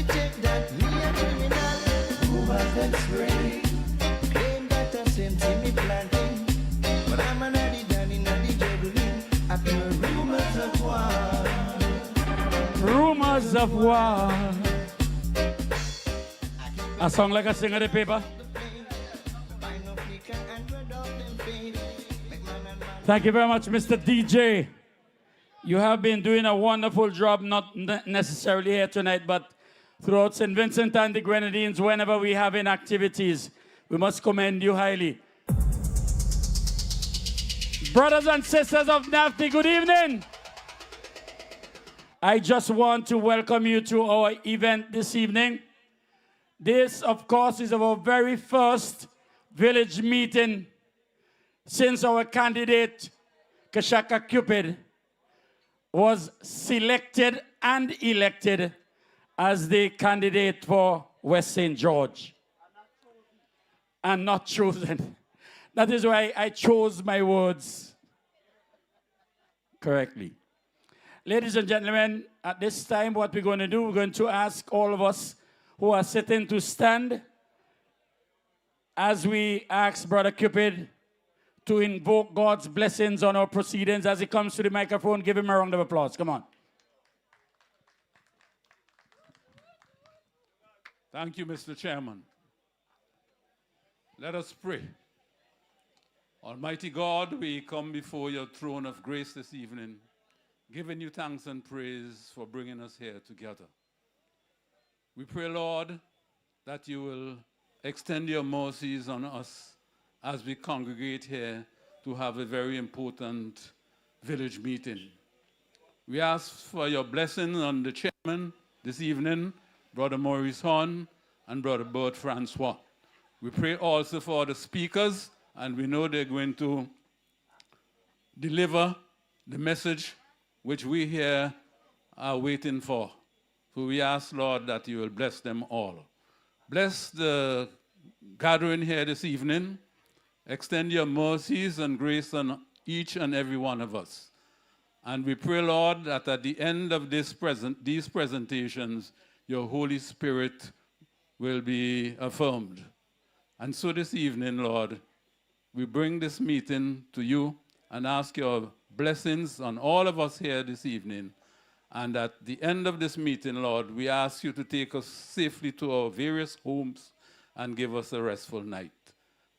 we check that we are criminal. Rumors that spray, claim that a sense in me planting. But I'm an addy daddy, naddy juggling. I feel rumors of war. Rumors of war. A song like a singer the paper. Thank you very much, Mr. DJ. You have been doing a wonderful job, not necessarily here tonight, but throughout St. Vincent and the Grenadines, whenever we have in activities. We must commend you highly. Brothers and sisters of NAFTA, good evening. I just want to welcome you to our event this evening. This, of course, is our very first village meeting since our candidate, Kashaka Cupid, was selected and elected as the candidate for West St. George. And not chosen. That is why I chose my words correctly. Ladies and gentlemen, at this time, what we're going to do, we're going to ask all of us who are sitting to stand as we ask Brother Cupid to invoke God's blessings on our proceedings. As he comes to the microphone, give him a round of applause. Come on. Thank you, Mr. Chairman. Let us pray. Almighty God, we come before your throne of grace this evening, giving you thanks and praise for bringing us here together. We pray, Lord, that you will extend your mercies on us as we congregate here to have a very important village meeting. We ask for your blessing on the chairman this evening, Brother Maurice Horn and Brother Bert Francois. We pray also for the speakers, and we know they're going to deliver the message which we here are waiting for. So we ask, Lord, that you will bless them all. Bless the gathering here this evening. Extend your mercies and grace on each and every one of us. And we pray, Lord, that at the end of these presentations, your Holy Spirit will be affirmed. And so this evening, Lord, we bring this meeting to you and ask your blessings on all of us here this evening. And at the end of this meeting, Lord, we ask you to take us safely to our various homes and give us a restful night.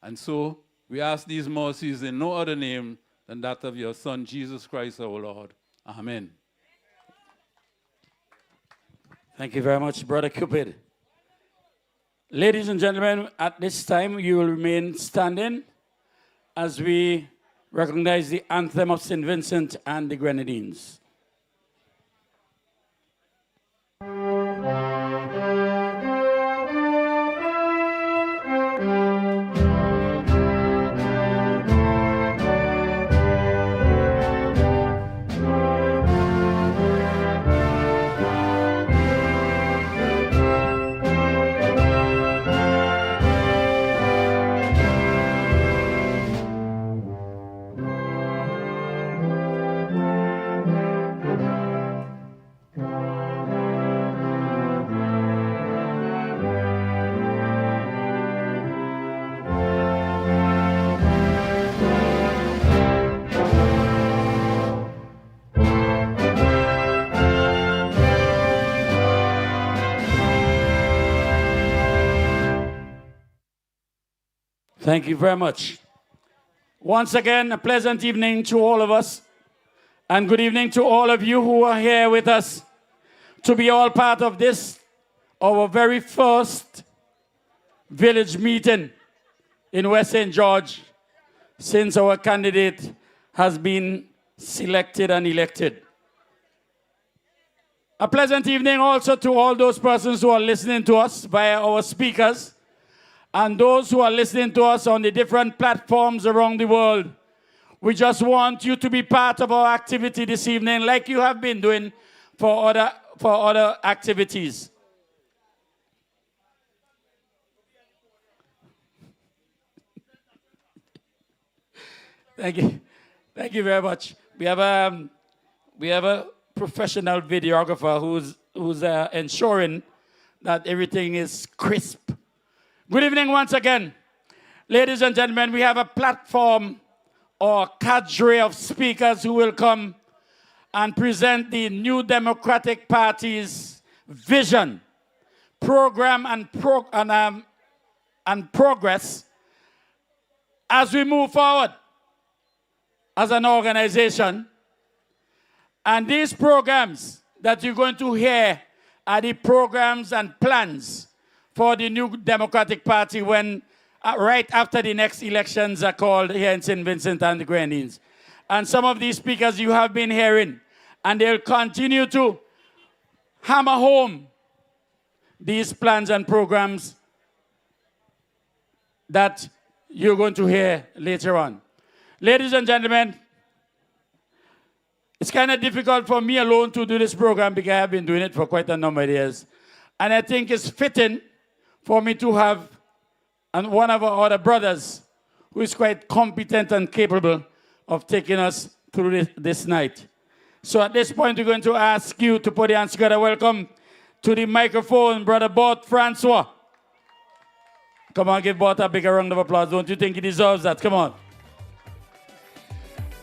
And so we ask these mercies in no other name than that of your Son, Jesus Christ, our Lord. Amen. Thank you very much, Brother Cupid. Ladies and gentlemen, at this time, you will remain standing as we recognize the anthem of St. Vincent and the Grenadines. Thank you very much. Once again, a pleasant evening to all of us. And good evening to all of you who are here with us to be all part of this, our very first village meeting in West St. George since our candidate has been selected and elected. A pleasant evening also to all those persons who are listening to us via our speakers and those who are listening to us on the different platforms around the world. We just want you to be part of our activity this evening like you have been doing for other activities. Thank you. Thank you very much. We have a professional videographer who's ensuring that everything is crisp. Good evening once again. Ladies and gentlemen, we have a platform or cadre of speakers who will come and present the New Democratic Party's vision, program, and progress as we move forward as an organization. And these programs that you're going to hear are the programs and plans for the New Democratic Party when right after the next elections are called here in St. Vincent and the Grenadines. And some of these speakers you have been hearing, and they'll continue to hammer home these plans and programs that you're going to hear later on. Ladies and gentlemen, it's kind of difficult for me alone to do this program because I've been doing it for quite a number of years. And I think it's fitting for me to have one of our other brothers who is quite competent and capable of taking us through this night. So at this point, we're going to ask you to put your hands together. Welcome to the microphone, Brother Bort Francois. Come on, give Bort a bigger round of applause. Don't you think he deserves that? Come on.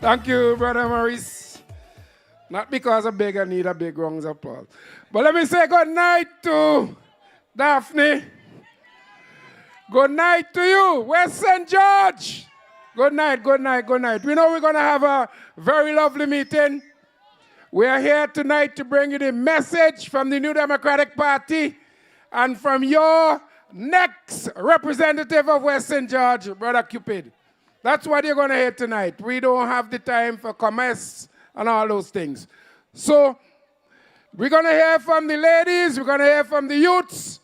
Thank you, Brother Maurice. Not because I beg, I need a big round of applause. But let me say good night to Daphne. Good night to you, West St. George. Good night, good night, good night. We know we're going to have a very lovely meeting. We are here tonight to bring you the message from the New Democratic Party and from your next representative of West St. George, Brother Cupid. That's what you're going to hear tonight. We don't have the time for commerce and all those things. So we're going to hear from the ladies, we're going to hear from the youths,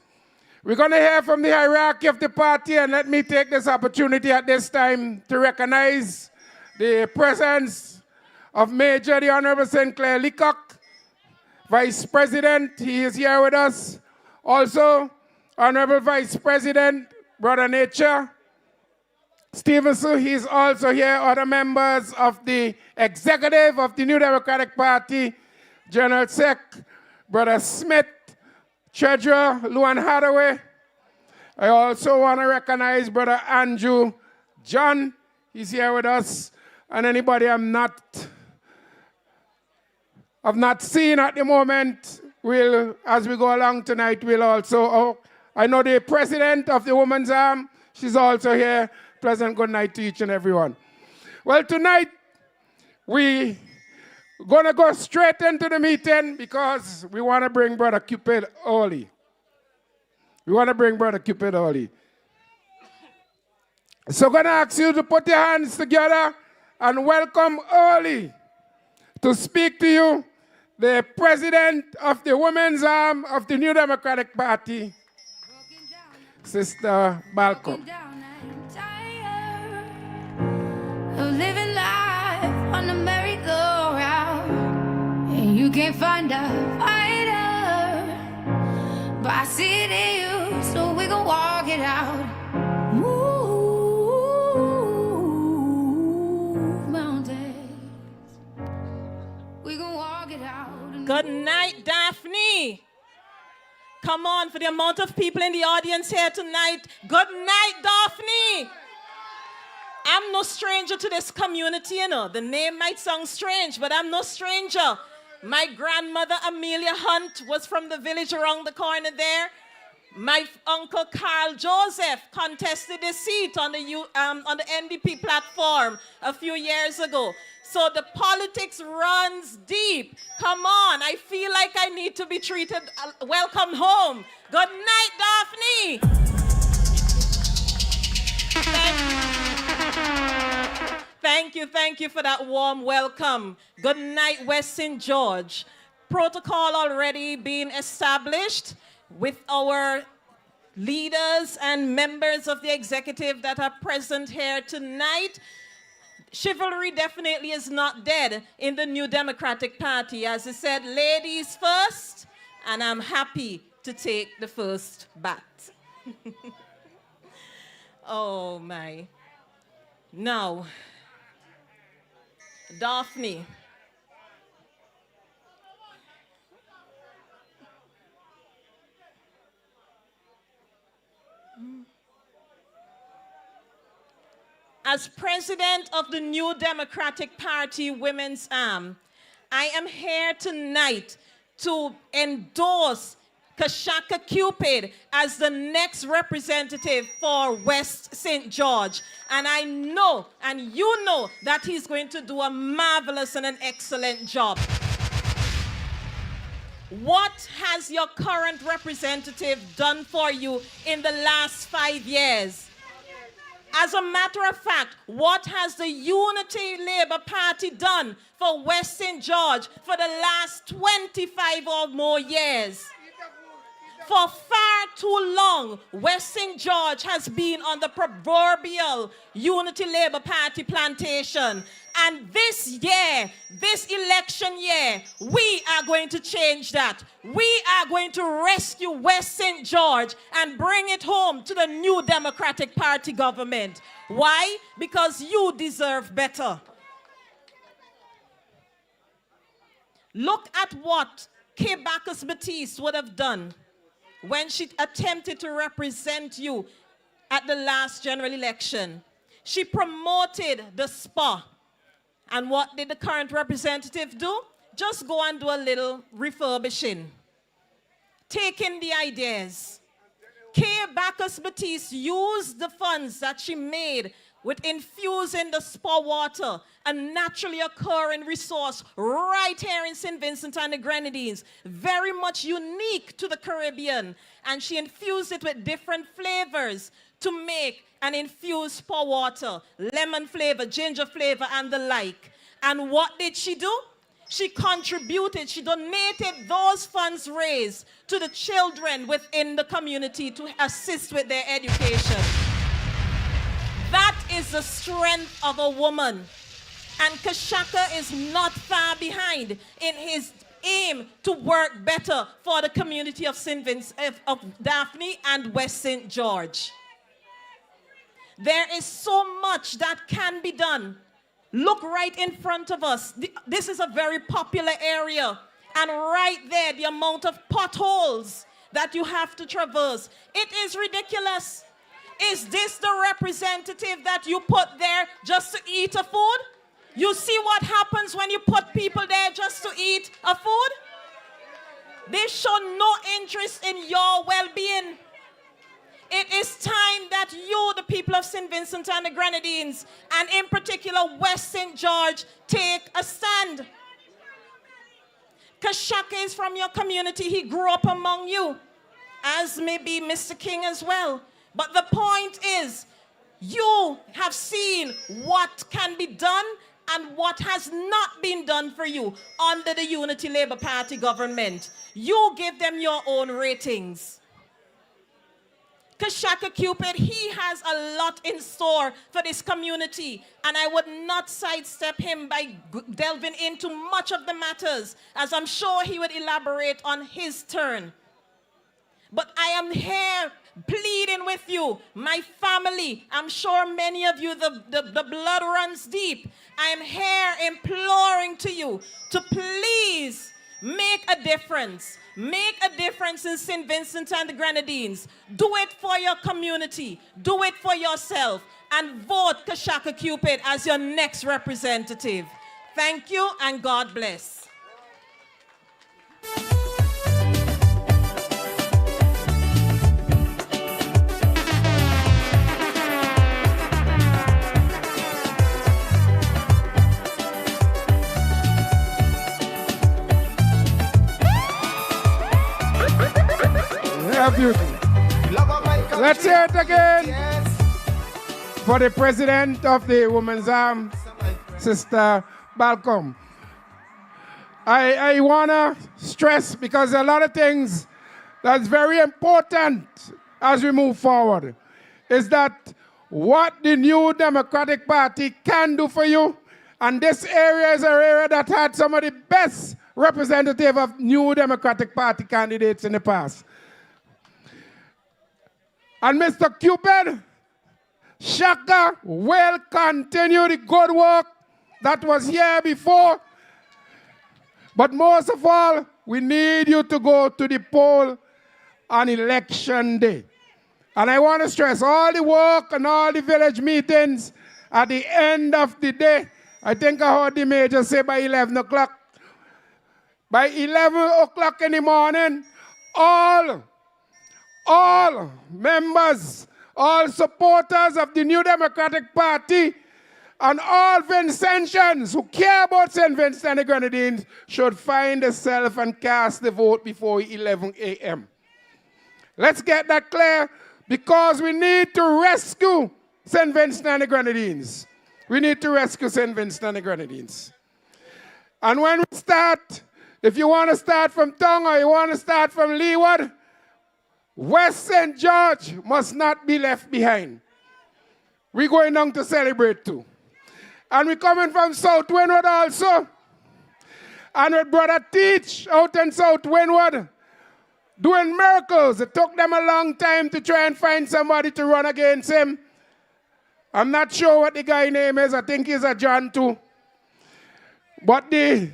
we're going to hear from the hierarchy of the party, and let me take this opportunity at this time to recognize the presence of Major the Honorable St. Clair Leacock, Vice President. He is here with us. Also, Honorable Vice President, Brother Nature Stevenson, he is also here. Other members of the executive of the New Democratic Party, General Sec, Brother Smith, Treasurer Luan Hathaway. I also want to recognize Brother Andrew John. He's here with us. And anybody I've not seen at the moment, will, as we go along tonight, will also, I know the president of the Women's Arm, she's also here. Pleasant good night to each and everyone. Well, tonight, we're going to go straight into the meeting because we want to bring Brother Cupid early. We want to bring Brother Cupid early. So I'm going to ask you to put your hands together and welcome early to speak to you the president of the Women's Arm of the New Democratic Party, Sister Balcom. Living life on the merry-go-round, and you can't find a fighter, but I see it in you, so we gon' walk it out. Move mountains, we gon' walk it out. Good night, Daphne. Come on, for the amount of people in the audience here tonight. Good night, Daphne. I'm no stranger to this community, you know. The name might sound strange, but I'm no stranger. My grandmother, Amelia Hunt, was from the village around the corner there. My uncle, Carl Joseph, contested a seat on the NDP platform a few years ago. So the politics runs deep. Come on, I feel like I need to be treated. Welcome home. Good night, Daphne. Thank you for that warm welcome. Good night, West St. George. Protocol already being established with our leaders and members of the executive that are present here tonight. Chivalry definitely is not dead in the New Democratic Party. As I said, ladies first, and I'm happy to take the first bat. Oh my. Now, Daphne. As president of the New Democratic Party Women's Arm, I am here tonight to endorse Kashaka Cupid as the next representative for West St. George. And I know, and you know, that he's going to do a marvelous and an excellent job. What has your current representative done for you in the last 5 years? As a matter of fact, what has the Unity Labour Party done for West St. George for the last 25 or more years? For far too long, West St. George has been on the proverbial Unity Labour Party plantation. And this year, this election year, we are going to change that. We are going to rescue West St. George and bring it home to the New Democratic Party government. Why? Because you deserve better. Look at what Kay Bacchus-Batiste would have done when she attempted to represent you at the last general election. She promoted the spa. And what did the current representative do? Just go and do a little refurbishing. Take in the ideas. Kay Bacchus-Batiste used the funds that she made with infusing the spa water, a naturally occurring resource right here in St. Vincent and the Grenadines, very much unique to the Caribbean. And she infused it with different flavors to make an infused spa water, lemon flavor, ginger flavor, and the like. And what did she do? She contributed, she donated those funds raised to the children within the community to assist with their education. That is the strength of a woman. And Kashaka is not far behind in his aim to work better for the community of St. Vincent, of Daphne and West St. George. There is so much that can be done. Look right in front of us. This is a very popular area. And right there, the amount of potholes that you have to traverse. It is ridiculous. Is this the representative that you put there just to eat a food? You see what happens when you put people there just to eat a food? They show no interest in your well-being. It is time that you, the people of St. Vincent and the Grenadines, and in particular West St. George, take a stand. Kashaka is from your community. He grew up among you, as may be Mr. King as well. But the point is, you have seen what can be done and what has not been done for you under the Unity Labour Party government. You give them your own ratings. Kashaka Cupid, he has a lot in store for this community, and I would not sidestep him by delving into much of the matters, as I'm sure he would elaborate on his turn. But I am here pleading with you, my family. I'm sure many of you, the blood runs deep. I am here imploring to you to please make a difference. Make a difference in St. Vincent and the Grenadines. Do it for your community. Do it for yourself. And vote Kashaka Cupid as your next representative. Thank you and God bless. Let's hear it again for the president of the Women's Arm, Sister Balcom. I want to stress, because a lot of things that's very important as we move forward, is that what the New Democratic Party can do for you, and this area is an area that had some of the best representative of New Democratic Party candidates in the past. And Mr. Cupid, Shaka will continue the good work that was here before. But most of all, we need you to go to the poll on election day. And I want to stress all the work and all the village meetings at the end of the day. I think I heard the major say by 11 o'clock. By 11 o'clock in the morning, all members, all supporters of the New Democratic Party, and all Vincentians who care about St. Vincent and the Grenadines should find themselves and cast the vote before 11 a.m. Let's get that clear, because we need to rescue St. Vincent and the Grenadines. We need to rescue St. Vincent and the Grenadines. And when we start, if you want to start from Tongue or you want to start from Leeward, West St. George must not be left behind. We're going down to celebrate too. And we're coming from South Windward also. And with Brother Teach out in South Windward, doing miracles. It took them a long time to try and find somebody to run against him. I'm not sure what the guy's name is. I think he's a John too. But the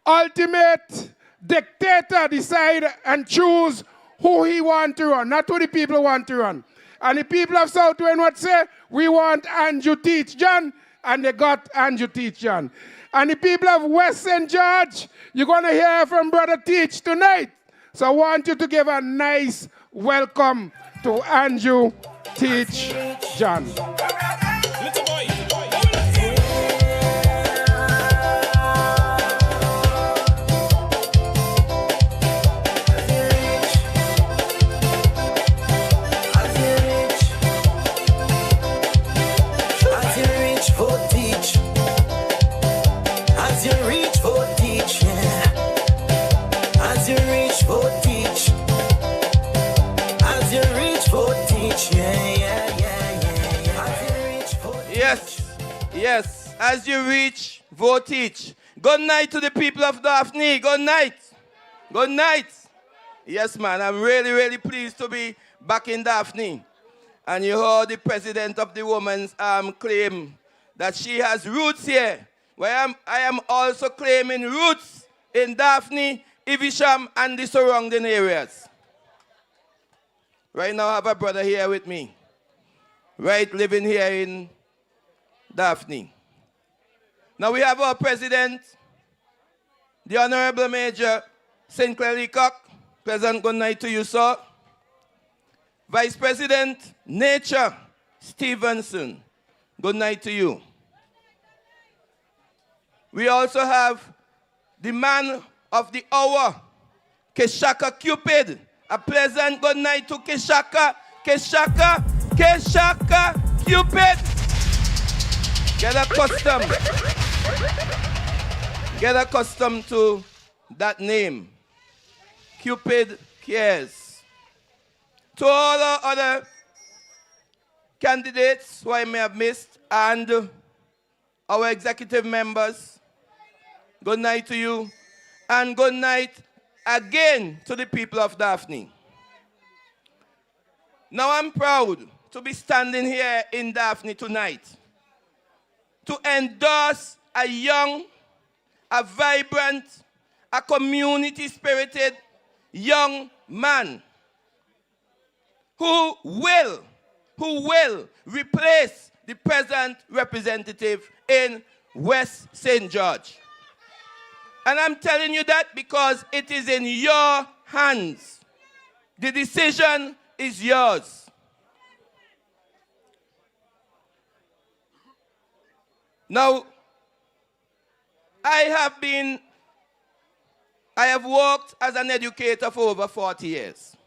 ultimate dictator decide and choose who he want to run, not who the people want to run. And the people of South Windward say, we want Andrew Teach John, and they got Andrew Teach John. And the people of West St. George, you're going to hear from Brother Teach tonight. So I want you to give a nice welcome to Andrew Teach John. Little boy. Yes, as you reach, vote each. Good night to the people of Daphne. Good night. Good night. Yes, man, I'm really, really pleased to be back in Daphne. And you heard the president of the women's claim that she has roots here. Where I am also claiming roots in Daphne, Evesham, and the surrounding areas. Right now, I have a brother here with me. Right, living here in Daphne. Now we have our president, the Honorable Major Sinclair Leacock. President, good night to you, sir. Vice President, Nature Stevenson. Good night to you. We also have the man of the hour, Kashaka Cupid. A pleasant good night to Kashaka Cupid. Get accustomed to that name. Cupid cares. To all our other candidates who I may have missed, and our executive members, good night to you, and good night again to the people of Daphne. Now I'm proud to be standing here in Daphne tonight to endorse a young, a vibrant, a community-spirited young man who will replace the present representative in West St. George. And I'm telling you that because it is in your hands. The decision is yours. Now, I have worked as an educator for over 40 years.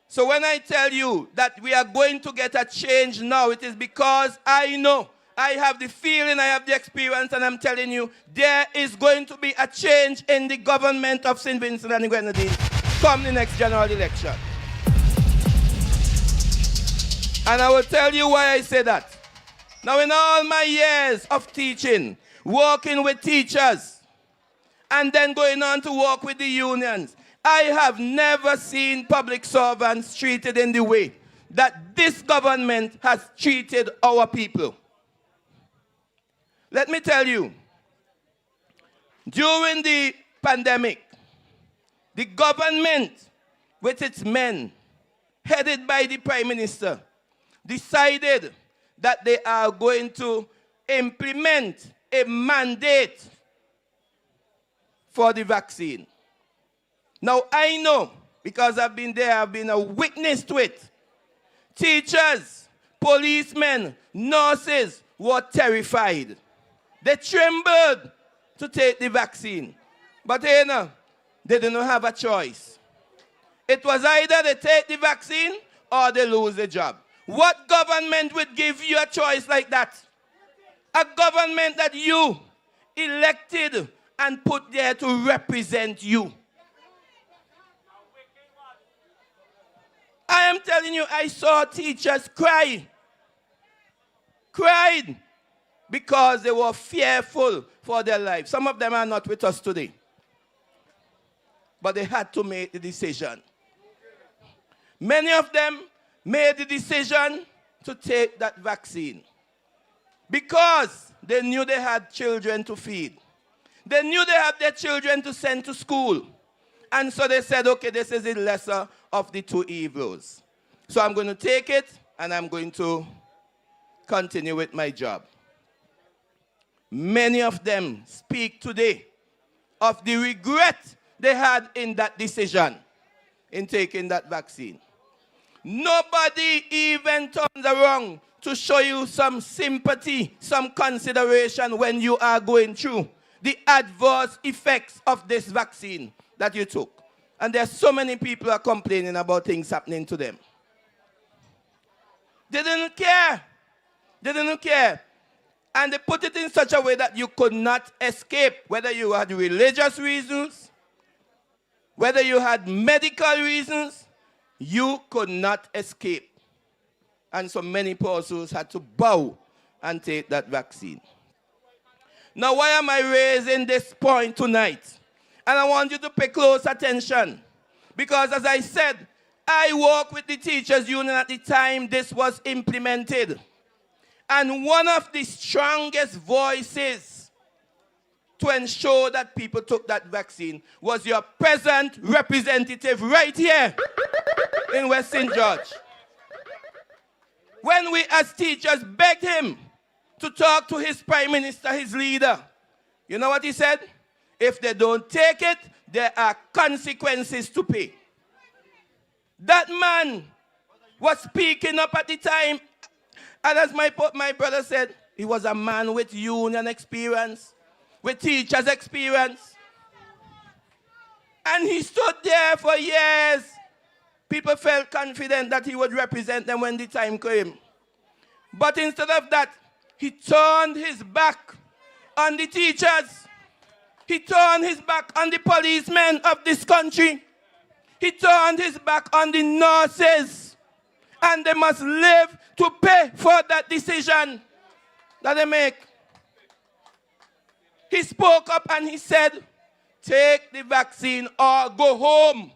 So when I tell you that we are going to get a change now, it is because I know, I have the feeling, I have the experience, and I'm telling you, there is going to be a change in the government of St. Vincent and the Grenadines come the next general election. And I will tell you why I say that. Now, in all my years of teaching, working with teachers, and then going on to work with the unions, I have never seen public servants treated in the way that this government has treated our people. Let me tell you, during the pandemic, the government, with its men, headed by the Prime Minister, decided that they are going to implement a mandate for the vaccine. Now, I know, because I've been there, I've been a witness to it. Teachers, policemen, nurses were terrified. They trembled to take the vaccine. But they didn't have a choice. It was either they take the vaccine or they lose the job. What government would give you a choice like that? A government that you elected and put there to represent you. I am telling you, I saw teachers cry. Cried because they were fearful for their lives. Some of them are not with us today. But they had to make the decision. Many of them made the decision to take that vaccine because they knew they had children to feed. They knew they had their children to send to school. And so they said, okay, this is the lesser of the two evils. So I'm going to take it and I'm going to continue with my job. Many of them speak today of the regret they had in that decision, in taking that vaccine. Nobody even turns around to show you some sympathy, some consideration when you are going through the adverse effects of this vaccine that you took. And there's so many people are complaining about things happening to them. They didn't care. They didn't care. And they put it in such a way that you could not escape, whether you had religious reasons, whether you had medical reasons, you could not escape. And so many persons had to bow and take that vaccine. Now, why am I raising this point tonight? And I want you to pay close attention. Because as I said, I worked with the teachers union at the time this was implemented. And one of the strongest voices to ensure that people took that vaccine was your present representative right here in West St. George. When we as teachers begged him to talk to his prime minister, his leader, you know what he said? If they don't take it, there are consequences to pay. That man was speaking up at the time. And as my brother said, he was a man with union experience, with teachers' experience. And he stood there for years. People felt confident that he would represent them when the time came. But instead of that, he turned his back on the teachers. He turned his back on the policemen of this country. He turned his back on the nurses. And they must live to pay for that decision that they make. He spoke up and he said, take the vaccine or go home.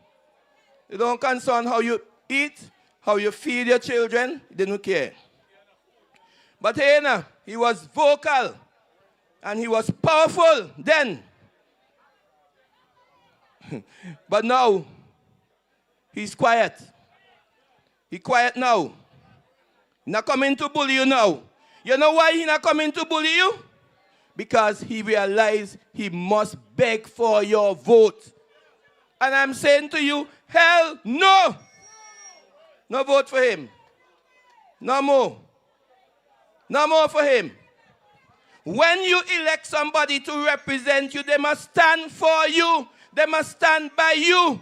You don't concern how you eat, how you feed your children. They don't care. But he was vocal and he was powerful then. But now, he's quiet. He's quiet now. Not coming to bully you now. You know why he's not coming to bully you? Because he realized he must beg for your vote. And I'm saying to you, hell no. No vote for him. No more. No more for him. When you elect somebody to represent you, they must stand for you. They must stand by you.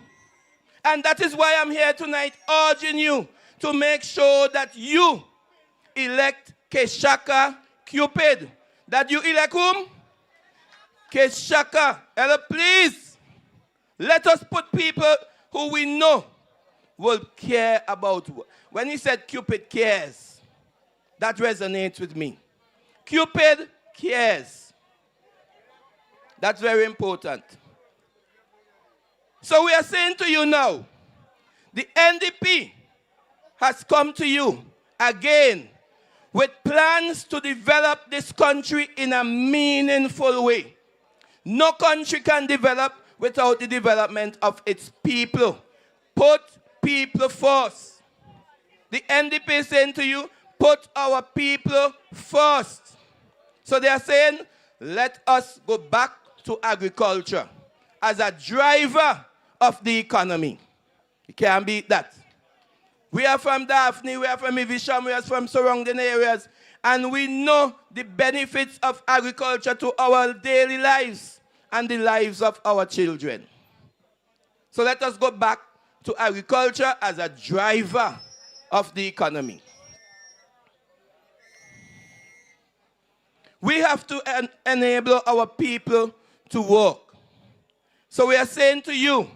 And that is why I'm here tonight urging you to make sure that you elect Kashaka Cupid. That you elect whom? Kashaka. Ella, please, let us put people who we know will care about. When he said Cupid cares, that resonates with me. Cupid cares. That's very important. So we are saying to you now, the NDP has come to you again with plans to develop this country in a meaningful way. No country can develop without the development of its people. Put people first. The NDP is saying to you, put our people first. So they are saying, let us go back to agriculture as a driver of the economy. You can't beat that. We are from Daphne, we are from Evisham, we are from surrounding areas, and we know the benefits of agriculture to our daily lives and the lives of our children. So let us go back to agriculture as a driver of the economy. We have to enable our people to work. So we are saying to you,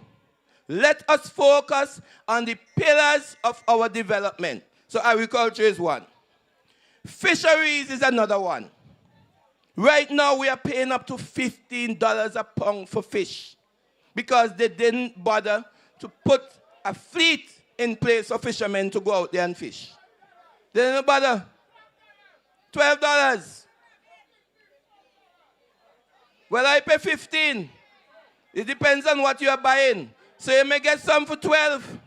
let us focus on the pillars of our development. So agriculture is one. Fisheries is another one. Right now we are paying up to $15 a pound for fish because they didn't bother to put a fleet in place for fishermen to go out there and fish. They didn't bother. $12. Well, I pay 15. It depends on what you are buying. So you may get some for 12.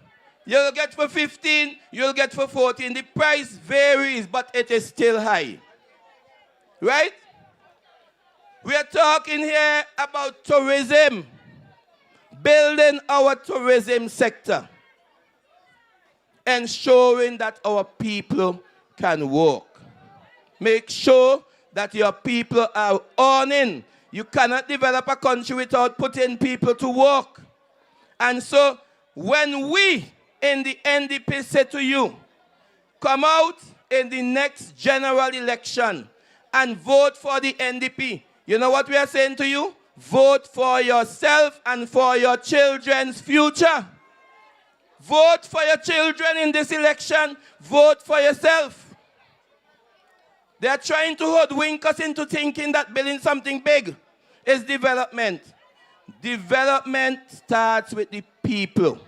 You'll get for 15. You'll get for 14. The price varies, but it is still high. Right? We are talking here about tourism. Building our tourism sector. Ensuring that our people can work. Make sure that your people are earning. You cannot develop a country without putting people to work. And so, when we in the NDP say to you, come out in the next general election and vote for the NDP, you know what we are saying to you? Vote for yourself and for your children's future. Vote for your children in this election. Vote for yourself. They are trying to hoodwink us into thinking that building something big is development. Development starts with the people.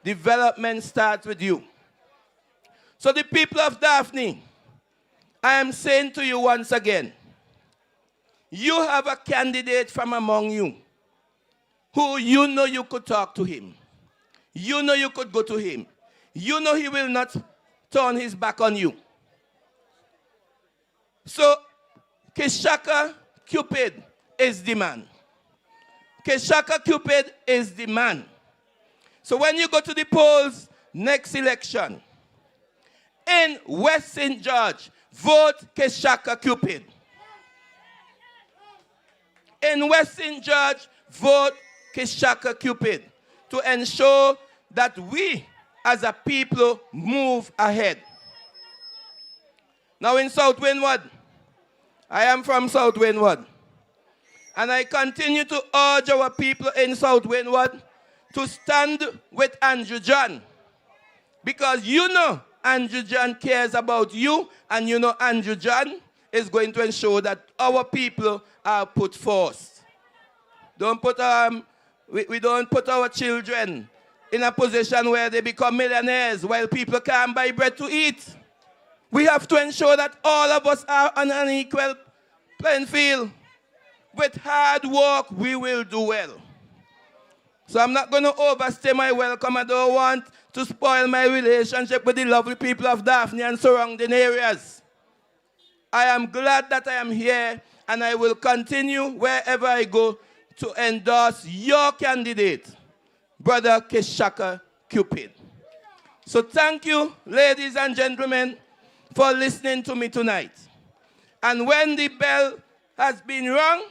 Development starts with you. So the people of Daphne, I am saying to you once again, you have a candidate from among you who you know you could talk to him. You know you could go to him. You know he will not turn his back on you. So, Kashaka Cupid is the man. Kashaka Cupid is the man. So when you go to the polls next election, in West St. George, vote Kashaka Cupid. In West St. George, vote Kashaka Cupid to ensure that we as a people move ahead. Now in South Windward, I am from South Windward, and I continue to urge our people in South Windward to stand with Andrew John, because you know Andrew John cares about you, and you know Andrew John is going to ensure that our people are put first. We don't put our children in a position where they become millionaires while people can't buy bread to eat. We have to ensure that all of us are on an equal playing field. With hard work, we will do well. So I'm not going to overstay my welcome. I don't want to spoil my relationship with the lovely people of Daphne and surrounding areas. I am glad that I am here, and I will continue wherever I go to endorse your candidate, Brother Kashaka Cupid. So thank you, ladies and gentlemen, for listening to me tonight. And when the bell has been rung,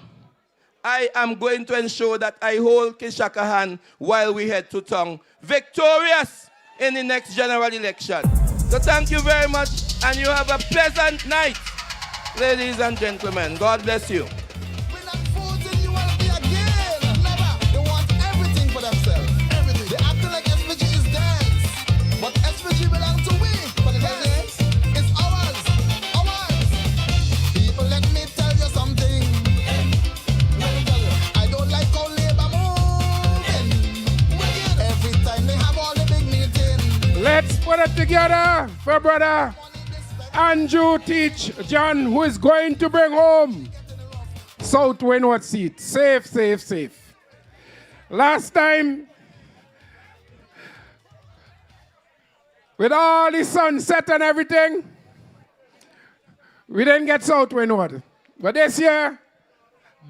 I am going to ensure that I hold Kashaka hand while we head to town, victorious in the next general election. So thank you very much, and you have a pleasant night, ladies and gentlemen. God bless you. We're not forcing you want to be again. Never. They want everything for themselves. Everything. They acting like SPG is theirs. But SPG belongs to we. But it is. It's ours. Ours. People, let me tell you something. Let me tell you. I don't like how labor moving. Every time they have all the big meetings. Let's put it together for brother Andrew Teach John, who is going to bring home South Windward seat. Safe, safe, safe. Last time, with all the sunset and everything, we didn't get South Windward. But this year,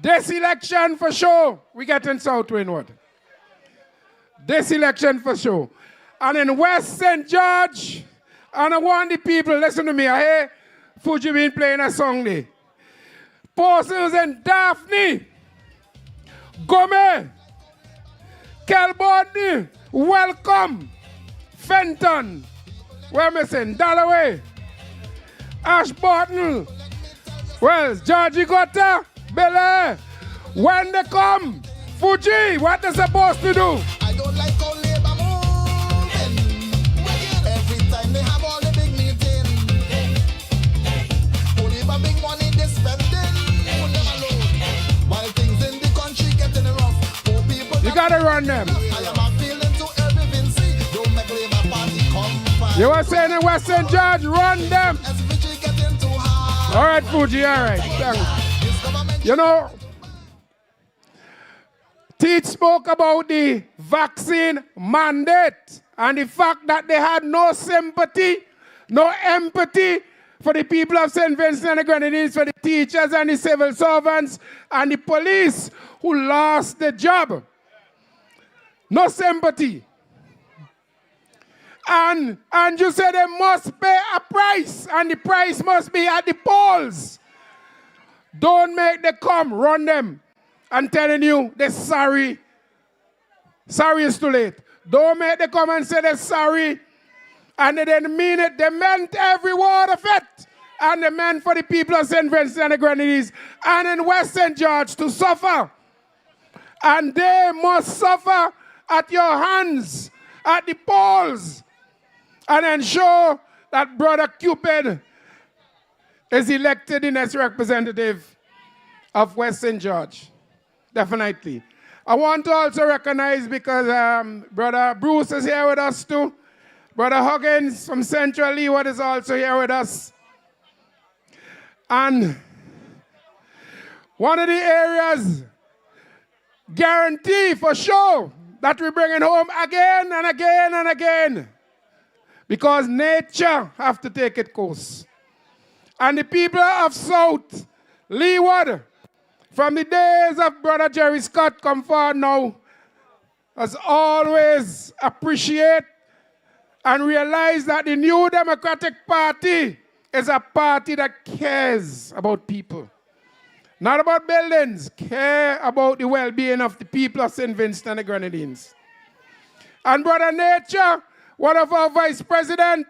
this election for sure, we get in South Windward. This election for sure. And in West St. George, and I want the people, listen to me, I hear Fuji been playing a song there. Persons in Daphne, Gome, Kelbody, welcome, Fenton, we're missing, Dalloway, Ashburton, well, Georgie Gotta, Bel-Air. When they come, Fuji, what they supposed to do? I don't like how labor moving. Every time they have all the big meetings. Only for big money they spending. Put them alone. While things in the country getting rough. Poor people. You gotta run them. I am appealing to every Vinci. Don't make labor party come back. You were saying in West St. George, run them. SVG getting too hard. All right, Fuji, all right. Thanks. You know, Teach spoke about the vaccine mandate and the fact that they had no sympathy, no empathy for the people of St. Vincent and the Grenadines, for the teachers and the civil servants and the police who lost the job. No sympathy. And you say they must pay a price, and the price must be at the polls. Don't make them come, run them. I'm telling you, they're sorry. Sorry is too late. Don't make them come and say they're sorry. And they didn't mean it. They meant every word of it. And they meant for the people of St. Vincent and the Grenadines and in West St. George to suffer. And they must suffer at your hands, at the polls, and ensure that Brother Cupid is elected the next representative of West St. George. Definitely. I want to also recognize, because Brother Bruce is here with us too. Brother Huggins from Central Leeward is also here with us. And one of the areas guarantee for sure that we're bringing home again and again and again, because nature have to take its course. And the people of South Leeward, from the days of Brother Jerry Scott come forward now, has always appreciate and realize that the New Democratic Party is a party that cares about people. Not about buildings, care about the well-being of the people of St. Vincent and the Grenadines. And Brother Nature, one of our vice president,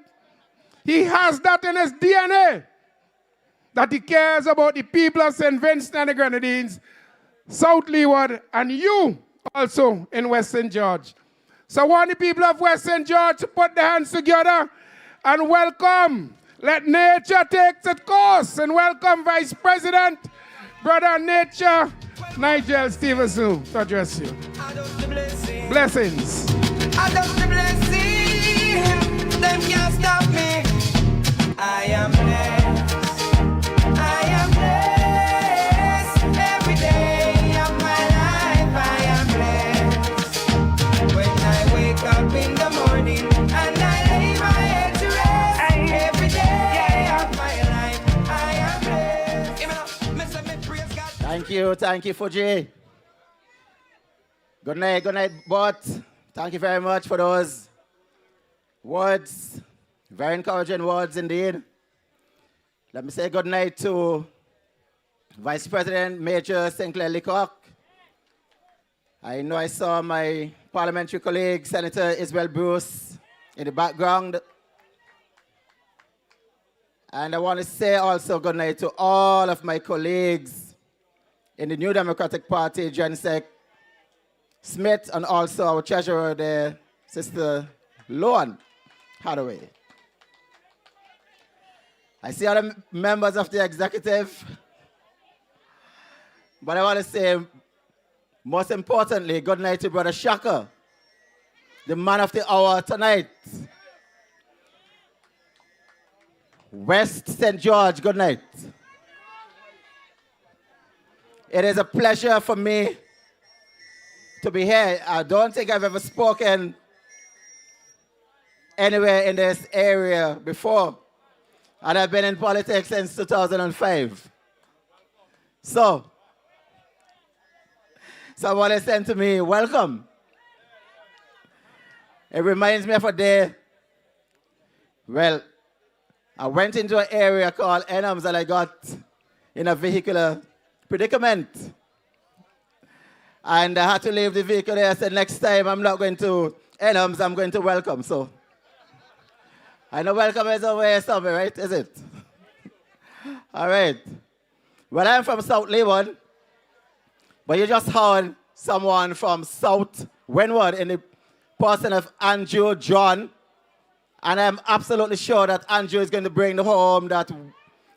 he has that in his DNA, that he cares about the people of St. Vincent and the Grenadines, South Leeward, and you also in West St. George. So I want the people of West St. George to put their hands together and welcome. Let nature take its course, and welcome Vice President, Brother Nature, Nigel Stevenson, to address you. Blessings. I love the blessing, them can't stop me. I am blessed. I am blessed. Every day of my life I am blessed. When I wake up in the morning and I lay my head to rest, every day of my life I am blessed. Thank you, Fuji. Good night, Bot. Thank you very much for those words. Very encouraging words indeed. Let me say good night to Vice President Major Sinclair Leacock. I know I saw my parliamentary colleague, Senator Isabel Bruce, in the background. And I want to say also good night to all of my colleagues in the New Democratic Party, Jensek Smith, and also our treasurer there, Sister Loan Hathaway. I see other members of the executive, but I want to say, most importantly, good night to Brother Shaka, the man of the hour tonight. West St. George, good night. It is a pleasure for me to be here. I don't think I've ever spoken anywhere in this area before. And I've been in politics since 2005. So, someone has said to me, welcome. It reminds me of a day, well, I went into an area called Enhams and I got in a vehicular predicament. And I had to leave the vehicle there. I said, next time I'm not going to Enhams, I'm going to welcome. So, I know welcome is over here somewhere, right? Is it? All right. Well, I'm from South Leeward, but you just heard someone from South Windward in the person of Andrew John, and I'm absolutely sure that Andrew is going to bring home that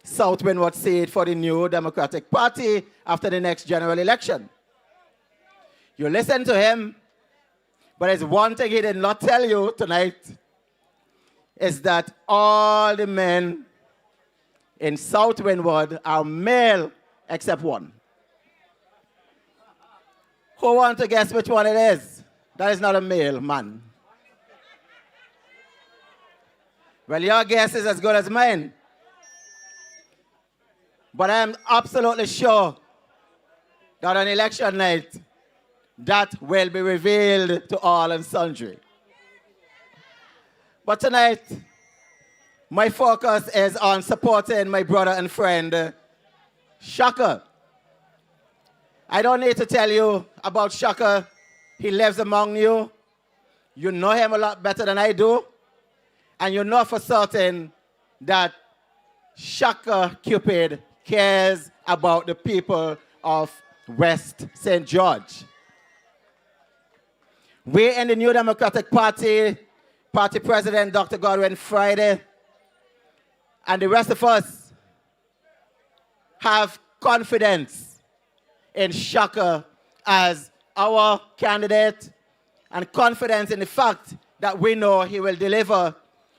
South Windward seat for the new Democratic Party after the next general election. You listen to him, but there's one thing he did not tell you tonight, is that all the men in South Windward are male except one. Who wants to guess which one it is? That is not a male man. Well, your guess is as good as mine. But I'm absolutely sure that on election night, that will be revealed to all and sundry. But tonight, my focus is on supporting my brother and friend, Shaka. I don't need to tell you about Shaka. He lives among you. You know him a lot better than I do. And you know for certain that Kashaka Cupid cares about the people of West St. George. We in the New Democratic Party, Party President Dr. Godwin Friday, and the rest of us have confidence in Shaka as our candidate and confidence in the fact that we know he will deliver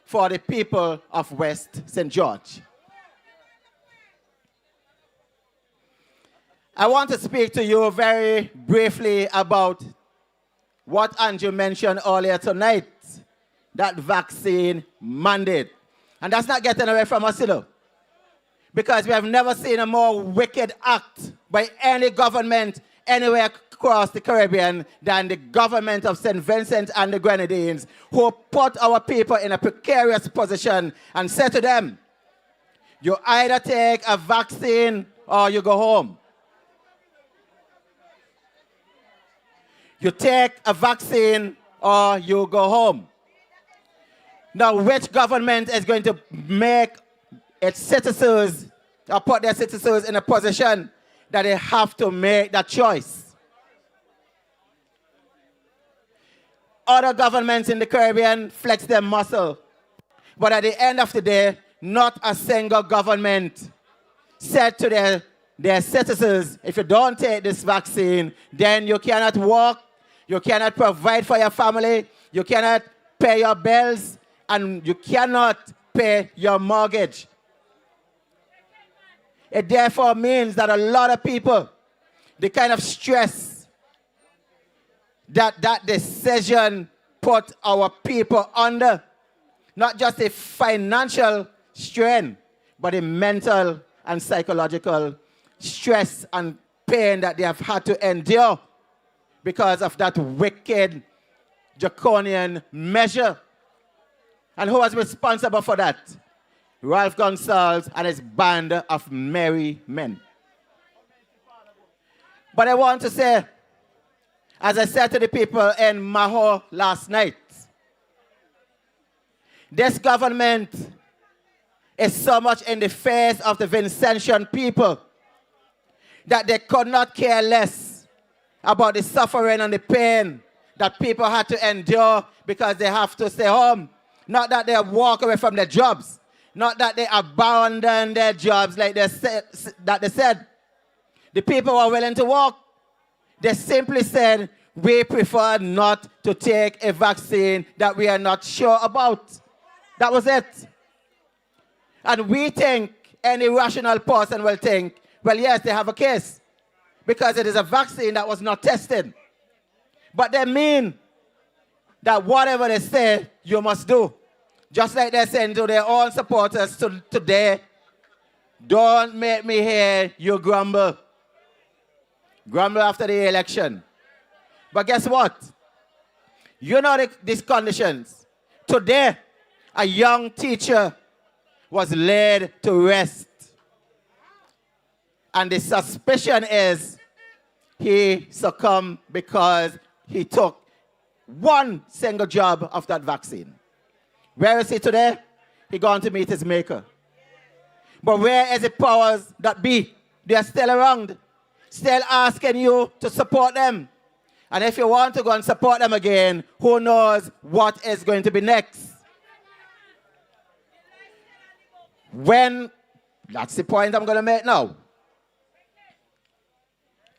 for the people of West St. George. I want to speak to you very briefly about what Andrew mentioned earlier tonight, that vaccine mandate. And that's not getting away from us, you know, because we have never seen a more wicked act by any government anywhere across the Caribbean than the government of St. Vincent and the Grenadines, who put our people in a precarious position and said to them, you either take a vaccine or you go home. You take a vaccine or you go home. Now, which government is going to make its citizens or put their citizens in a position that they have to make that choice? Other governments in the Caribbean flex their muscle. But at the end of the day, not a single government said to their citizens, if you don't take this vaccine, then you cannot work, you cannot provide for your family, you cannot pay your bills, and you cannot pay your mortgage. It therefore means that a lot of people, the kind of stress that that decision put our people under, not just a financial strain, but a mental and psychological stress and pain that they have had to endure because of that wicked, draconian measure. And who was responsible for that? Ralph Gonsalves and his band of merry men. But I want to say, as I said to the people in Maho last night, this government is so much in the face of the Vincentian people that they could not care less about the suffering and the pain that people had to endure because they have to stay home. Not that they walk away from their jobs. Not that they abandon their jobs like they said. The people were willing to work. They simply said, we prefer not to take a vaccine that we are not sure about. That was it. And we think, any rational person will think, well, yes, they have a case because it is a vaccine that was not tested. But they mean that whatever they say, you must do. just like they're saying to their own supporters today, don't make me hear you grumble. Grumble after the election. But guess what? You know these conditions. Today, a young teacher was laid to rest. And the suspicion is he succumbed because he took one single jab of that vaccine. Where is he today? He gone to meet his maker. But where is the powers that be? They are still around, still asking you to support them. And if you want to go and support them again, who knows what is going to be next? That's the point I'm going to make now.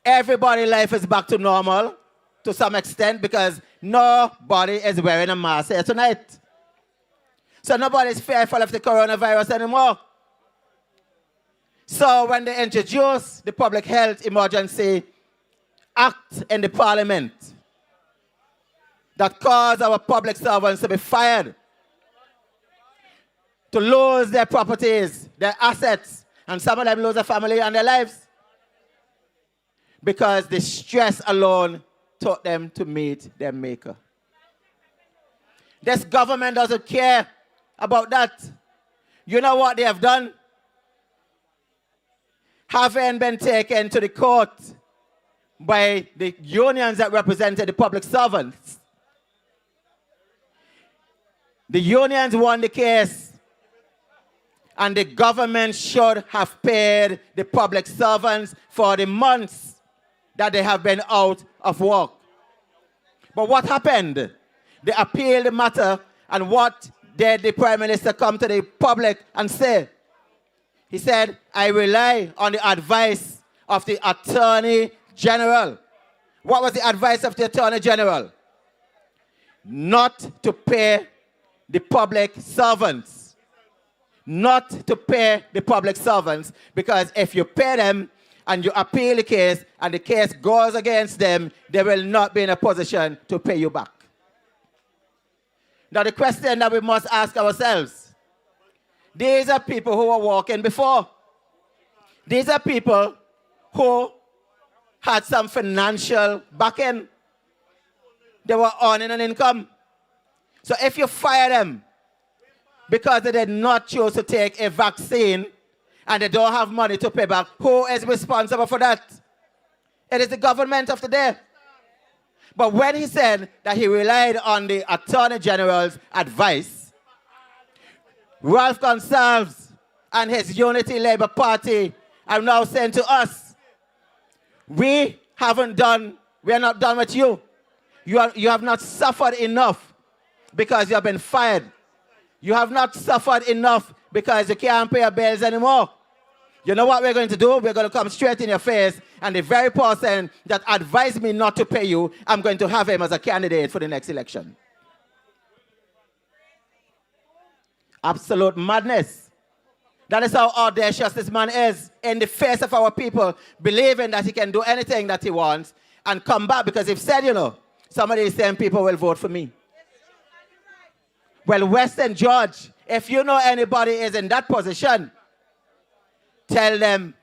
Everybody's life is back to normal to some extent because nobody is wearing a mask here tonight. So nobody's fearful of the coronavirus anymore. So when they introduce the Public Health Emergency Act in the Parliament that caused our public servants to be fired, to lose their properties, their assets, and some of them lose their family and their lives because the stress alone taught them to meet their maker. This government doesn't care about that. You know what they have done? Having been taken to the court by the unions that represented the public servants, the unions won the case, and the government should have paid the public servants for the months that they have been out of work. But what happened? They appealed the matter, and what did the Prime Minister come to the public and say? He said, I rely on the advice of the Attorney General. What was the advice of the Attorney General? Not to pay the public servants. Not to pay the public servants, because if you pay them and you appeal the case and the case goes against them, they will not be in a position to pay you back. Now the question that we must ask ourselves, these are people who were walking before. These are people who had some financial backing. They were earning an income. So if you fire them because they did not choose to take a vaccine and they don't have money to pay back, who is responsible for that? It is the government of today. But when he said that he relied on the Attorney General's advice, Ralph Gonsalves and his Unity Labour Party are now saying to us, we are not done with you. You have not suffered enough because you have been fired. You have not suffered enough because you can't pay your bills anymore. You know what we're going to do? We're going to come straight in your face, and the very person that advised me not to pay you, I'm going to have him as a candidate for the next election. Absolute madness. That is how audacious this man is in the face of our people, believing that he can do anything that he wants and come back because he said, some of these same people will vote for me. Well, Western George, if you know anybody is in that position, tell them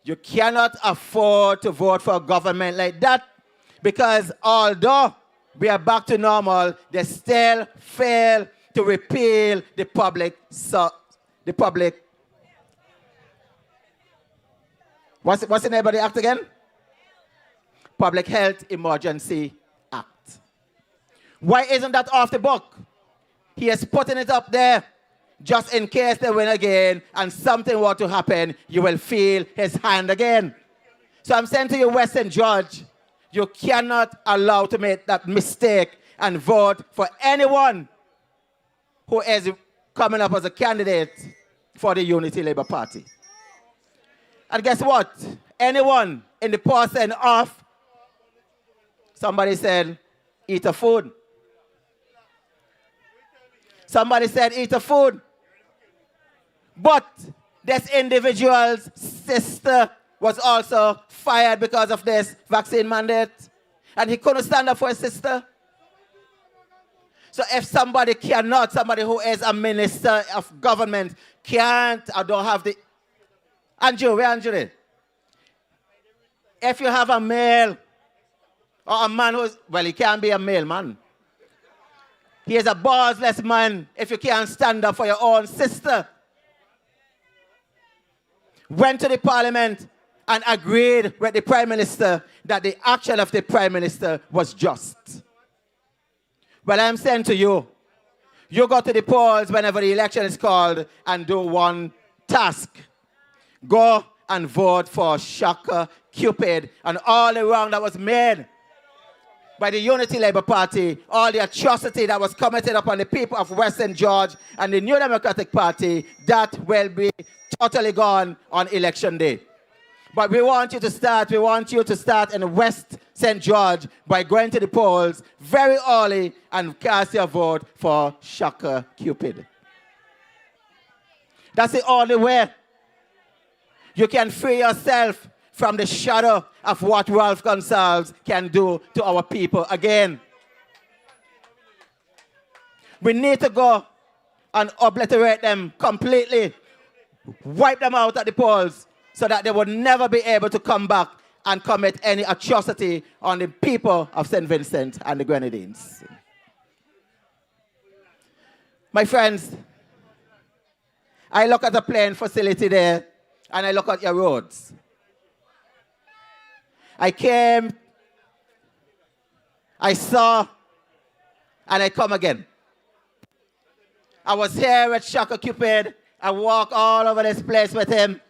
you cannot afford to vote for a government like that, because although we are back to normal, they still fail to repeal the what's the name of the act again? Public Health Emergency Act. Why isn't that off the book? He is putting it up there just in case they win again and something were to happen, you will feel his hand again. So I'm saying to you, Western George, you cannot allow to make that mistake and vote for anyone who is coming up as a candidate for the Unity Labour Party. And guess what? Anyone in the person of, somebody said, eat a food. Somebody said, eat a food. But this individual's sister was also fired because of this vaccine mandate. And he couldn't stand up for his sister. So if somebody cannot, somebody who is a minister of government can't or don't have the... Andrew, where Andrew is? If you have a male or a man who's... Well, he can't be a male man. He is a bossless man if you can't stand up for your own sister. Went to the parliament and agreed with the prime minister that the action of the prime minister was just. Well, I'm saying to you, you go to the polls whenever the election is called and do one task. Go and vote for Kashaka Cupid and all the wrong that was made by the Unity Labour Party, all the atrocity that was committed upon the people of West St. George and the New Democratic Party, that will be totally gone on election day. But we want you to start in West St. George by going to the polls very early and cast your vote for Kashaka Cupid. That's the only way you can free yourself from the shadow of what Ralph Gonsalves can do to our people again. We need to go and obliterate them completely, wipe them out at the polls, so that they would never be able to come back and commit any atrocity on the people of St. Vincent and the Grenadines. My friends, I look at the plane facility there, and I look at your roads. I came, I saw, and I come again. I was here with Kashaka Cupid. I walk all over this place with him.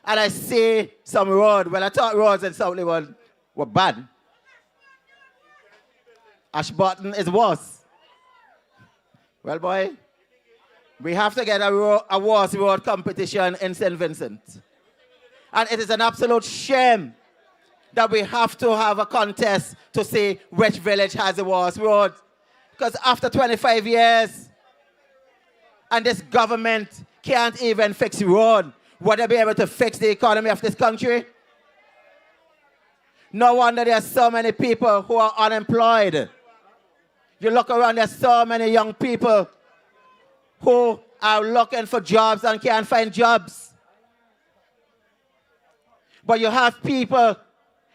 And I see some road. Well, I thought roads in South Leeward were bad. Ashburton is worse. Well, boy, we have to get a worse road competition in St. Vincent. And it is an absolute shame that we have to have a contest to see which village has the worst road. Because after 25 years, and this government can't even fix the road, would they be able to fix the economy of this country? No wonder there are so many people who are unemployed. You look around, there's so many young people who are looking for jobs and can't find jobs. But you have people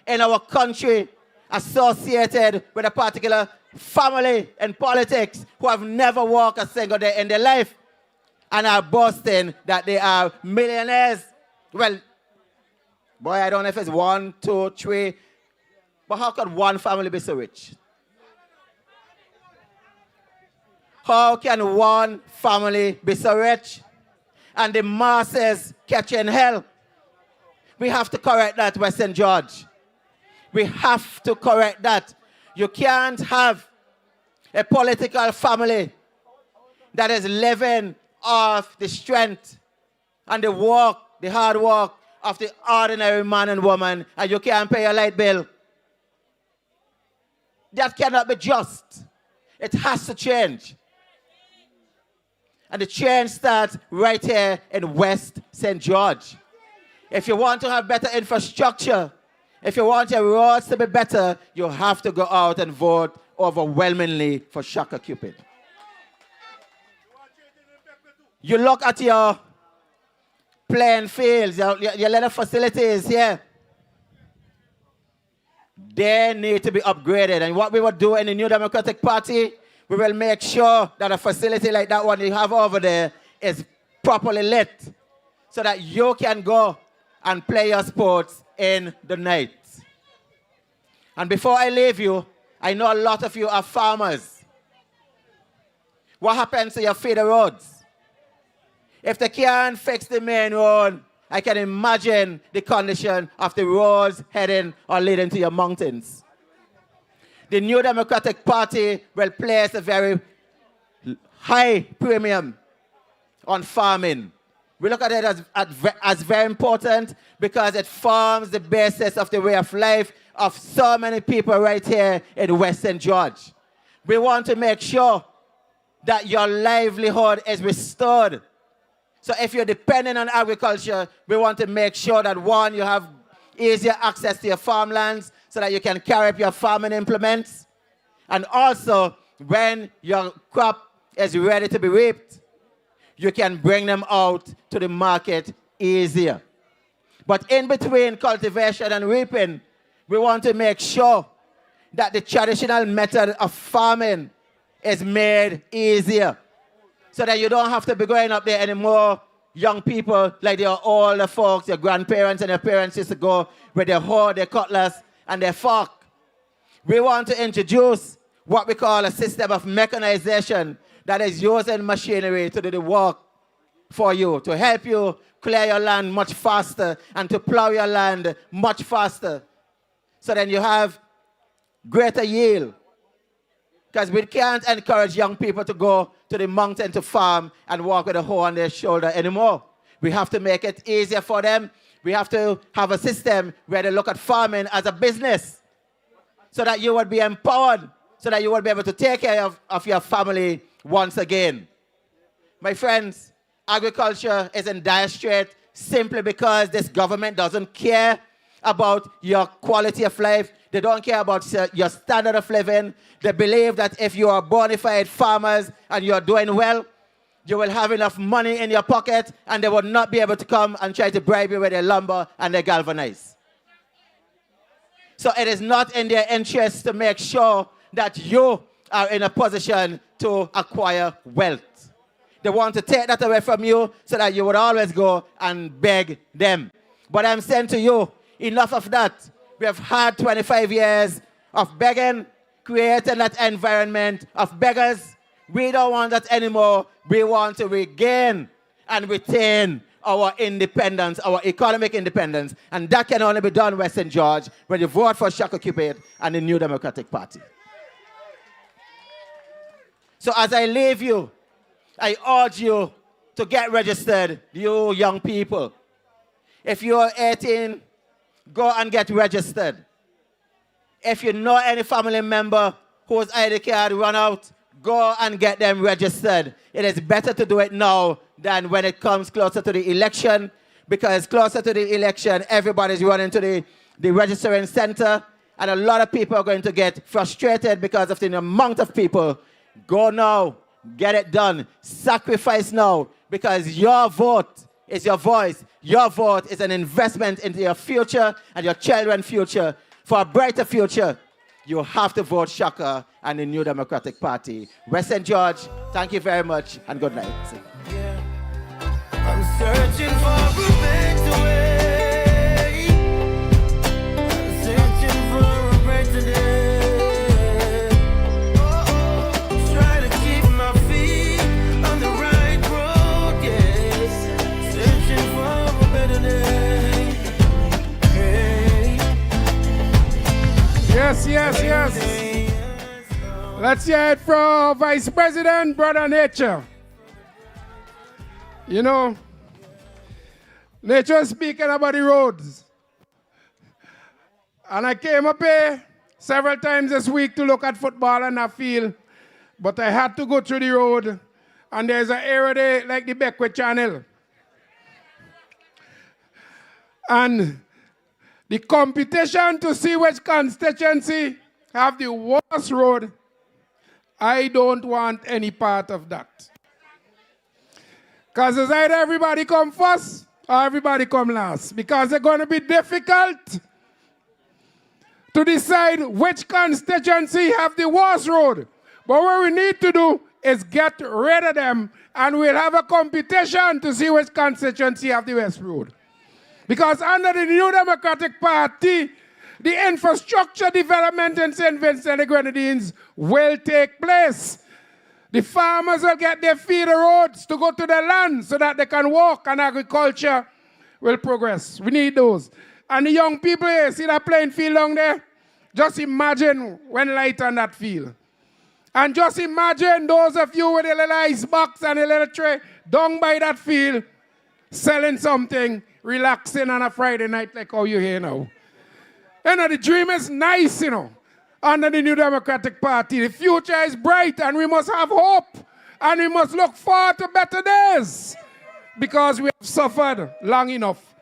in our country associated with a particular family in politics who have never worked a single day in their life and are boasting that they are millionaires. Well, boy, I don't know if it's 1, 2, 3, but how could one family be so rich? How can one family be so rich and the masses catching hell? We have to correct that, West St. George. We have to correct that. You can't have a political family that is living off the strength and the work, the hard work of the ordinary man and woman, and you can't pay your light bill. That cannot be just. It has to change. And the change starts right here in West St. George. If you want to have better infrastructure, if you want your roads to be better, you have to go out and vote overwhelmingly for Kashaka Cupid. You look at your playing fields, your little facilities here. They need to be upgraded. And what we will do in the New Democratic Party, we will make sure that a facility like that one you have over there is properly lit so that you can go and play your sports in the night. And before I leave you, I know a lot of you are farmers. What happens to your feeder roads? If they can't fix the main road, I can imagine the condition of the roads heading or leading to your mountains. The New Democratic Party will place a very high premium on farming. We look at it as very important because it forms the basis of the way of life of so many people right here in West St. George. We want to make sure that your livelihood is restored. So if you're dependent on agriculture, we want to make sure that, one, you have easier access to your farmlands so that you can carry up your farming implements. And also when your crop is ready to be reaped, you can bring them out to the market easier. But in between cultivation and reaping, we want to make sure that the traditional method of farming is made easier so that you don't have to be going up there anymore. Young people, like your older folks, your grandparents and your parents used to go with their hoe, their cutlass, and their fork. We want to introduce what we call a system of mechanization that is using machinery to do the work for you, to help you clear your land much faster and to plow your land much faster. So then you have greater yield. Because we can't encourage young people to go to the mountain to farm and walk with a hoe on their shoulder anymore. We have to make it easier for them. We have to have a system where they look at farming as a business so that you would be empowered, so that you would be able to take care of your family once again. My friends, agriculture is in dire straits simply because this government doesn't care about your quality of life. They don't care about your standard of living. They believe that if you are bona fide farmers and you're doing well, you will have enough money in your pocket and they will not be able to come and try to bribe you with their lumber and their galvanize. So it is not in their interest to make sure that you are in a position to acquire wealth. They want to take that away from you so that you would always go and beg them. But I'm saying to you, enough of that. We have had 25 years of begging, creating that environment of beggars. We don't want that anymore. We want to regain and retain our independence, our economic independence. And that can only be done, West St. George, when you vote for Kashaka Cupid and the New Democratic Party. So as I leave you, I urge you to get registered, you young people. If you are 18, go and get registered. If you know any family member whose ID card run out, go and get them registered. It is better to do it now than when it comes closer to the election, because closer to the election, everybody's running to the registering center, and a lot of people are going to get frustrated because of the amount of people. Go now, get it done, sacrifice now, because your vote is your voice. Your vote is an investment into your future and your children's future. For a brighter future, you have to vote Shaka and the New Democratic Party. West St. George, thank you very much and good night. Yeah. I'm searching for a better way. I'm searching for a better day. Trying to keep my feet on the right road, yes. Searching for a better day. Hey. Yes, yes, yes. Let's hear it from Vice President, Brother Nature. You know, Nature is speaking about the roads. And I came up here several times this week to look at football and I feel, but I had to go through the road and there's an area there like the Beckwith Channel. And the competition to see which constituency have the worst road, I don't want any part of that. Because it's either everybody come first or everybody come last. Because it's going to be difficult to decide which constituency have the worst road. But what we need to do is get rid of them and we'll have a competition to see which constituency have the best road. Because under the New Democratic Party, the infrastructure development in St. Vincent and the Grenadines will take place. The farmers will get their feeder roads to go to their land so that they can walk and agriculture will progress. We need those. And the young people here, see that playing field down there? Just imagine when light on that field. And just imagine those of you with a little ice box and a little tray down by that field selling something, relaxing on a Friday night like how you here now. You know, the dream is nice, you know, under the New Democratic Party. The future is bright and we must have hope and we must look forward to better days because we have suffered long enough.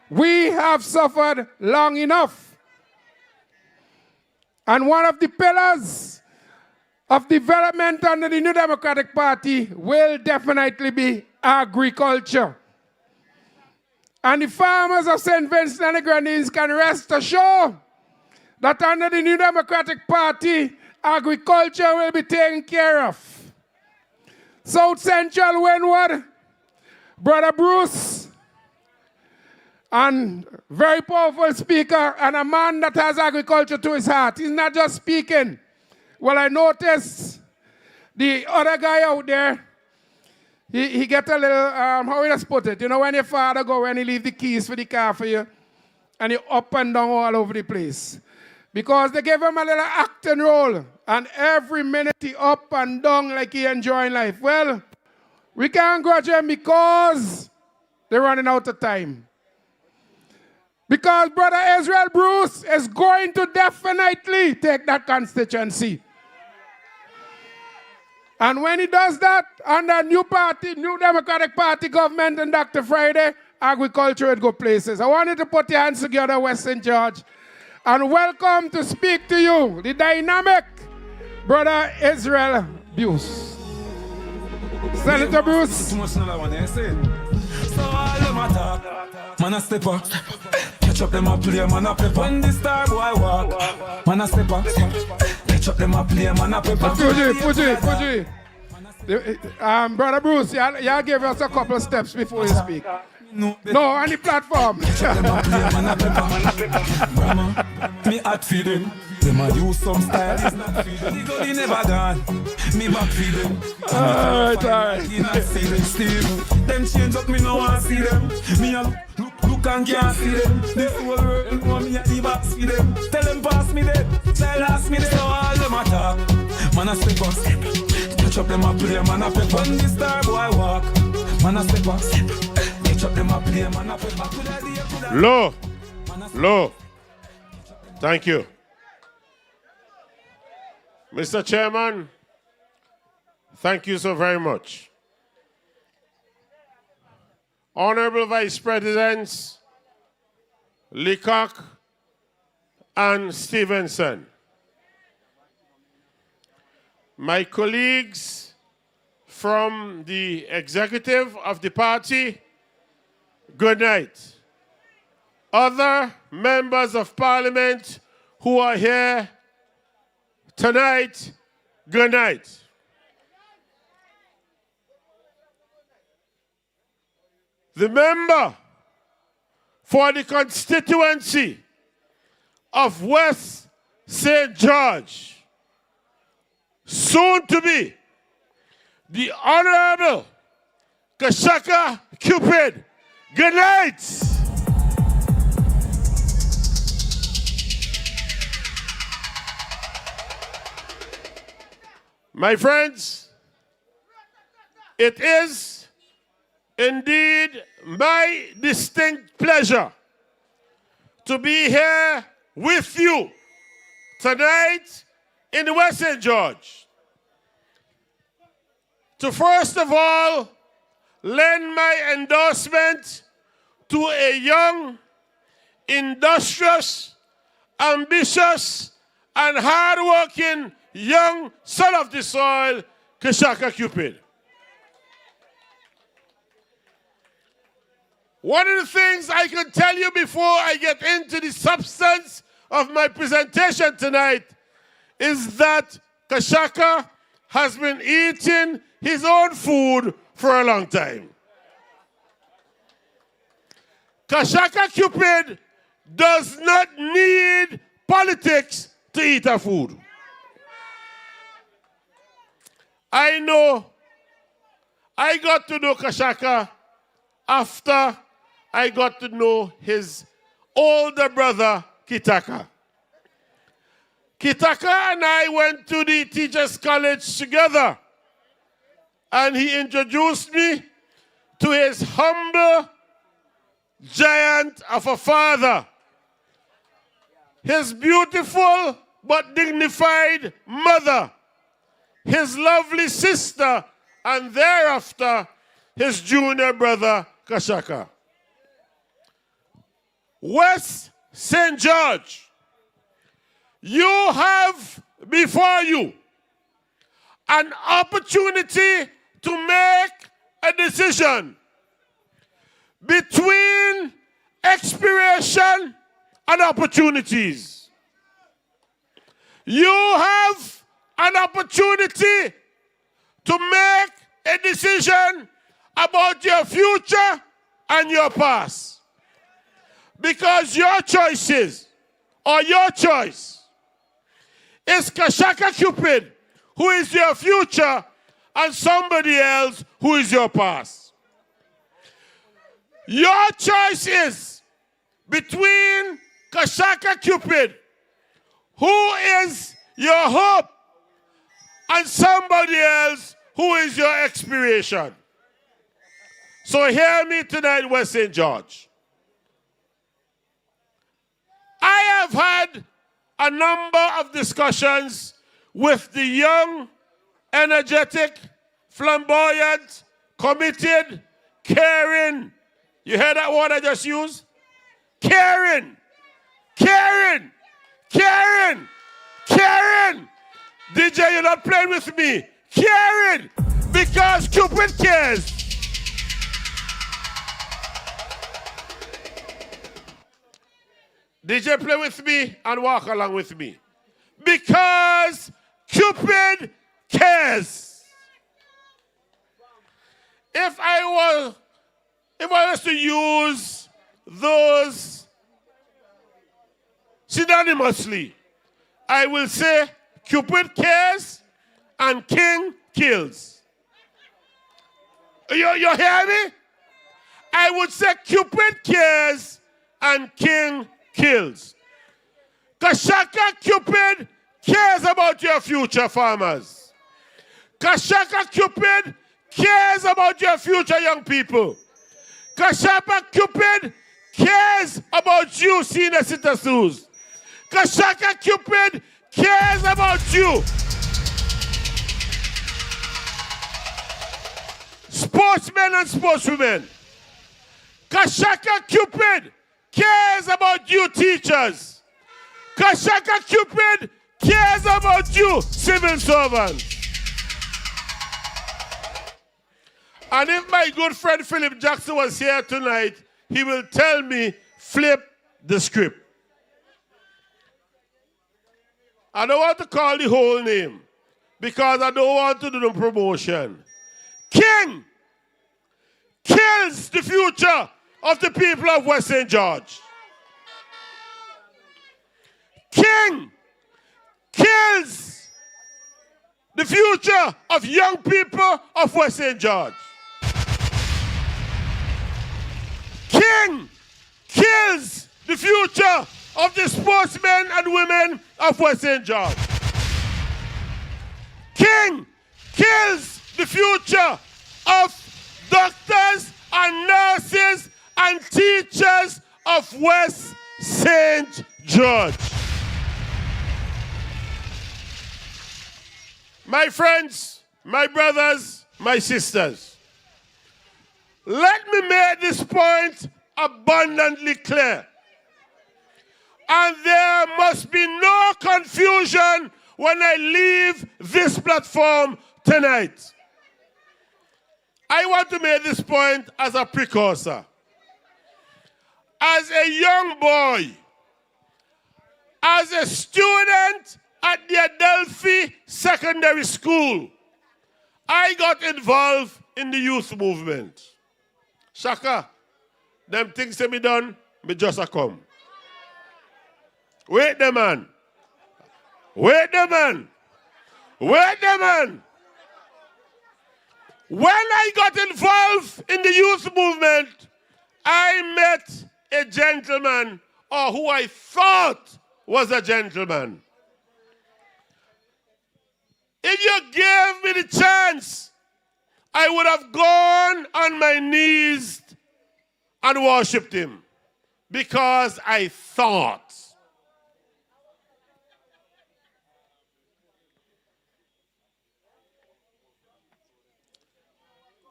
We have suffered long enough. And one of the pillars of development under the New Democratic Party will definitely be agriculture. And the farmers of St. Vincent and the Grenadines can rest assured that under the New Democratic Party, agriculture will be taken care of. South Central Windward, Brother Bruce, and very powerful speaker and a man that has agriculture to his heart. He's not just speaking. Well, I noticed the other guy out there, he get a little, how we just put it? You know when your father go when he leave the keys for the car for you, and you up and down all over the place. Because they gave him a little acting role, and every minute he up and down like he enjoying life. Well, we can't grudge him because they're running out of time. Because Brother Israel Bruce is going to definitely take that constituency. And when he does that, under new party, New Democratic Party government and Dr. Friday, agriculture will go places. I wanted to put your hands together, West St. George, and welcome to speak to you, the dynamic Brother Israel Bruce. Senator Bruce. So all them attack, man a step up. Catch up them a play, man a pepper. When the star boy walk, man a step up. Catch up them a play, man a pepper. Fuji. Brother Bruce, y'all give us a couple of steps before you speak. No, on the platform. Me hot feed them. Them a use some style. The goalie never gone. Me back feed them. Alright. See them still. Them change up, me no want see them. Me a look and can't see them. This whole world want me a the back see them. Tell them pass me them. Tell ask me them. So all them attack. Man a step up. Catch up them a play, man a pepper. When the star boy walk, man a step up. Catch up them a play, man a pepper. Low. Thank you. Mr. Chairman, thank you so very much. Honorable Vice Presidents Leacock and Stevenson, my colleagues from the executive of the party, good night. Other members of parliament who are here tonight, good night. The member for the constituency of West St. George, soon to be the Honorable Kashaka Cupid, good night. My friends, it is indeed my distinct pleasure to be here with you tonight in the West St. George. To first of all, lend my endorsement to a young, industrious, ambitious, and hardworking young son of the soil, Kashaka Cupid. One of the things I can tell you before I get into the substance of my presentation tonight is that Kashaka has been eating his own food for a long time. Kashaka Cupid does not need politics to eat her food. I got to know Kashaka after I got to know his older brother, Kitaka. Kitaka and I went to the Teachers College together, and he introduced me to his humble giant of a father, his beautiful but dignified mother, his lovely sister, and thereafter his junior brother, Kashaka. West St. George, you have before you an opportunity to make a decision between expiration and opportunities. You have an opportunity to make a decision about your future and your past. Because your choices, or your choice, is Kashaka Cupid, who is your future, and somebody else who is your past. Your choice is between Kashaka Cupid, who is your hope, and somebody else who is your expiration. So hear me tonight, West St. George. I have had a number of discussions with the young, energetic, flamboyant, committed, caring. You heard that word I just used? Caring. Caring. Caring. Caring. DJ, you're not playing with me. Caring. Because Cupid cares. DJ, play with me and walk along with me. Because Cupid cares. If I was to use those synonymously, I will say Cupid cares and King kills. You hear me? I would say Cupid cares and King kills. Kashaka Cupid cares about your future, farmers. Kashaka Cupid cares about your future, young people. Kashaka Cupid cares about you, senior citizens. Kashaka Cupid cares about you. Sportsmen and sportswomen. Kashaka Cupid cares about you, teachers. Kashaka Cupid cares about you, civil servants. And if my good friend Philip Jackson was here tonight, he will tell me, flip the script. I don't want to call the whole name because I don't want to do the promotion. King kills the future of the people of West St. George. King kills the future of young people of West St. George. King kills the future of the sportsmen and women of West St. George. King kills the future of doctors and nurses and teachers of West St. George. My friends, my brothers, my sisters, let me make this point abundantly clear. And there must be no confusion when I leave this platform tonight. I want to make this point as a precursor. As a young boy, as a student at the Adelphi Secondary School, I got involved in the youth movement. Shaka, them things to be done, me just a come. Wait the man. Wait the man. Wait the man. When I got involved in the youth movement, I met a gentleman, or who I thought was a gentleman. If you gave me the chance, I would have gone on my knees and worshipped him, because I thought.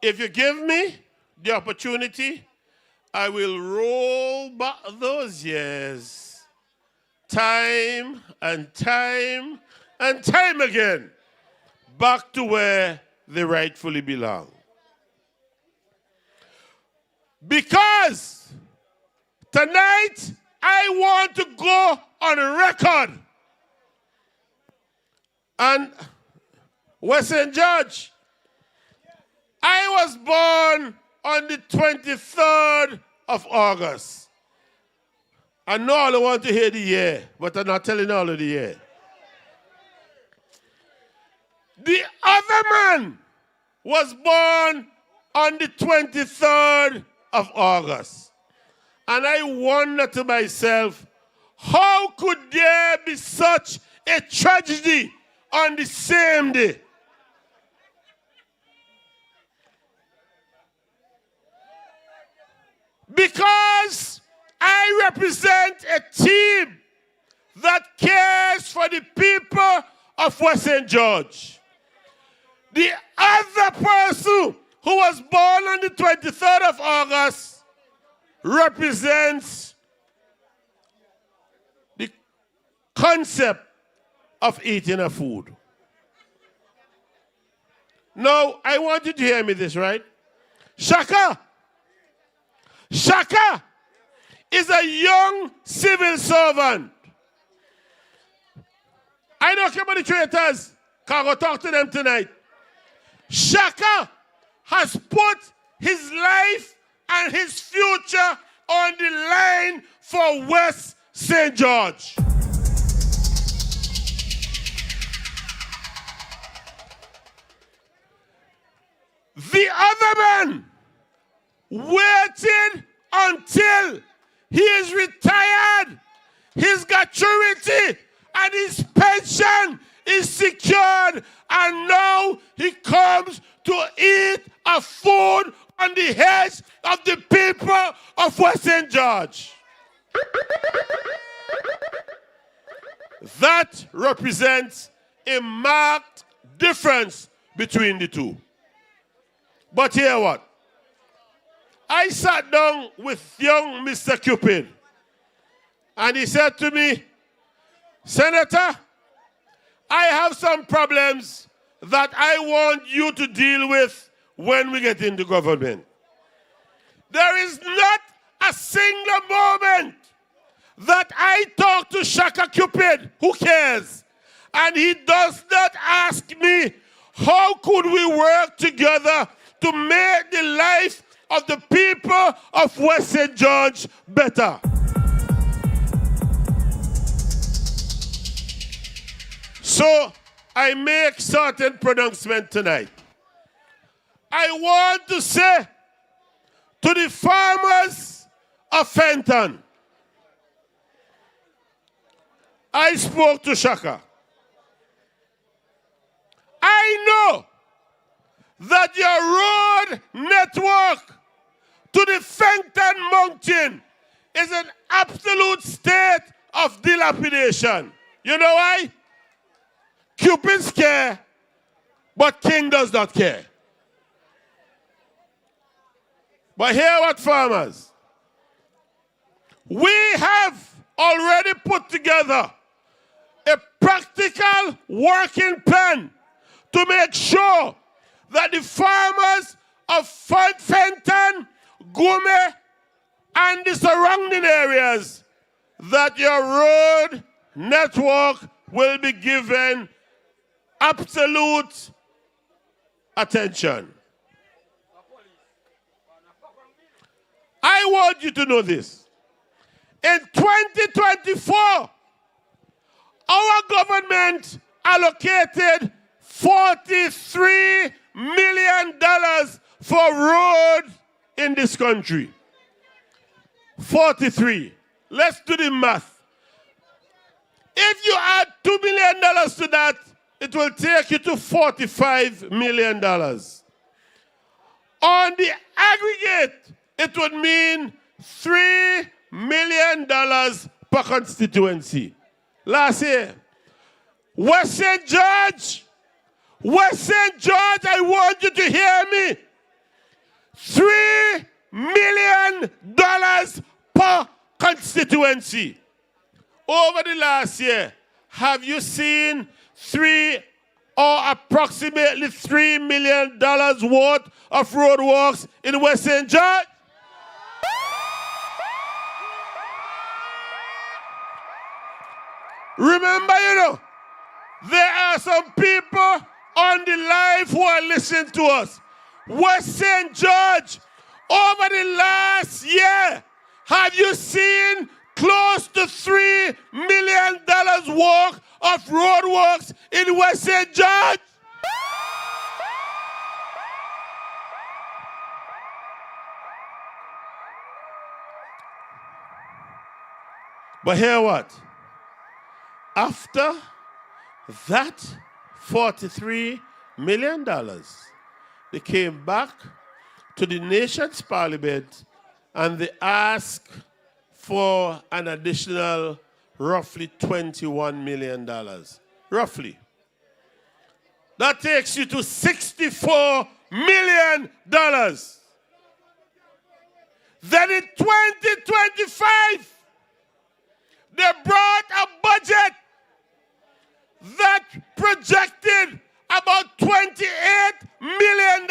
If you give me the opportunity, I will roll back those years, time and time and time again, back to where they rightfully belong. Because tonight I want to go on record. And St. George, I was born on the 23rd of August. I know all I want to hear the year, but I'm not telling all of the year. The other man was born on the 23rd of August. And I wonder to myself, how could there be such a tragedy on the same day? Because I represent a team that cares for the people of St. George. The other person who was born on the 23rd of August represents the concept of eating a food. Now, I want you to hear me this, right? Shaka is a young civil servant. I don't care about the traitors, because I'm going to talk to them tonight. Shaka has put his life and his future on the line for West St. George. The other man waited until he is retired, his gratuity and his pension is secured, and now he comes to eat a food on the heads of the people of West St. George. That represents a marked difference between the two. But hear what? I sat down with young Mr. Cupid, and he said to me, Senator, I have some problems that I want you to deal with when we get into government. There is not a single moment that I talk to Kashaka Cupid, who cares, and he does not ask me, how could we work together to make the life of the people of West St. George better? So I make certain pronouncement tonight. I want to say to the farmers of Fenton, I spoke to Shaka. I know that your road network to the Fenton Mountain is an absolute state of dilapidation. You know why? Cupid's care, but King does not care. But hear what, farmers. We have already put together a practical working plan to make sure that the farmers of Fenton, Gume, and the surrounding areas, that your road network will be given absolute attention. I want you to know this. In 2024, our government allocated $43 million for roads in this country. 43. Let's do the math. If you add $2 million to that, it will take you to $45 million. On the aggregate, it would mean $3 million per constituency. Last year, West St. George, I want you to hear me. $3 million per constituency. Over the last year, have you seen 3 or approximately $3 million worth of roadworks in West St. George? Remember, there are some people on the live who are listening to us. West St. George, over the last year, have you seen close to $3 million worth of roadworks in West St. George? But hear what? After that $43 million, they came back to the nation's parliament and they asked for an additional roughly $21 million. Roughly. That takes you to $64 million. Then in 2025, they brought a budget that projected about $28 million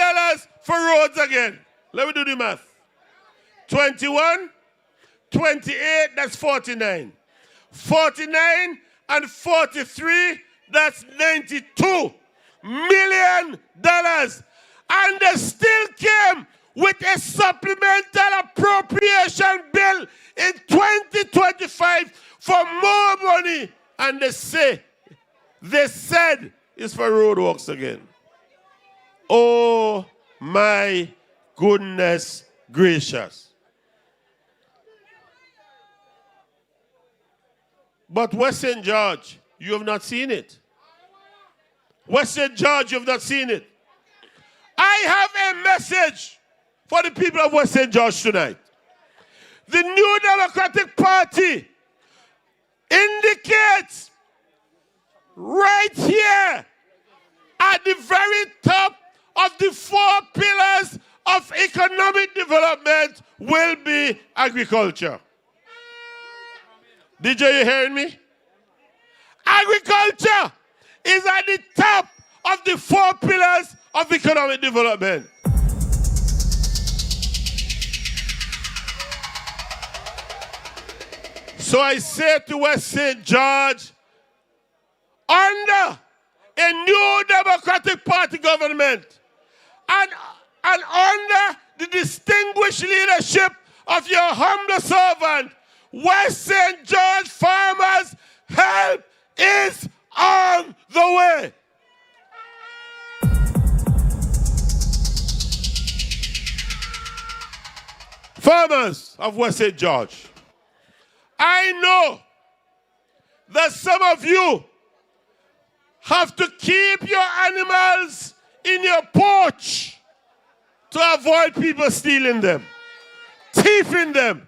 for roads again. Let me do the math. 21, 28, that's 49. 49 and 43, that's $92 million. And they still came with a supplemental appropriation bill in 2025 for more money. And they said it's for roadworks again. Oh my goodness gracious. But West St. George, you have not seen it. West St. George, you have not seen it. I have a message for the people of West St. George tonight. The New Democratic Party indicates right here at the very top of the 4 pillars of economic development will be agriculture. DJ, you hearing me? Agriculture is at the top of the 4 pillars of economic development. So I say to West St. George, under a new Democratic Party government and under the distinguished leadership of your humble servant, West St. George farmers' help is on the way. Farmers of West St. George, I know that some of you have to keep your animals in your porch to avoid people stealing them, thieving them.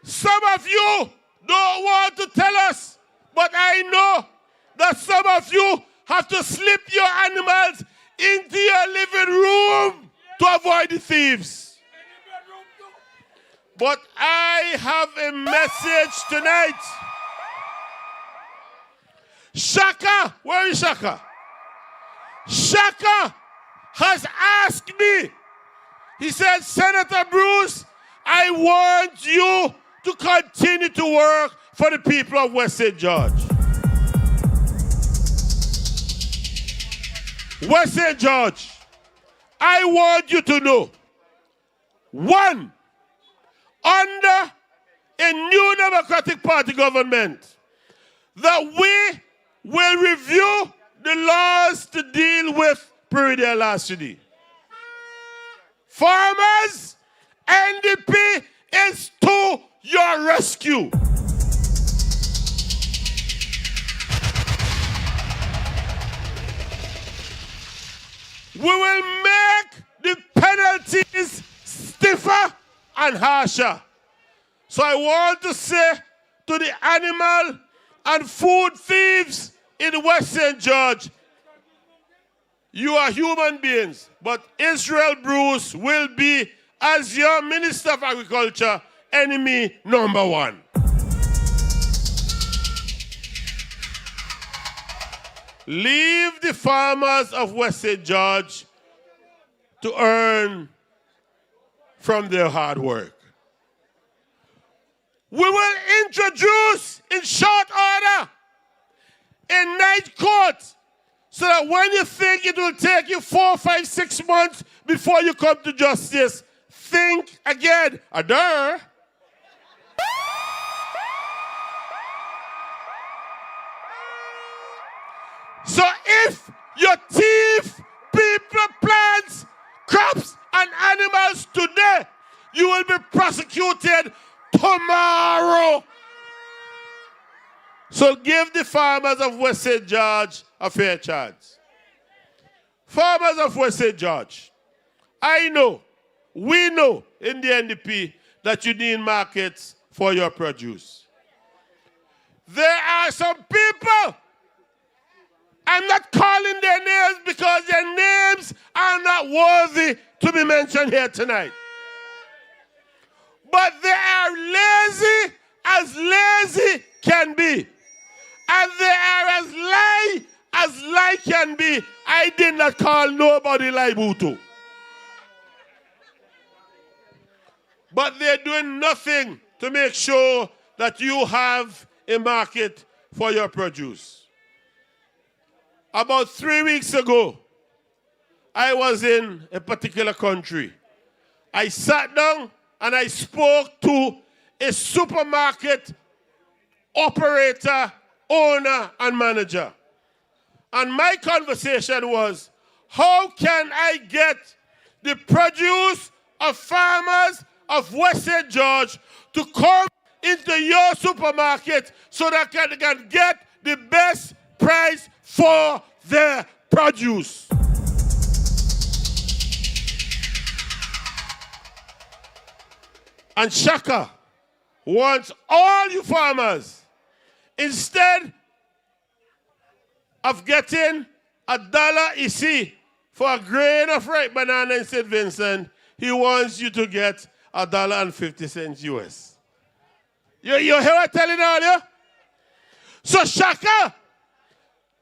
Some of you don't want to tell us, but I know that some of you have to slip your animals into your living room to avoid the thieves. But I have a message tonight. Shaka, where is Shaka? Shaka has asked me. He said, Senator Bruce, I want you to continue to work for the people of West St. George. West St. George, I want you to know, 1, under a new Democratic Party government, that we will review the laws to deal with perennial larceny. Farmers, NDP is to your rescue. We will make the penalties stiffer and harsher. So I want to say to the animal and food thieves in West St. George, you are human beings, but Israel Bruce will be, as your Minister of Agriculture, enemy number 1. Leave the farmers of West St. George to earn from their hard work. We will introduce in short order a night court so that when you think it will take you 4, 5, 6 months before you come to justice, think again. Adar. So if your thief, people, plants, crops, and animals today, you will be prosecuted tomorrow. So give the farmers of West St. George a fair chance. Farmers of West St. George, I know, we know in the NDP that you need markets for your produce. There are some people, I'm not calling their names because their names are not worthy to be mentioned here tonight. But they are lazy can be. And they are as lie can be. I did not call nobody Laibutu. But they're doing nothing to make sure that you have a market for your produce. About 3 weeks ago, I was in a particular country. I sat down and I spoke to a supermarket operator, owner, and manager. And my conversation was, how can I get the produce of farmers of West St. George to come into your supermarket so that they can get the best price for their produce? And Shaka wants all you farmers, instead of getting $1 EC for a grain of ripe banana in St. Vincent, he wants you to get $1.50 US. You hear what I'm telling all you? So Shaka,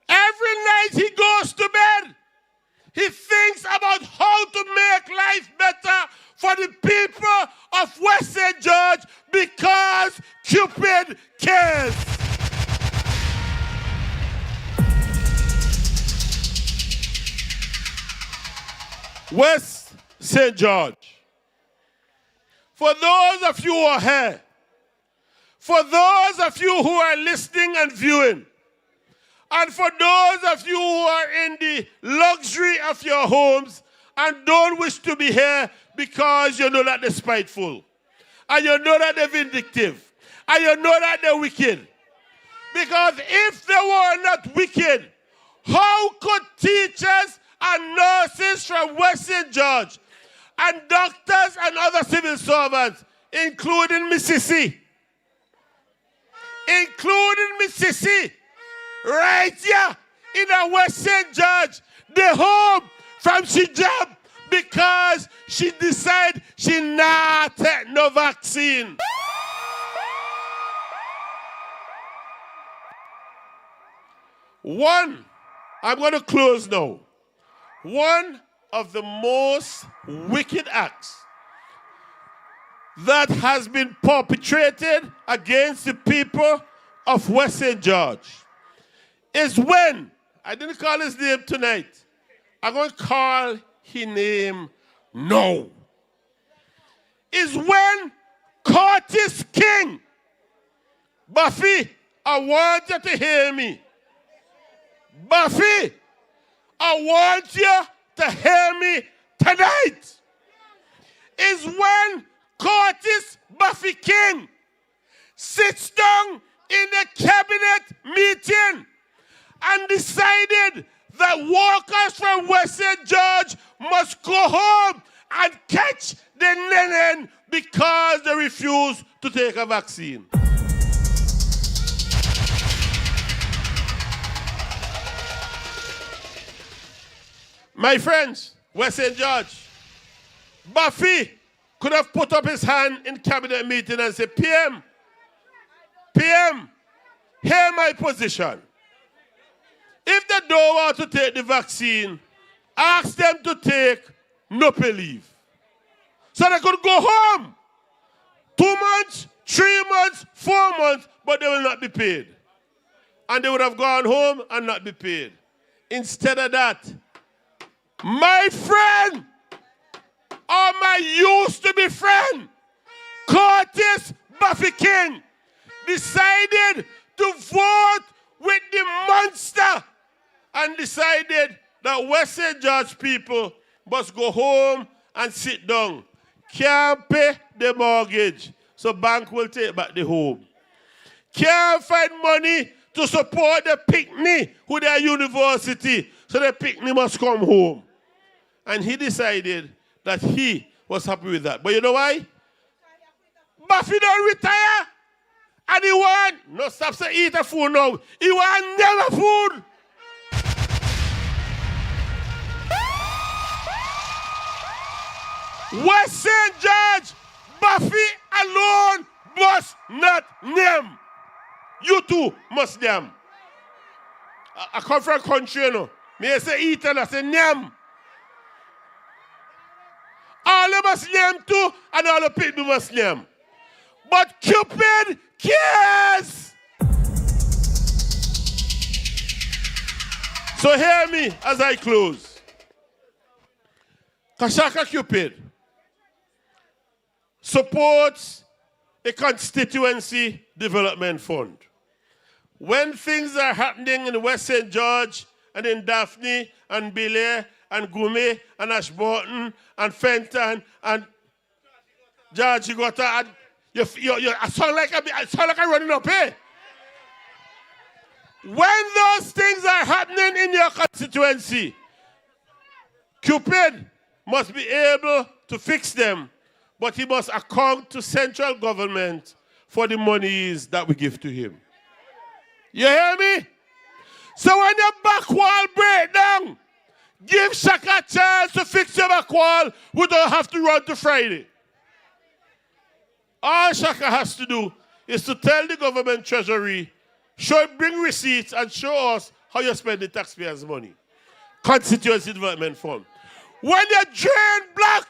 every night he goes to bed, he thinks about how to make life better for the people of West St. George because Cupid cares. West St. George. For those of you who are here, for those of you who are listening and viewing, and for those of you who are in the luxury of your homes and don't wish to be here because you know that they're spiteful, and you know that they're vindictive, and you know that they're wicked. Because if they were not wicked, how could teachers and nurses from West St. George and doctors and other civil servants, including Mississippi, right here in the West St. George, they home from she job because she decided she not take no vaccine. One, I'm going to close now. One of the most wicked acts that has been perpetrated against the people of West St. George is when, I didn't call his name tonight, I'm going to call his name now, is when Curtis King, Buffy, I want you to hear me. Buffy, I want you to hear me tonight. Is when Curtis Buffy King sits down in the cabinet meeting and decided that workers from West St. George must go home and catch the nenen because they refuse to take a vaccine. My friends, West St. George, Buffy could have put up his hand in cabinet meeting and said, PM, hear my position. If they don't want to take the vaccine, ask them to take no pay leave. So they could go home. 2 months, 3 months, 4 months, but they will not be paid. And they would have gone home and not be paid. Instead of that, my friend, or my used to be friend, Curtis Buffy King, decided to vote with the monster and decided that West St. George people must go home and sit down. Can't pay the mortgage, so bank will take back the home. Can't find money to support the picnic with their university, so the picnic must come home. And he decided that he was happy with that. But you know why? Buffy don't retire. And he want, no stop say eat a food now. He want never food. West St. George, Buffy alone must not name. You too must name. I come from a country, you know. Me say eat and I say name. All of us name too, and all the people must name. But Cupid cares. So hear me as I close. Kashaka Cupid supports a constituency development fund. When things are happening in West St. George and in Daphne and Belair and Gume and Ashburton and Fenton and George Gota, I sound like I'm running up here. When those things are happening in your constituency, Cupid must be able to fix them, but he must account to central government for the monies that we give to him. You hear me? So when your back wall break down, give Shaka a chance to fix your back wall. We don't have to run to Friday. All Shaka has to do is to tell the government treasury, bring receipts and show us how you spend the taxpayers' money. Constituency Development Fund. When you drain block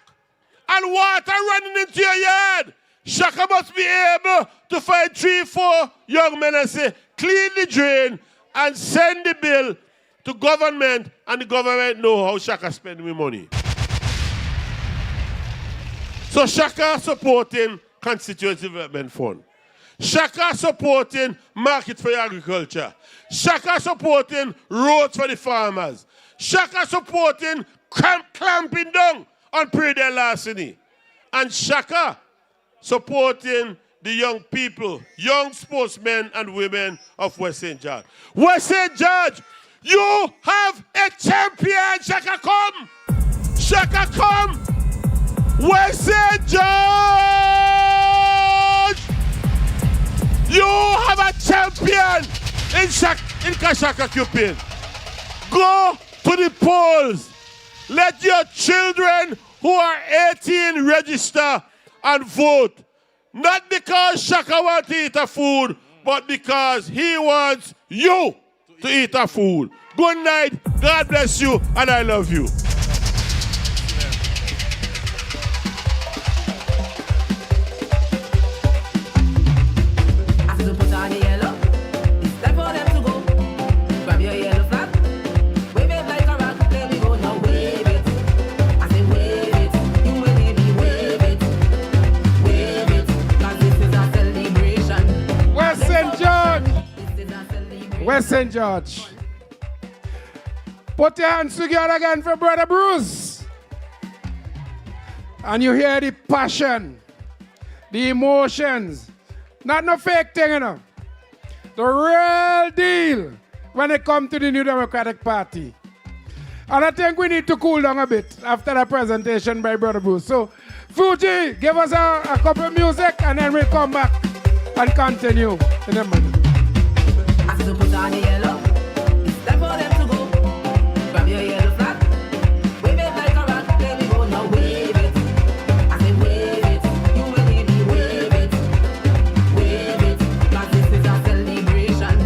and water running into your yard, Shaka must be able to find 3-4 young men and say, clean the drain and send the bill to government, and the government know how Shaka spend the money. So Shaka supporting Constituency Development Fund. Shaka supporting market for agriculture. Shaka supporting roads for the farmers. Shaka supporting clamping down on pre-day larceny. And Shaka supporting the young people, young sportsmen and women of West St. George. West St. George, you have a champion. Shaka come. Shaka come. West St. George, you have a champion in Kashaka Cupid. Go to the polls. Let your children who are 18 register and vote. Not because Shaka wants to eat a food, but because he wants you to eat a food. Good night, God bless you, and I love you. West St. George. Put your hands together again for Brother Bruce. And you hear the passion, the emotions. Not no fake thing, you know. The real deal when it comes to the New Democratic Party. And I think we need to cool down a bit after the presentation by Brother Bruce. So, Fuji, give us a couple of music and then we'll come back and continue in a minute. To put on the yellow, it's time for them to go. Grab your yellow flag, wave it like a rock, there we go, now wave it. I say wave it, you will hear me wave it, cause this is a celebration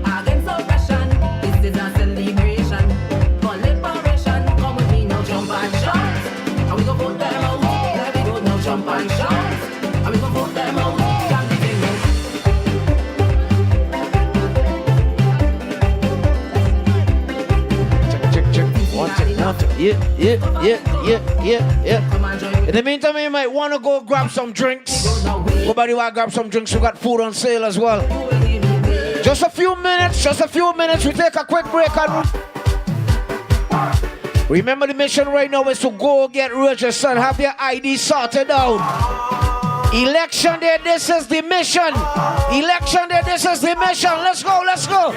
against oppression. This is a celebration. In the meantime, you might want to go grab some drinks. Nobody want to grab some drinks? We got food on sale as well. Just a few minutes. We take a quick break and remember the mission right now is to go get registered, have your ID sorted out. Election day, this is the mission. Let's go.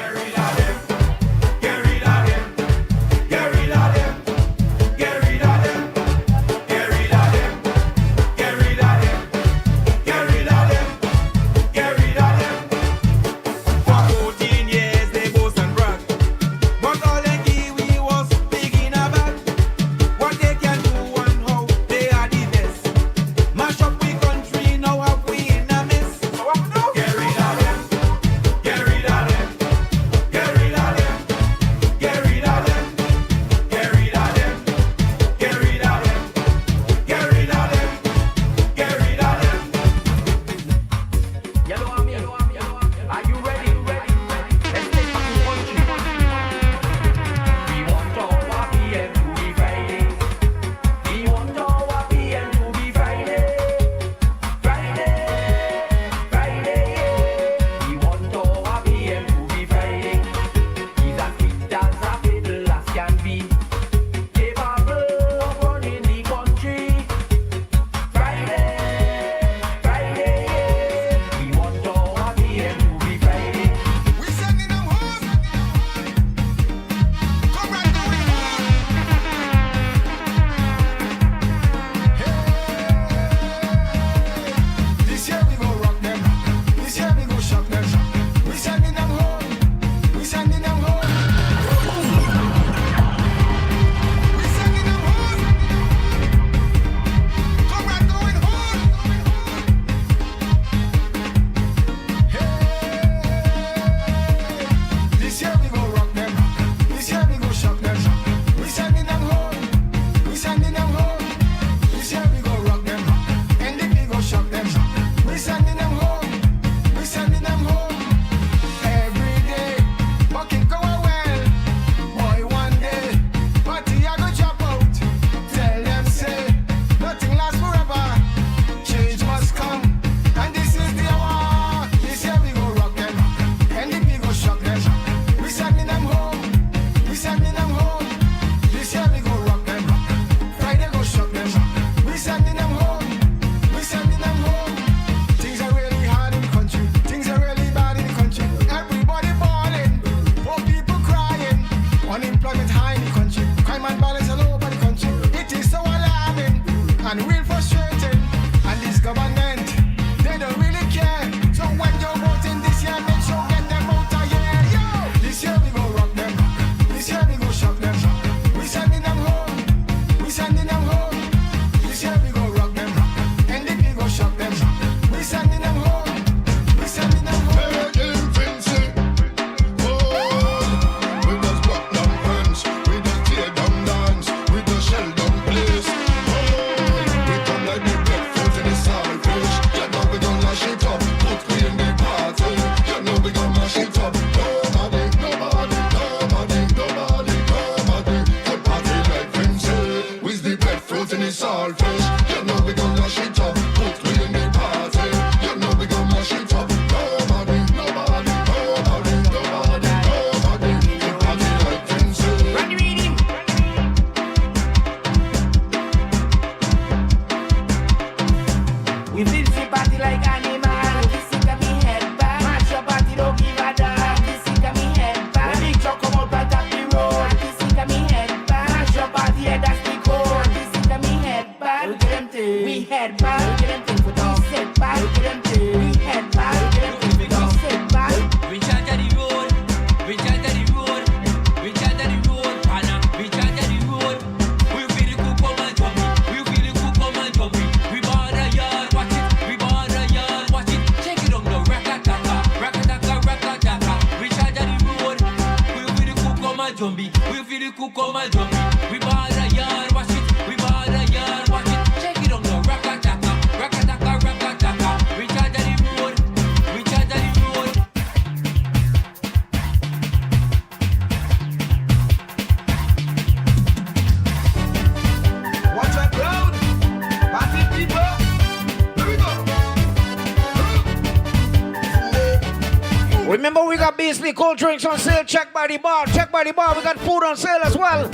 Remember, we got Beasley cold drinks on sale. Check by the bar. Check by the bar. We got food on sale as well.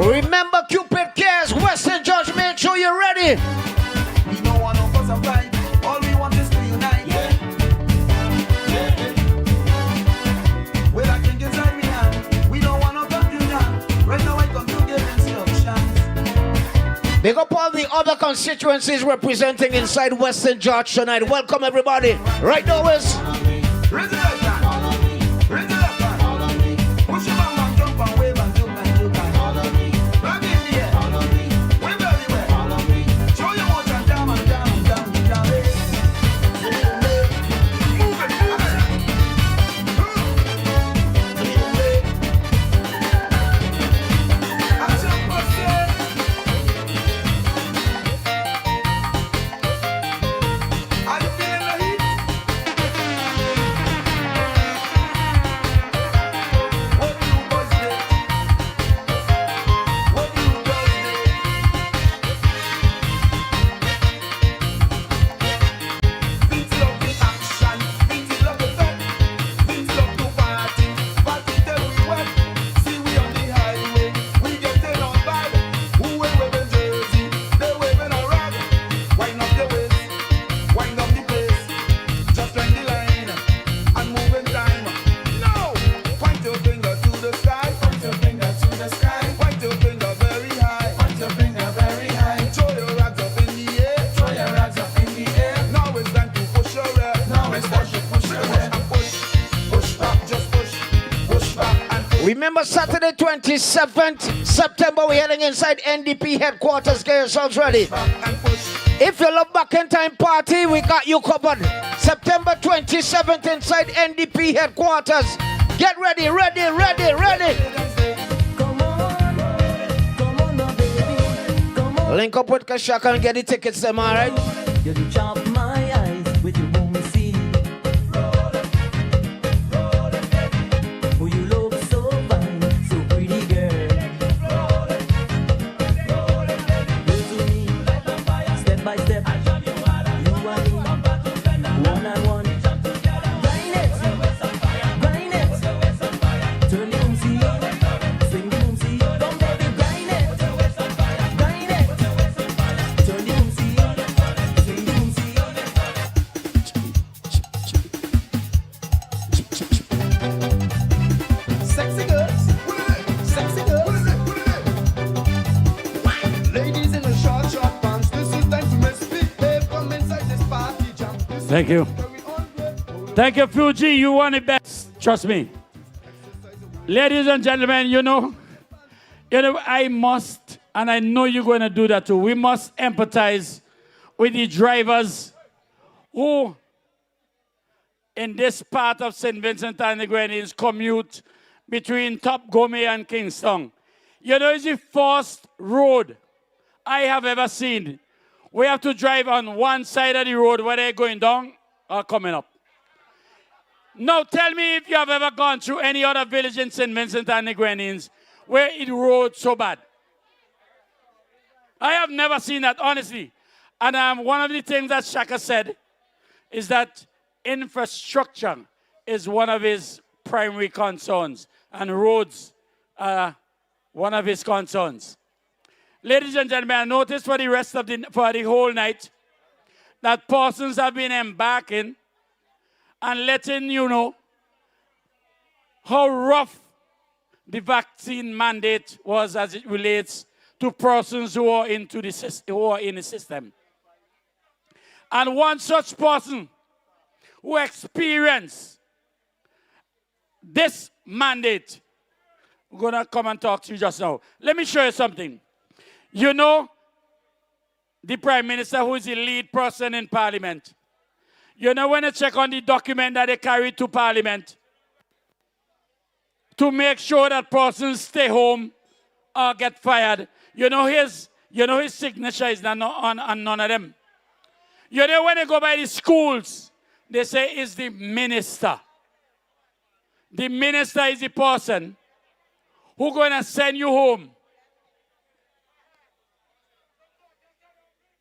Remember, Cupid cares. West St. George, make sure you're ready. We don't want no fuss and fight. All we want is to unite. With a king inside me hand. We don't want no confusion. Right now I come to give instructions. Big up all the other constituencies representing inside West St. George tonight. Welcome everybody. Right now is Raise it up, man. Raise it up, man. Push your bang bang, jump and wave and juke and juke and follow me. Rock in the air. Follow me. Wave everywhere. Follow me. Show your motion, jam and jam and jam and jam. Move it, action, pussy. Are you feeling the heat? What do you boys do? What do you girls do? Vince love the action, Vince love the fun, Vince love to party, party till we wet. See we on the highway, we getting on bad. Who ain't wearing jersey? They waving a rag. Wind up your waist, wind up the place. Just join the line and move in time. No! Point your finger to the sky. Point your finger to the sky. Point your finger very high. Point your finger very high. Throw your rags up in the air. Throw your rags up in the air. Now it's time to push your rep. Now it's time to push your rep. And push, push back, just push, push back and push. remember Saturday 27th September, we're heading inside NDP headquarters. Get yourselves ready. If you love back in time party, we got you covered. September 27th inside NDP headquarters. Get ready, ready, ready, ready. Link up with Kashaka and get the tickets them, all right? You do chop my eyes with your home seat. Oh, you look so fine, so pretty girl. You to me, step by step. You and me, one on one. Grind it, grind it. Turn the home seat, swing the home seat. Come baby, grind it, grind it. Turn the home seat, swing the home seat. Sexy girls, sexy girls. Ladies in the short, short pants. This is time to misbehave. Come inside this party jam. Thank you. Thank you, Fuji. You want it best. Trust me. Ladies and gentlemen, you know, I must, and I know you're going to do that too. We must empathize with the drivers who, in this part of St. Vincent and the Grenadines, commute between Top Gome and Kingston. You know, it's the first road I have ever seen. We have to drive on one side of the road, whether they're going down or coming up. Now, tell me if you have ever gone through any other village in St. Vincent and the Grenadines where it rode so bad. I have never seen that, honestly. And one of the things that Shaka said is that infrastructure is one of his primary concerns, and roads are one of his concerns. Ladies and gentlemen, I noticed for the whole night that persons have been embarking and letting you know how rough the vaccine mandate was as it relates to persons who are in the system. And one such person who experienced this mandate, I'm going to come and talk to you just now. Let me show you something. You know, the Prime Minister, who is the lead person in Parliament, you know, when you check on the document that they carry to Parliament to make sure that persons stay home or get fired, you know his signature is on none of them. You know, when they go by the schools, they say it's the minister. The minister is the person who's going to send you home.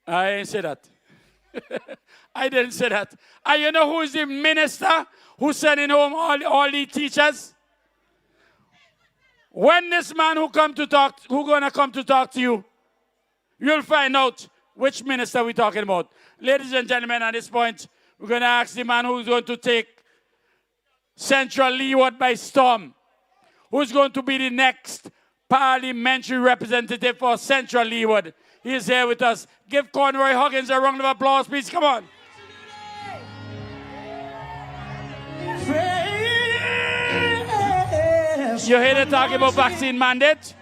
I ain't say that. I didn't say that. And you know who is the minister who's sending home all the teachers? When this man who gonna come to talk to you, you'll find out which minister we're talking about. Ladies and gentlemen, at this point, we're going to ask the man who's going to take Central Leeward by storm, who's going to be the next parliamentary representative for Central Leeward. He's here with us. Give Conroy Huggins a round of applause, please. Come on. You hear the talking about vaccine mandate?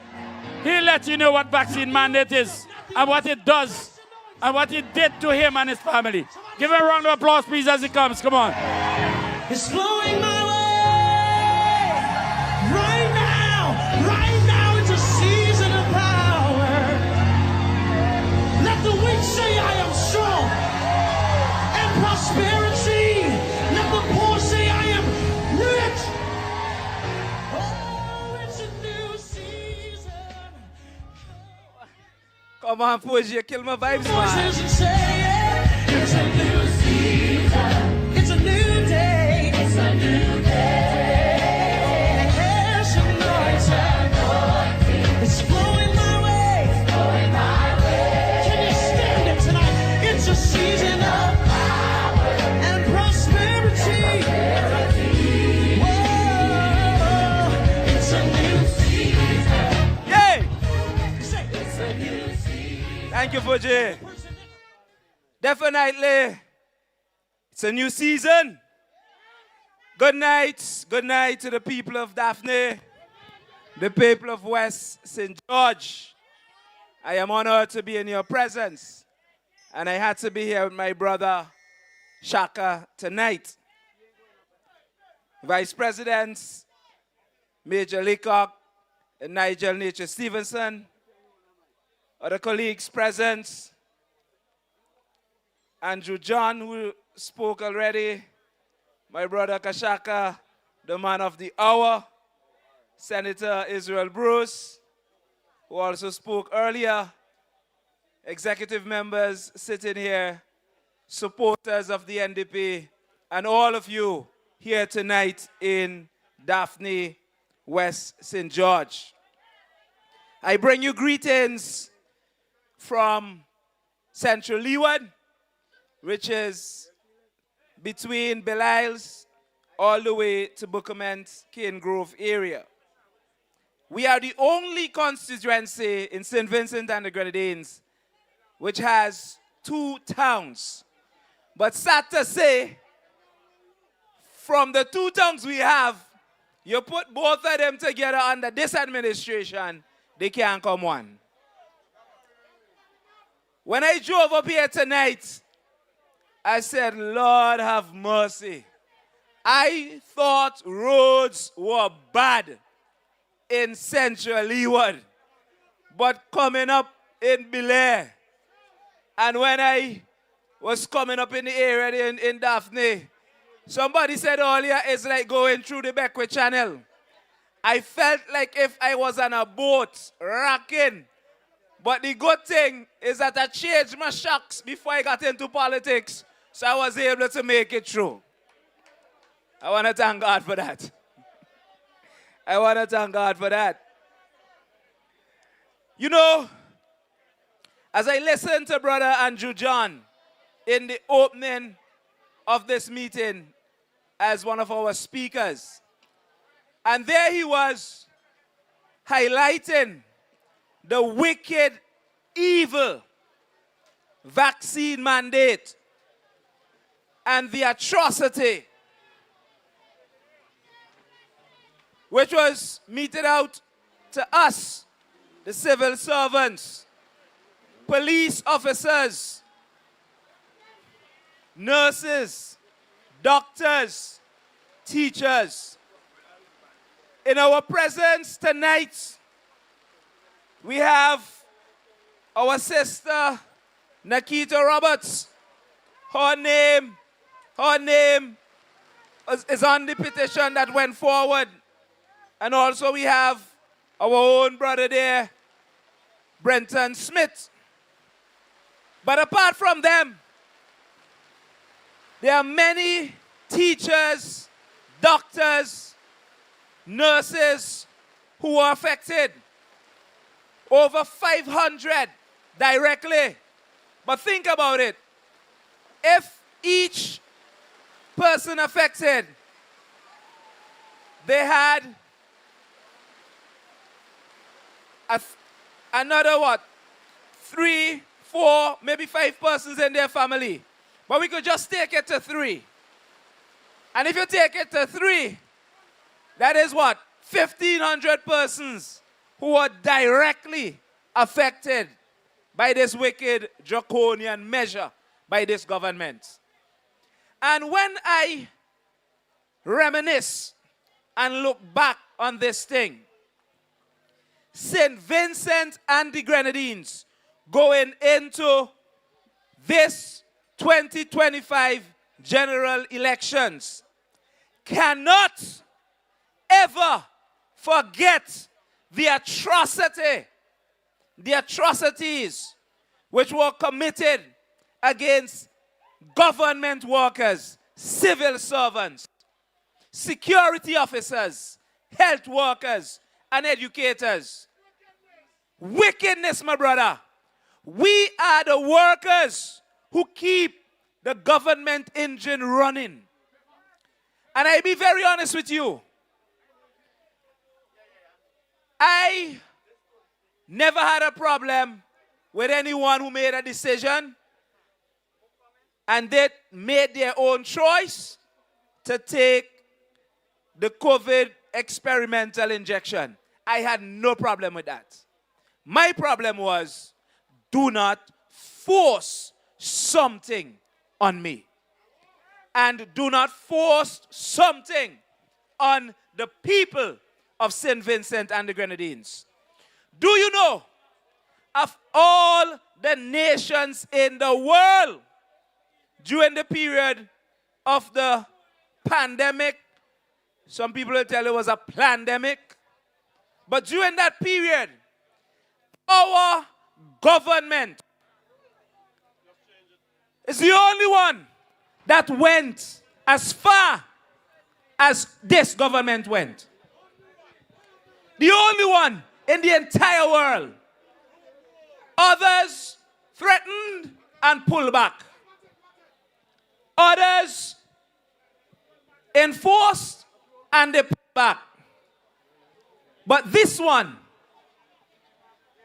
He'll let you know what vaccine mandate is and what it does and what it did to him and his family. Give him a round of applause, please, as he comes. Come on. It's flowing my way. Right now it's a season of power. Let the weak say I am strong. And prosperity. Let the poor say I am rich. Oh, it's a new season. Come on, Fuji, kill my vibes, man. It's a new season. It's a new day. It's a new day. There's anointing. It's flowing my way. It's flowing my way. Can you stand it tonight? It's a season of power and prosperity. Whoa, it's a new season. Yay! It's a new season. Thank you, Fuji. Definitely, it's a new season. Good night to the people of Daphne, the people of West St. George. I am honored to be in your presence, and I had to be here with my brother Shaka tonight. Vice Presidents Major Leacock and Nigel Nature Stevenson, other colleagues present, Andrew John, who spoke already, my brother Kashaka, the man of the hour, Senator Israel Bruce, who also spoke earlier, executive members sitting here, supporters of the NDP, and all of you here tonight in Daphne, West St. George. I bring you greetings from Central Leeward, which is between Belle Isles all the way to Buckermont, Cane Grove area. We are the only constituency in St. Vincent and the Grenadines which has 2 towns. But sad to say, from the 2 towns we have, you put both of them together under this administration, they can't come one. When I drove up here tonight, I said, Lord have mercy. I thought roads were bad in Central Leeward, but coming up in Belair, and when I was coming up in the area in Daphne, somebody said earlier, it's like going through the Beckwith Channel. I felt like if I was on a boat, rocking. But the good thing is that I changed my shocks before I got into politics, so I was able to make it through. I want to thank God for that. I want to thank God for that. You know, as I listened to Brother Andrew John in the opening of this meeting as one of our speakers, and there he was highlighting the wicked, evil vaccine mandate and the atrocity which was meted out to us, the civil servants, police officers, nurses, doctors, teachers. In our presence tonight, we have our sister Nakita Roberts. Her name is on the petition that went forward. And also we have our own brother there, Brenton Smith. But apart from them, There are many teachers, doctors, nurses who are affected. Over 500 directly. But think about it. If each person affected, they had another what? 3, 4, maybe 5 persons in their family. But we could just take it to 3. And if you take it to 3, that is what? 1,500 persons who are directly affected by this wicked draconian measure by this government. And when I reminisce and look back on this thing, St. Vincent and the Grenadines going into this 2025 general elections cannot ever forget the atrocities which were committed against government workers, civil servants, security officers, health workers, and educators. Wickedness, my brother. We are the workers who keep the government engine running. And I be very honest with you. I never had a problem with anyone who made a decision and they made their own choice to take the COVID experimental injection. I had no problem with that. My problem was, do not force something on me. And do not force something on the people of St. Vincent and the Grenadines. Do you know, of all the nations in the world during the period of the pandemic, some people will tell you it was a plandemic, but during that period, our government is the only one that went as far as this government went. The only one in the entire world. Others threatened and pulled back. Others enforced and they pulled back. But this one,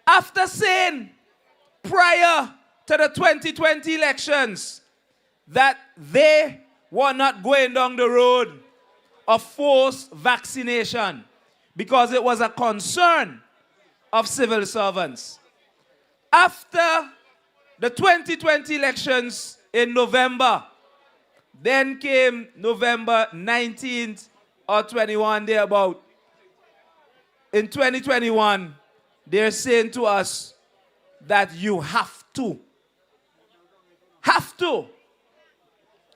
after saying prior to the 2020 elections that they were not going down the road of forced vaccination because it was a concern of civil servants. After the 2020 elections in November, then came November 19th or 21, thereabout. In 2021, they're saying to us that you have to. Have to.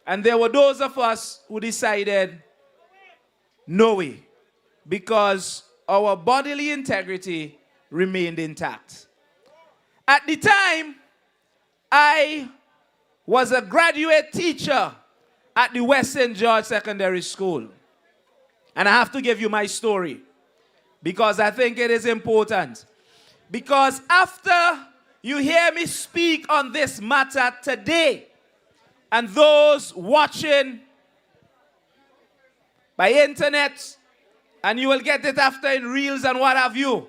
And there were those of us who decided, no way, because our bodily integrity remained intact. At the time, I was a graduate teacher at the West St.GEORGE Secondary School. And I have to give you my story because I think it is important. Because after you hear me speak on this matter today, and those watching by internet, and you will get it after in reels and what have you,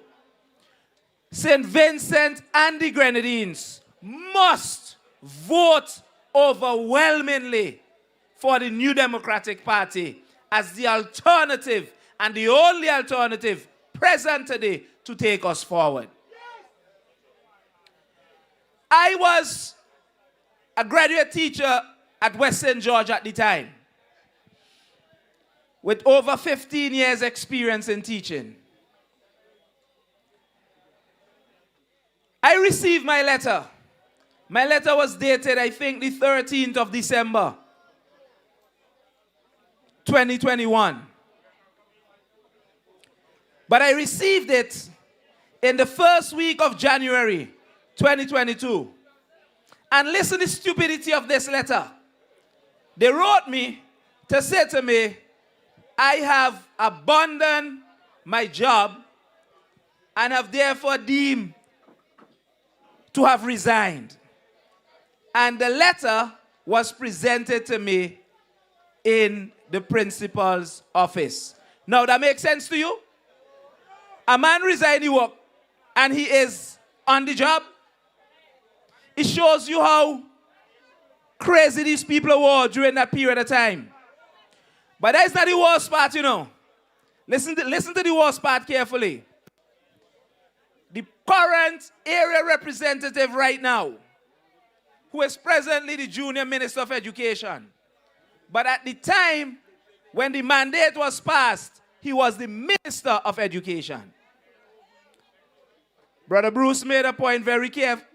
St. Vincent and the Grenadines must vote overwhelmingly for the New Democratic Party as the alternative and the only alternative present today to take us forward. I was a graduate teacher at West St.GEORGE at the time with over 15 years experience in teaching. I received my letter. My letter was dated, I think, the 13th of December, 2021. But I received it in the first week of January, 2022. And listen to the stupidity of this letter. They wrote me to say to me, I have abandoned my job and have therefore deemed to have resigned. And the letter was presented to me in the principal's office. Now that makes sense to you? A man resigned the work and he is on the job. It shows you how crazy these people were during that period of time. But that's not the worst part, you know. Listen to the worst part carefully. The current area representative right now, who is presently the junior minister of education, but at the time when the mandate was passed, he was the minister of education. Brother Bruce made a point very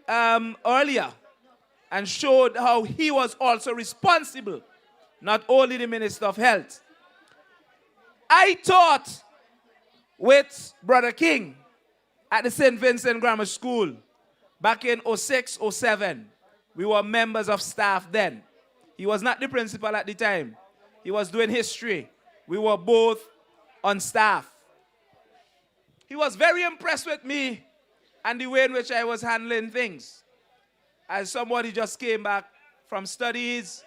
earlier and showed how he was also responsible, not only the minister of health. I taught with Brother King at the St. Vincent Grammar School back in 06, 07. We were members of staff then. He was not the principal at the time. He was doing history. We were both on staff. He was very impressed with me and the way in which I was handling things. As somebody just came back from studies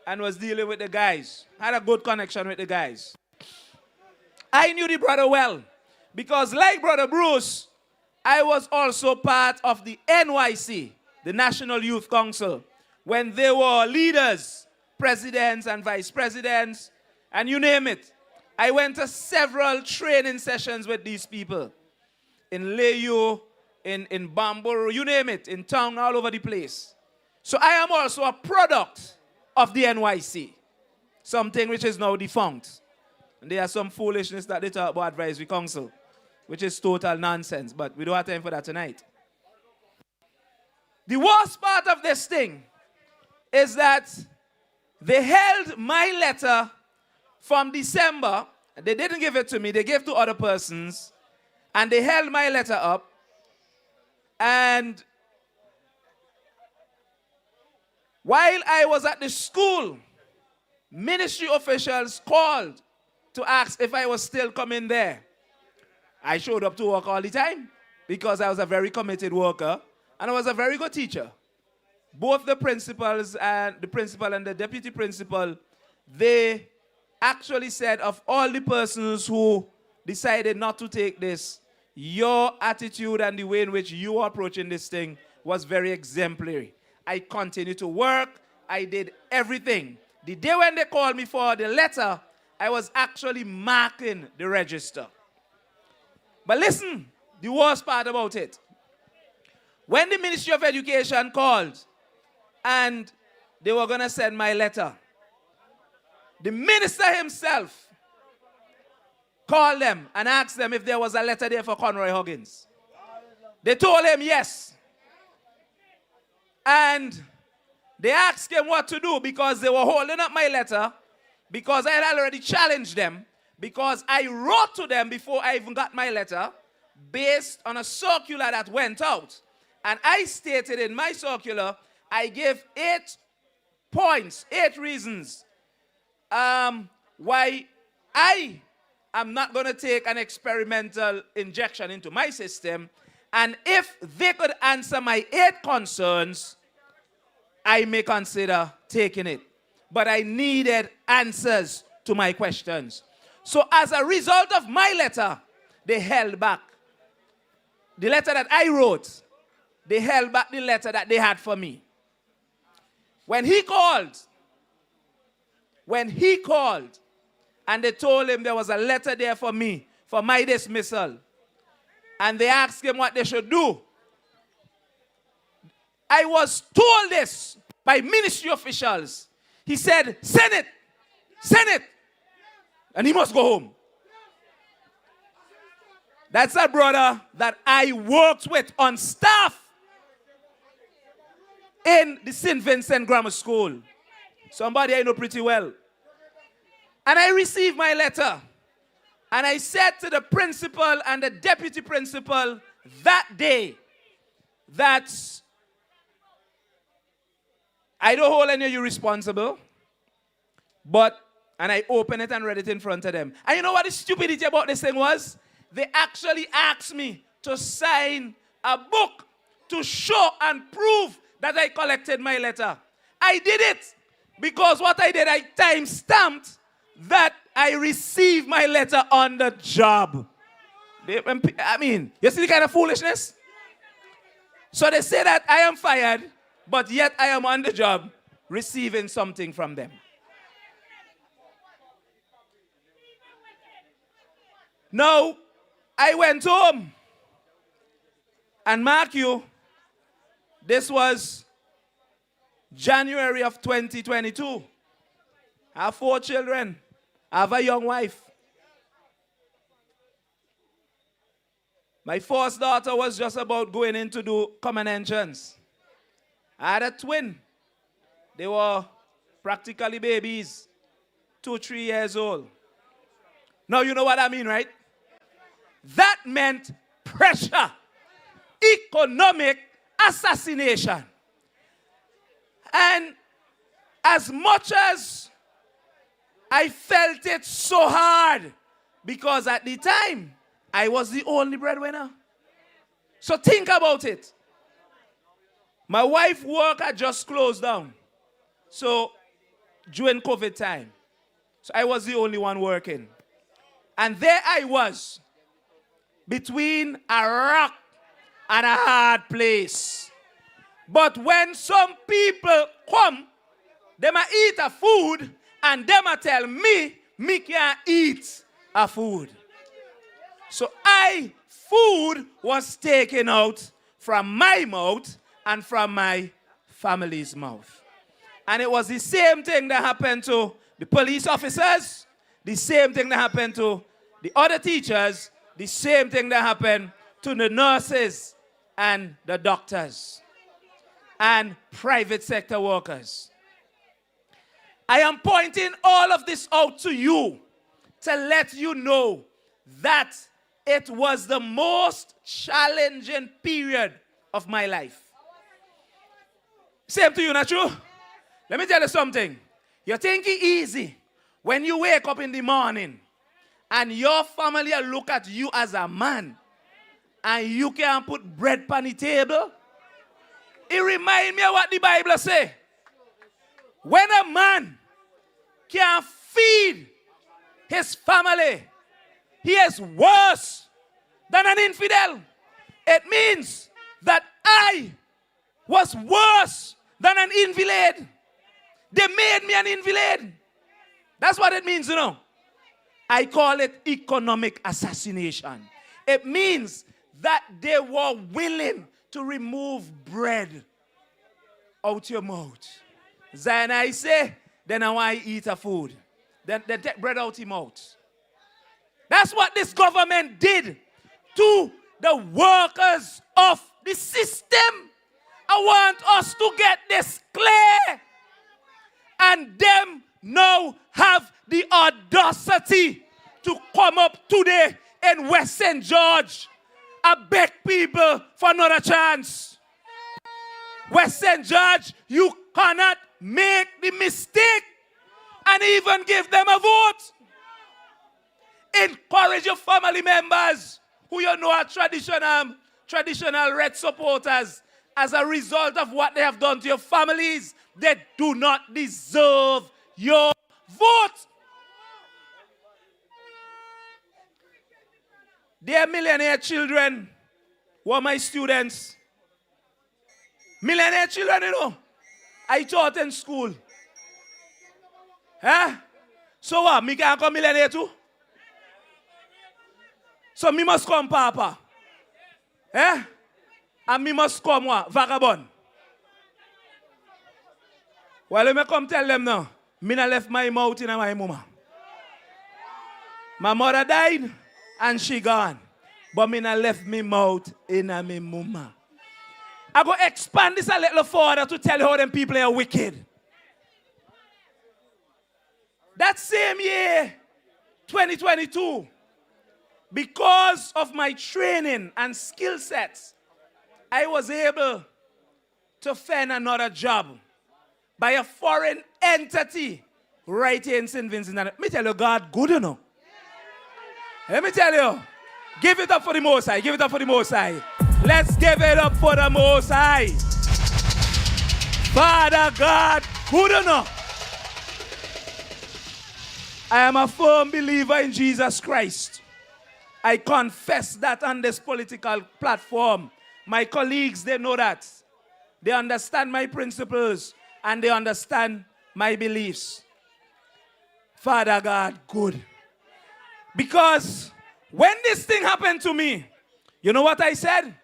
and was dealing with the guys. Had a good connection with the guys. I knew the brother well because like Brother Bruce, I was also part of the NYC, the National Youth Council, when they were leaders, presidents and vice presidents, and you name it. I went to several training sessions with these people. In Leyo, in Bamboo, you name it, in town, all over the place. So I am also a product of the NYC, something which is now defunct. And there are some foolishness that they talk about advisory council, which is total nonsense, but we don't have time for that tonight. The worst part of this thing is that they held my letter from December. They didn't give it to me. They gave it to other persons. And they held my letter up. And while I was at the school, ministry officials called to ask if I was still coming there. I showed up to work all the time because I was a very committed worker and I was a very good teacher. Both the principals and the deputy principal, they actually said of all the persons who decided not to take this, your attitude and the way in which you are approaching this thing was very exemplary. I continued to work. I did everything. The day when they called me for the letter, I was actually marking the register. But listen, the worst part about it. When the Ministry of Education called and they were going to send my letter, the minister himself called them and asked them if there was a letter there for Conroy Huggins. They told him yes. And they asked him what to do because they were holding up my letter because I had already challenged them because I wrote to them before I even got my letter based on a circular that went out. And I stated in my circular, I gave 8 points, 8 reasons why I am not going to take an experimental injection into my system. And if they could answer my 8 concerns, I may consider taking it. But I needed answers to my questions. So as a result of my letter, they held back. The letter that I wrote, they held back the letter that they had for me. When he called, and they told him there was a letter there for me, for my dismissal, and they asked him what they should do, I was told this by ministry officials. He said, send it, and he must go home. That's a brother that I worked with on staff in the St. Vincent Grammar School. Somebody I know pretty well. And I received my letter. And I said to the principal and the deputy principal that day that I don't hold any of you responsible. And I opened it and read it in front of them. And you know what the stupidity about this thing was? They actually asked me to sign a book to show and prove that I collected my letter. I did it because what I did, I time-stamped that I received my letter on the job. I mean, you see the kind of foolishness? So they say that I am fired, but yet I am on the job receiving something from them. Now, I went home, and mark you, this was January of 2022. I have 4 children. I have a young wife. My first daughter was just about going in to do common entrance. I had a twin. They were practically babies, 2, 3 years old. Now you know what I mean, right? That meant pressure, economic assassination. And as much as I felt it so hard, because at the time, I was the only breadwinner. So think about it. My wife's work had just closed down. So during COVID time. So I was the only one working. And there I was, between a rock and a hard place. But when some people come, they might eat a food, and they might tell me can't eat a food. So food was taken out from my mouth and from my family's mouth. And it was the same thing that happened to the police officers, the same thing that happened to the other teachers, the same thing that happened to the nurses and the doctors and private sector workers. I am pointing all of this out to you to let you know that it was the most challenging period of my life. Same to you, not true? Let me tell you something. You think it's easy when you wake up in the morning and your family look at you as a man and you can't put bread on the table? It reminds me of what the Bible says. When a man can't feed his family, he is worse than an infidel. It means that I was worse than an invalid. They made me an invalid. That's what it means, you know. I call it economic assassination. It means that they were willing to remove bread out your mouth. Then I say, then I want to eat a food. Then they take bread out your mouth. That's what this government did to the workers of the system. I want us to get this clear. And them now have the audacity to come up today in West St. George. I beg people for another chance. West St. George, you cannot make the mistake and even give them a vote. Encourage your family members who you know are traditional red supporters. As a result of what they have done to your families, they do not deserve your vote. Dear millionaire children who are my students. Millionaire children, you know, I taught in school. Huh? So what, me can come millionaire too? So me must come papa. Eh? And me must come what? Vagabond. Well, let me come tell them now. Me not left my mouth in my mama. My mother died and she gone. But me not left me mouth in my mama. I go expand this a little further to tell you how them people are wicked. That same year, 2022, because of my training and skill sets, I was able to find another job by a foreign entity right here in St. Vincent. Let me tell you, God good, you know. Let me tell you. Give it up for the Most High. Give it up for the Most High. Let's give it up for the Most High. Father God, good enough. I am a firm believer in Jesus Christ. I confess that on this political platform. My colleagues, they know that. They understand my principles and they understand my beliefs. Father God, good. Because when this thing happened to me, you know what I said?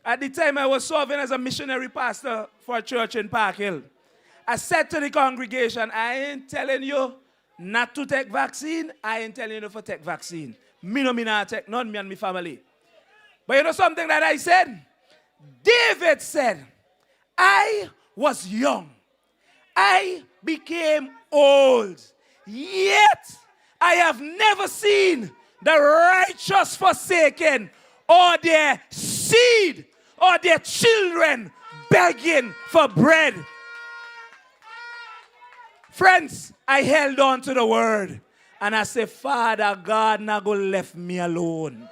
At the time I was serving as a missionary pastor for a church in Park Hill. I said to the congregation, I ain't telling you not to take vaccine. I ain't telling you to take vaccine. Me no me not take, none me and my family. But you know something that I said? David said, I was young. I became old. Yet I have never seen the righteous forsaken, or their seed, or their children begging for bread. Friends, I held on to the word. And I said, Father God, not go left me alone.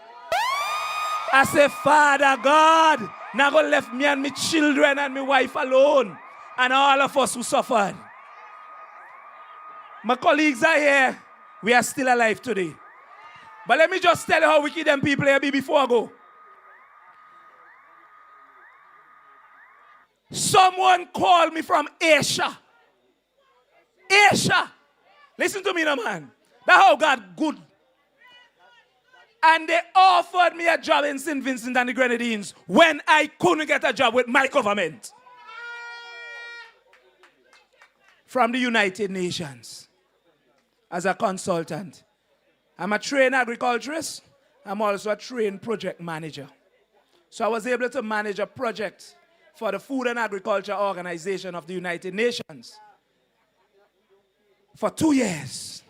I said, Father God, not go left me and my children and my wife alone. And all of us who suffered. My colleagues are here. We are still alive today. But let me just tell you how wicked them people here be before I go. Someone called me from Asia. Asia. Listen to me now, man. That's how God good. And they offered me a job in St. Vincent and the Grenadines when I couldn't get a job with my government. From the United Nations. As a consultant. I'm a trained agriculturist. I'm also a trained project manager. So I was able to manage a project for the Food and Agriculture Organization of the United Nations for 2 years.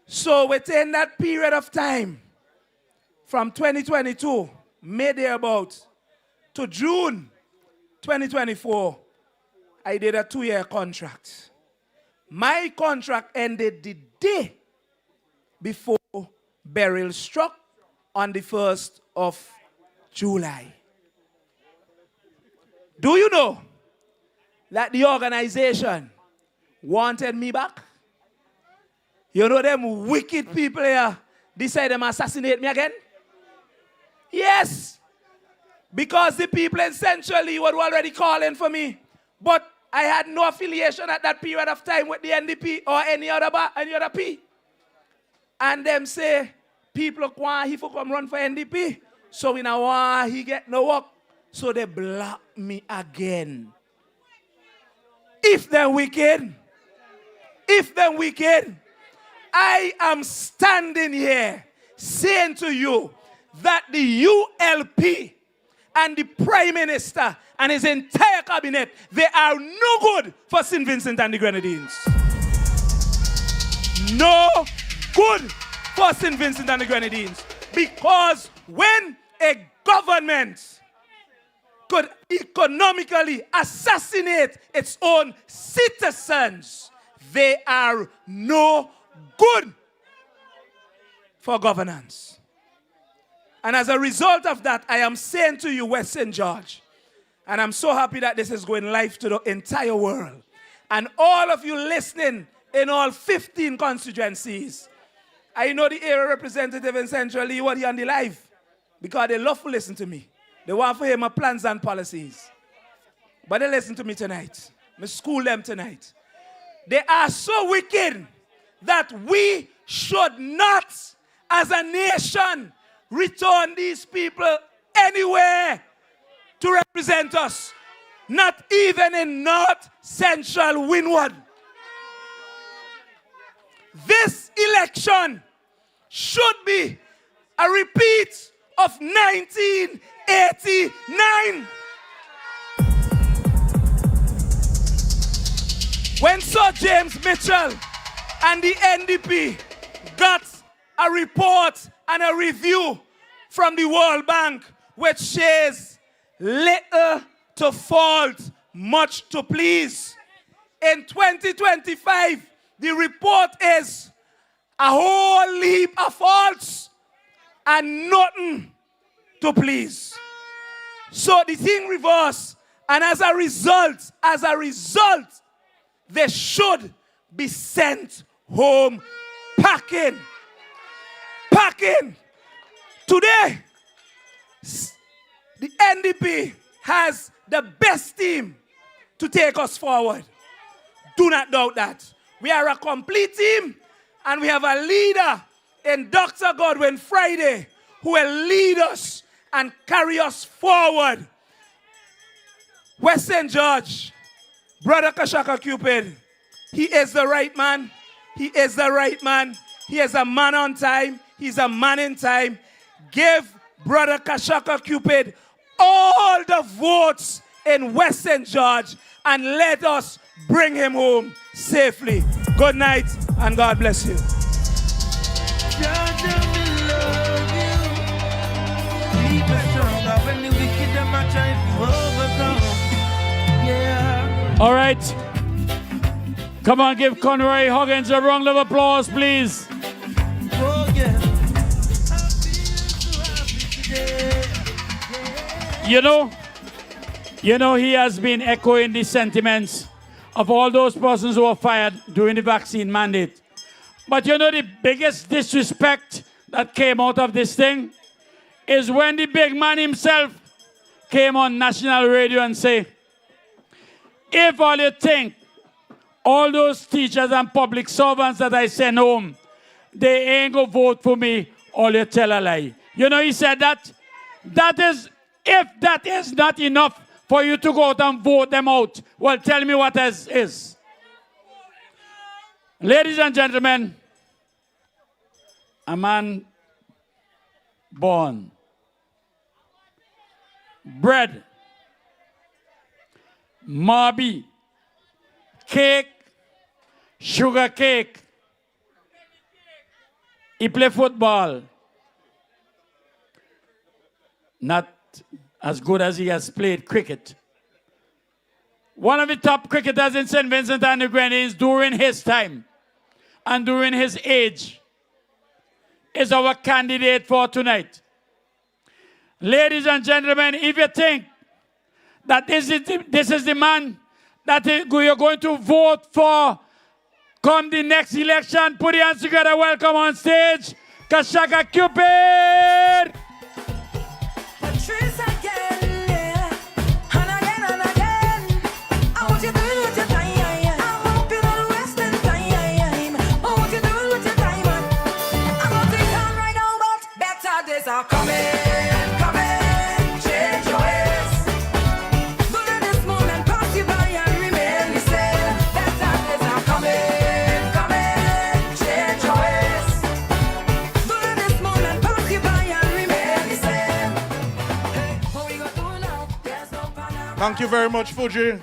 So within that period of time, from 2022, May thereabout, to June 2024, I did a 2-year contract. My contract ended the day before Beryl struck on the 1st of July. Do you know that the organization wanted me back? You know them wicked people here decided to assassinate me again? Yes. Because the people in Central Lee were already calling for me. But I had no affiliation at that period of time with the NDP or any other P. And them say, people want he for come run for NDP. So we now want he get no work. So they block me again. If they're wicked, I am standing here saying to you that the ULP and the Prime Minister and his entire cabinet, they are no good for St. Vincent and the Grenadines. No good for St. Vincent and the Grenadines. Because when a government could economically assassinate its own citizens, they are no good for governance. And as a result of that, I am saying to you, West St. George, and I'm so happy that this is going live to the entire world, and all of you listening in all 15 constituencies. I know the area representative in Central Lee, what he on the live, because they love to listen to me. They want for him my plans and policies. But they listen to me tonight. I school them tonight. They are so wicked that we should not, as a nation, return these people anywhere to represent us. Not even in North Central Windward. This election should be a repeat of 1989. When Sir James Mitchell and the NDP got a report and a review from the World Bank which says little to fault, much to please. in 2025, the report is a whole heap of faults and nothing to please. So the thing reversed, and as a result, they should be sent home packing. Today, the NDP has the best team to take us forward. Do not doubt that. We are a complete team, and we have a leader in Dr. Godwin Friday who will lead us and carry us forward. West St. George, Brother Kashaka Cupid, he is the right man. He is the right man. He is a man on time. He's a man in time. Give Brother Kashaka Cupid all the votes in West St. George and let us bring him home safely. Good night and God bless you. All right. Come on, give Conroy Huggins a round of applause, please. You know, he has been echoing the sentiments of all those persons who were fired during the vaccine mandate. But you know, the biggest disrespect that came out of this thing is when the big man himself came on national radio and say, if all you think, all those teachers and public servants that I send home, they ain't gonna vote for me, all you tell a lie. You know, he said that. That is, if that is not enough for you to go out and vote them out, well, tell me what else is. Ladies and gentlemen, a man born, bread, marby, cake, sugar cake. He play football. Not as good as he has played cricket. One of the top cricketers in St. Vincent and the Grenadines during his time and during his age is our candidate for tonight. Ladies and gentlemen, if you think that this is the man that you're going to vote for come the next election, put your hands together. Welcome on stage, Kashaka Cupid! Thank you very much, Fuji.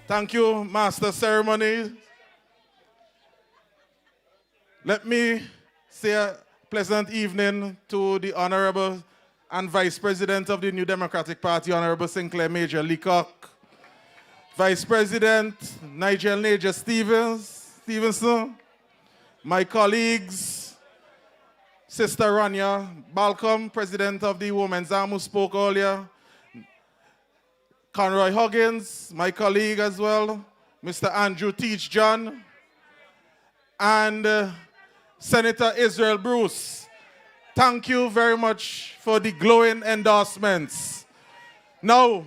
Thank you, Master Ceremony. Let me say a pleasant evening to the Honorable and Vice President of the New Democratic Party, Honorable Sinclair Major Leacock, Vice President Nigel Naja Stevenson, my colleagues, Sister Rania Balcom, President of the Women's Arm who spoke earlier, Conroy Huggins, my colleague as well, Mr. Andrew Teach John, and Senator Israel Bruce. Thank you very much for the glowing endorsements. Now,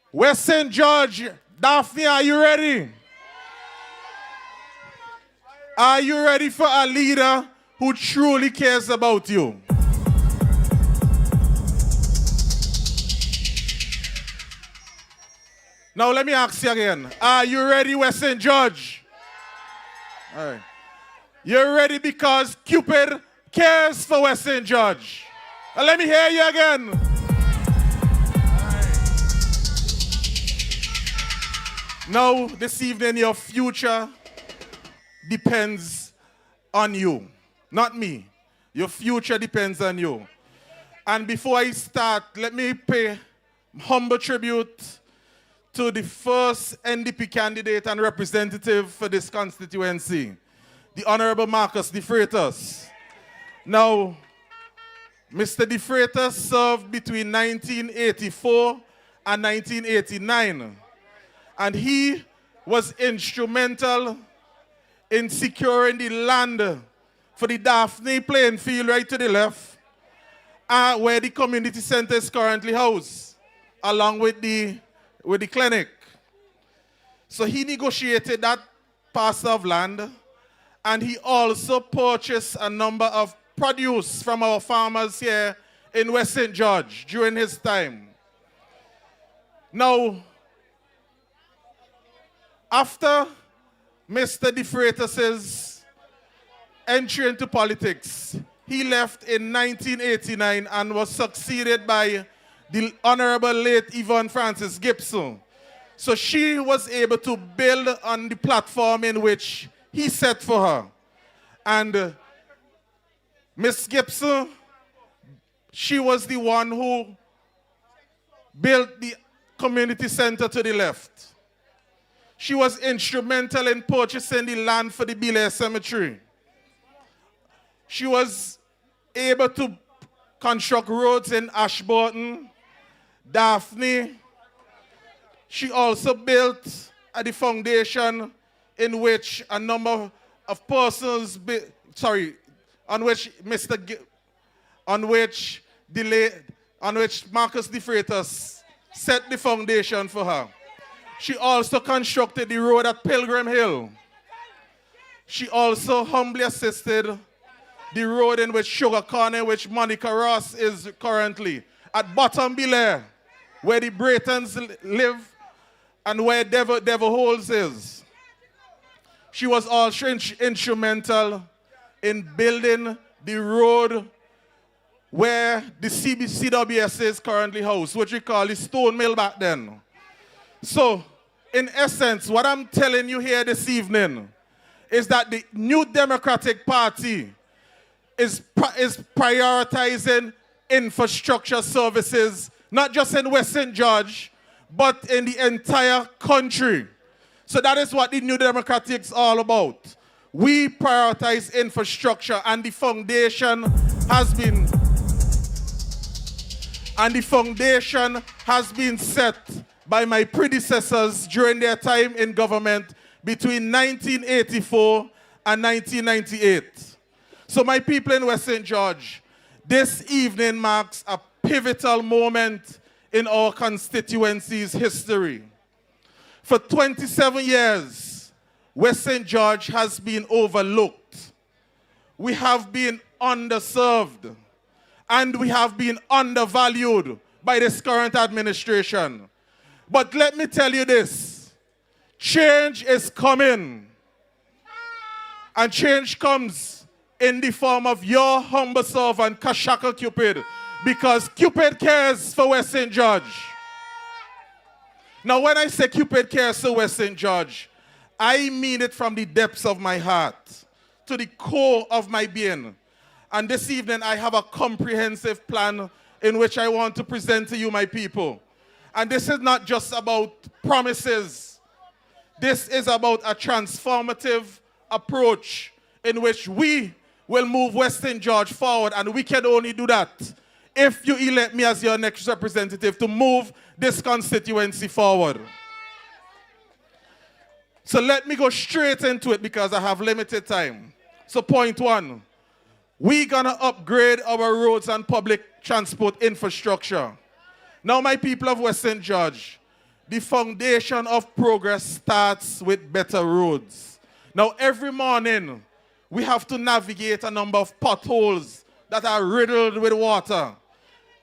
West St. George, Daphne, are you ready? Are you ready for a leader who truly cares about you? Now let me ask you again. Are you ready, West St. George? All right. You're ready because Cupid cares for West St. George. Let me hear you again. Right. Now, this evening, your future depends on you, not me. Your future depends on you. And before I start, let me pay humble tribute to the first NDP candidate and representative for this constituency, the Honorable Marcus De Freitas. Now, Mr. De Freitas served between 1984 and 1989, and he was instrumental in securing the land for the Daphne playing field right to the left, where the community center is currently housed, along with the clinic. So he negotiated that parcel of land, and he also purchased a number of produce from our farmers here in West St. George during his time. Now, after Mr. De Freitas' entry into politics, he left in 1989 and was succeeded by the Honorable late Yvonne Francis Gibson. So she was able to build on the platform in which he set for her. And Miss Gibson, she was the one who built the community center to the left. She was instrumental in purchasing the land for the Belair Cemetery. She was able to construct roads in Ashburton, Daphne. She also built the foundation in which a number of persons, on which Marcus De Freitas set the foundation for her. She also constructed the road at Pilgrim Hill. She also humbly assisted the road in which Sugar Corner, which Monica Ross is currently, at Bottom Belair, where the Braytons live and where Devil Holes is. She was also instrumental in building the road where the CWS is currently housed, which we call the Stone Mill back then. So, in essence, what I'm telling you here this evening is that the New Democratic Party is prioritizing infrastructure services, not just in West St. George, but in the entire country. So that is what the New Democratic is all about. We prioritize infrastructure, and the foundation has been set by my predecessors during their time in government between 1984 and 1998. So my people in West St. George, this evening marks a pivotal moment in our constituency's history. For 27 years, West St. George has been overlooked. We have been underserved, and we have been undervalued by this current administration. But let me tell you this, change is coming. And change comes in the form of your humble servant, Kashaka Cupid, because Cupid cares for West St. George. Now, when I say Cupid cares for West St. George, I mean it from the depths of my heart, to the core of my being. And this evening, I have a comprehensive plan in which I want to present to you, my people. And this is not just about promises. This is about a transformative approach in which we will move West St. George forward, and we can only do that if you elect me as your next representative to move this constituency forward. So let me go straight into it because I have limited time. So point one, we're gonna upgrade our roads and public transport infrastructure. Now, my people of West St. George, the foundation of progress starts with better roads. Now, every morning, we have to navigate a number of potholes that are riddled with water.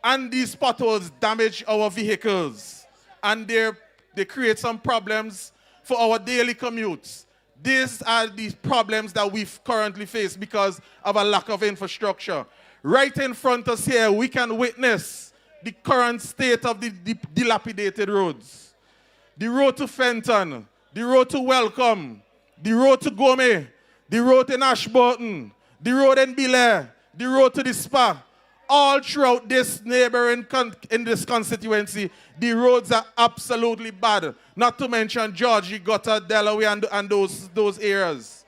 And these potholes damage our vehicles. And they create some problems for our daily commutes. These are the problems that we currently face because of a lack of infrastructure. Right in front of us here, we can witness the current state of the dilapidated roads. The road to Fenton, the road to Welcome, the road to Gome, the road in Ashburton, the road in Belair, the road to the Spa. all throughout this neighboring in this constituency, the roads are absolutely bad. Not to mention Georgie, Gutter, Delaware, and those areas.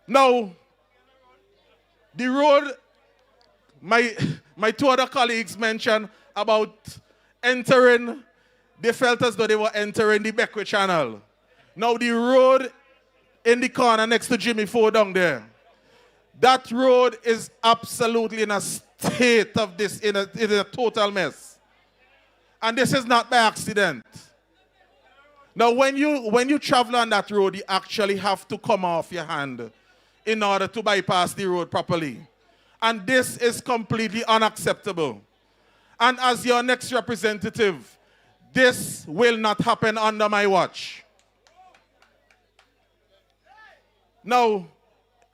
Now, the road, my two other colleagues mentioned about entering, they felt as though they were entering the Beckwith Channel. Now, the road in the corner next to Jimmy Ford down there, that road is absolutely in a state of this, in a total mess. And this is not by accident. Now, when you travel on that road, you actually have to come off your hand in order to bypass the road properly. And this is completely unacceptable. And as your next representative, this will not happen under my watch. Now,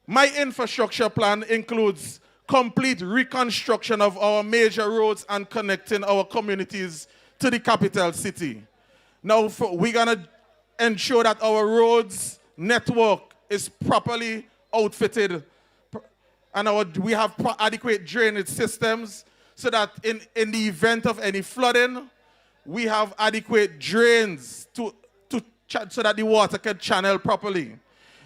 my infrastructure plan includes complete reconstruction of our major roads and connecting our communities to the capital city. Now, we're going to ensure that our roads network is properly outfitted and we have adequate drainage systems so that in the event of any flooding, we have adequate drains so that the water can channel properly.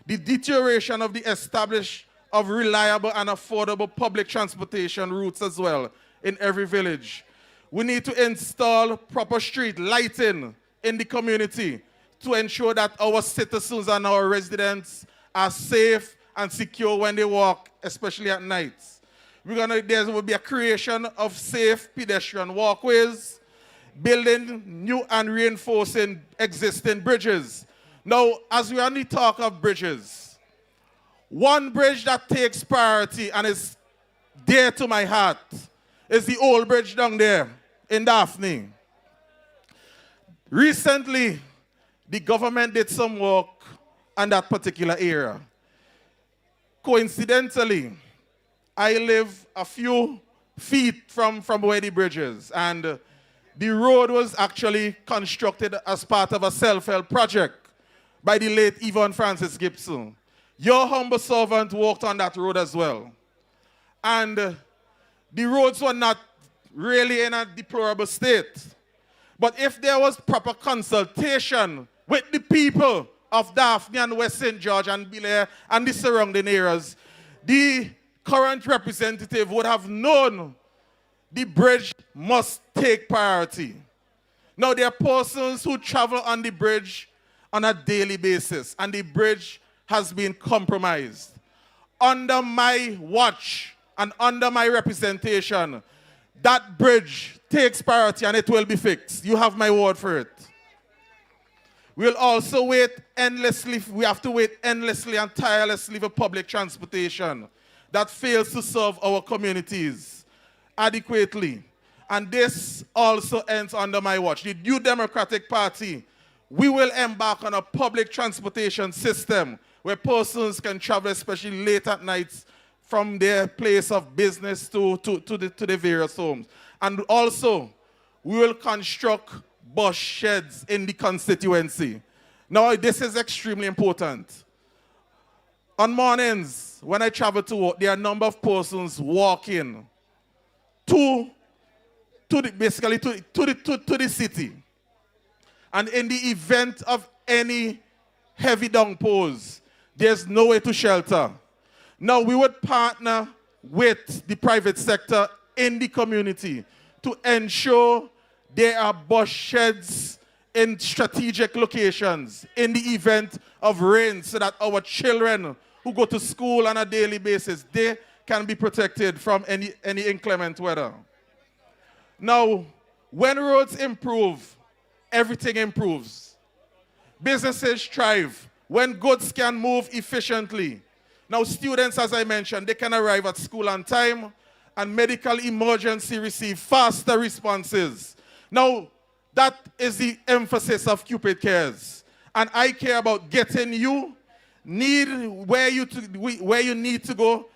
The deterioration of the establishment of reliable and affordable public transportation routes as well in every village. We need to install proper street lighting in the community to ensure that our citizens and our residents are safe and secure when they walk, especially at night. There will be a creation of safe pedestrian walkways, building new and reinforcing existing bridges. Now, as we only talk of bridges, one bridge that takes priority and is dear to my heart is the old bridge down there in Daphne. Recently, the government did some work on that particular area. Coincidentally, I live a few feet from where the bridge is, and the road was actually constructed as part of a self-help project by the late Yvonne Francis Gibson. Your humble servant walked on that road as well. And the roads were not really in a deplorable state. But if there was proper consultation with the people of Daphne and West St. George and Belair and the surrounding areas, the current representative would have known the bridge must take priority. Now, there are persons who travel on the bridge on a daily basis, and the bridge has been compromised. Under my watch and under my representation, that bridge takes priority and it will be fixed. You have my word for it. We'll also wait endlessly. We have to wait endlessly and tirelessly for public transportation that fails to serve our communities adequately. And this also ends under my watch. The New Democratic Party, we will embark on a public transportation system where persons can travel, especially late at nights, from their place of business to the various homes. And also, we will construct bus sheds in the constituency. Now, this is extremely important. On mornings, when I travel to work, there are a number of persons walking to the city. And in the event of any heavy downpours, there's no way to shelter. Now, we would partner with the private sector in the community to ensure there are bus sheds in strategic locations in the event of rain so that our children who go to school on a daily basis, they can be protected from any inclement weather. Now, when roads improve, everything improves. Businesses thrive when goods can move efficiently. Now, students, as I mentioned, they can arrive at school on time, and medical emergency receive faster responses. Now, that is the emphasis of Cupid Cares. And I care about getting you where you need to go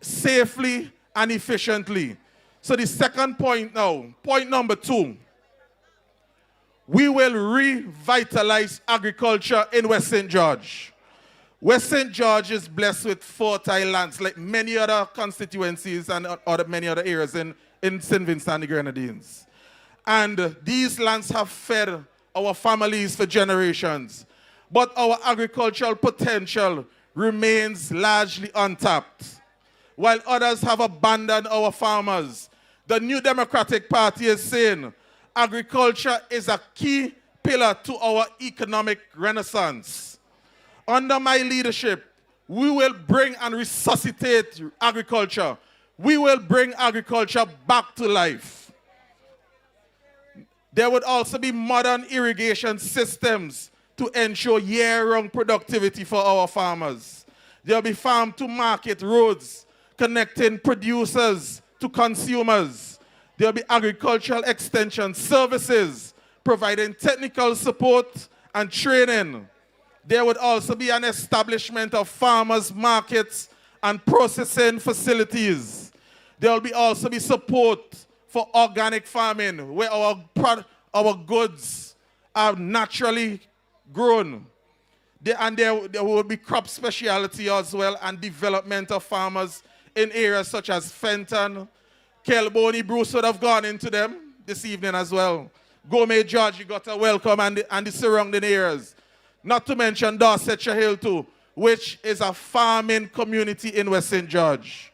safely and efficiently. So the second point now, point number 2, we will revitalize agriculture in West St. George. West St. George is blessed with fertile lands like many other constituencies and many other areas in St. Vincent and the Grenadines. And these lands have fed our families for generations. But our agricultural potential remains largely untapped. While others have abandoned our farmers, the New Democratic Party is saying agriculture is a key pillar to our economic renaissance. Under my leadership, we will bring and resuscitate agriculture. We will bring agriculture back to life. There would also be modern irrigation systems to ensure year-round productivity for our farmers. There will be farm-to-market roads connecting producers to consumers. There will be agricultural extension services providing technical support and training. There would also be an establishment of farmers' markets and processing facilities. There will also be support for organic farming, where our goods are naturally grown. There will be crop specialty as well, and development of farmers in areas such as Fenton, Kelboni. Bruce would have gone into them this evening as well. Gomez, George, you got a welcome, and the surrounding areas. Not to mention Dorsetshire Hill too, which is a farming community in West St. George.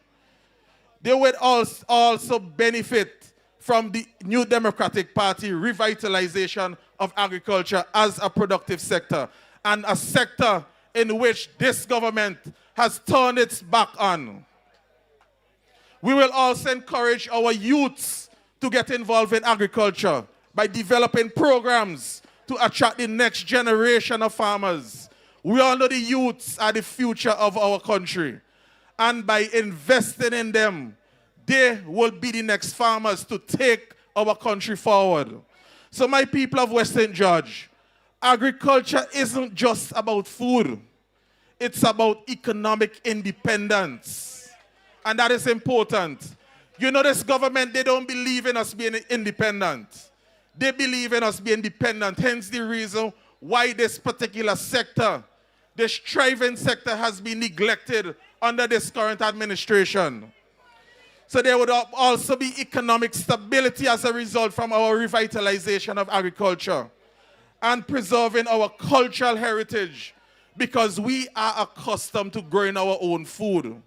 They would also benefit from the New Democratic Party revitalization of agriculture as a productive sector, and a sector in which this government has turned its back on. We will also encourage our youths to get involved in agriculture by developing programs to attract the next generation of farmers. We all know the youths are the future of our country. And by investing in them, they will be the next farmers to take our country forward. So my people of West St. George, agriculture isn't just about food. It's about economic independence. And that is important. You know, this government, they don't believe in us being independent. They believe in us being dependent. Hence the reason why this particular sector, this thriving sector, has been neglected under this current administration. So there would also be economic stability as a result from our revitalization of agriculture and preserving our cultural heritage, because we are accustomed to growing our own food.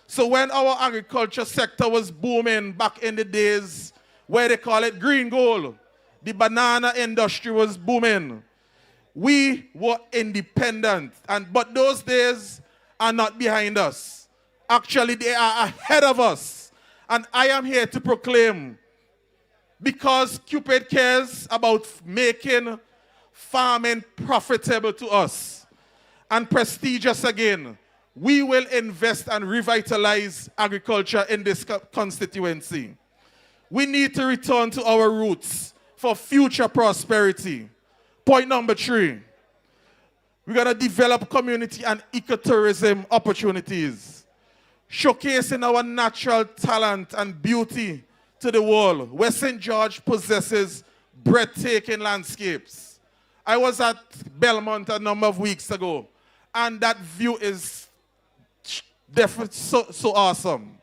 So when our agriculture sector was booming back in the days where they call it green gold, the banana industry was booming, we were independent. But those days are not behind us. Actually, they are ahead of us. And I am here to proclaim, because Cupid cares about making farming profitable to us and prestigious again, we will invest and revitalize agriculture in this constituency. We need to return to our roots for future prosperity. Point number 3, we're going to develop community and ecotourism opportunities, showcasing our natural talent and beauty to the world. West St. George possesses breathtaking landscapes. I was at Belmont a number of weeks ago, and that view is definitely so awesome.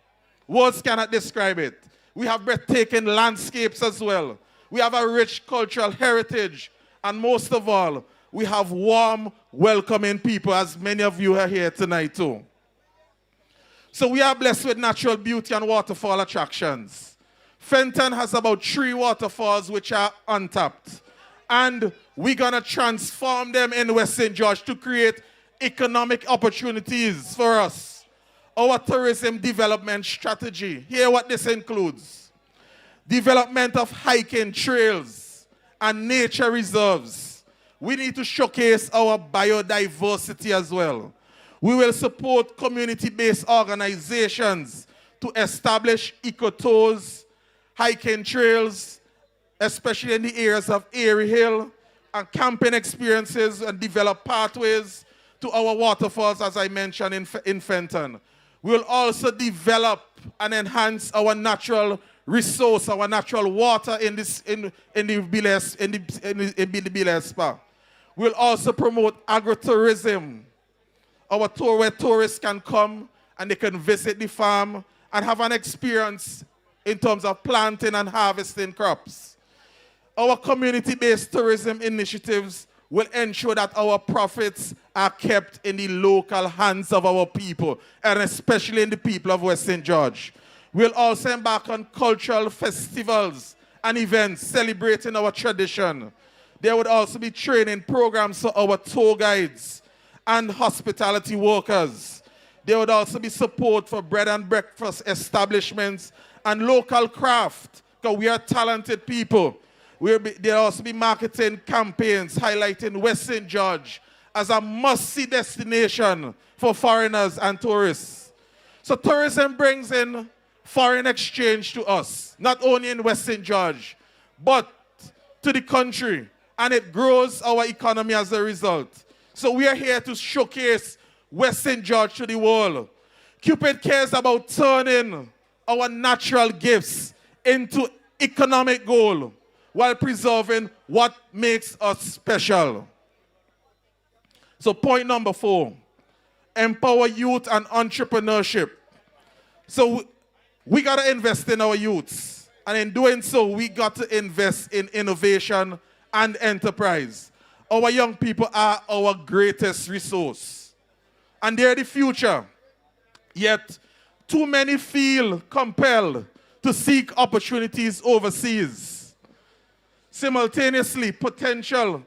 Words cannot describe it. We have breathtaking landscapes as well. We have a rich cultural heritage. And most of all, we have warm, welcoming people, as many of you are here tonight too. So we are blessed with natural beauty and waterfall attractions. Fenton has about 3 waterfalls which are untapped. And we're going to transform them in West St. George to create economic opportunities for us. Our tourism development strategy. Here what this includes. Development of hiking trails and nature reserves. We need to showcase our biodiversity as well. We will support community-based organizations to establish eco-tours, hiking trails, especially in the areas of Airy Hill, and camping experiences, and develop pathways to our waterfalls, as I mentioned in Fenton. We will also develop and enhance our natural resource, our natural water in the Belair Spa. We'll also promote agritourism our tour where tourists can come and they can visit the farm and have an experience in terms of planting and harvesting crops. Our community-based tourism initiatives will ensure that our profits are kept in the local hands of our people, and especially in the people of West St. George. We'll also embark on cultural festivals and events celebrating our tradition. There would also be training programs for our tour guides and hospitality workers. There would also be support for bread and breakfast establishments and local craft, because we are talented there'll also be marketing campaigns highlighting West St. George as a must-see destination for foreigners and tourists. So tourism brings in foreign exchange to us, not only in West St. George, but to the country, and it grows our economy as a result. So we are here to showcase West St. George to the world. Cupid cares about turning our natural gifts into economic goal while preserving what makes us special. So point number 4, empower youth and entrepreneurship. So we got to invest in our youths. And in doing so, we got to invest in innovation and enterprise. Our young people are our greatest resource. And they're the future. Yet, too many feel compelled to seek opportunities overseas. Simultaneously, potential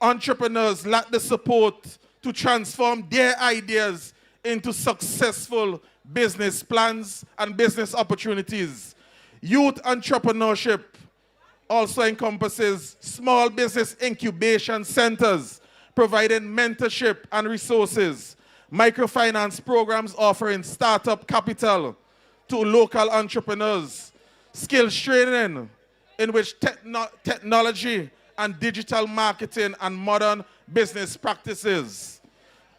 entrepreneurs lack the support to transform their ideas into successful business plans and business opportunities. Youth entrepreneurship also encompasses small business incubation centers, providing mentorship and resources, microfinance programs offering startup capital to local entrepreneurs, skills training in which technology and digital marketing and modern business practices,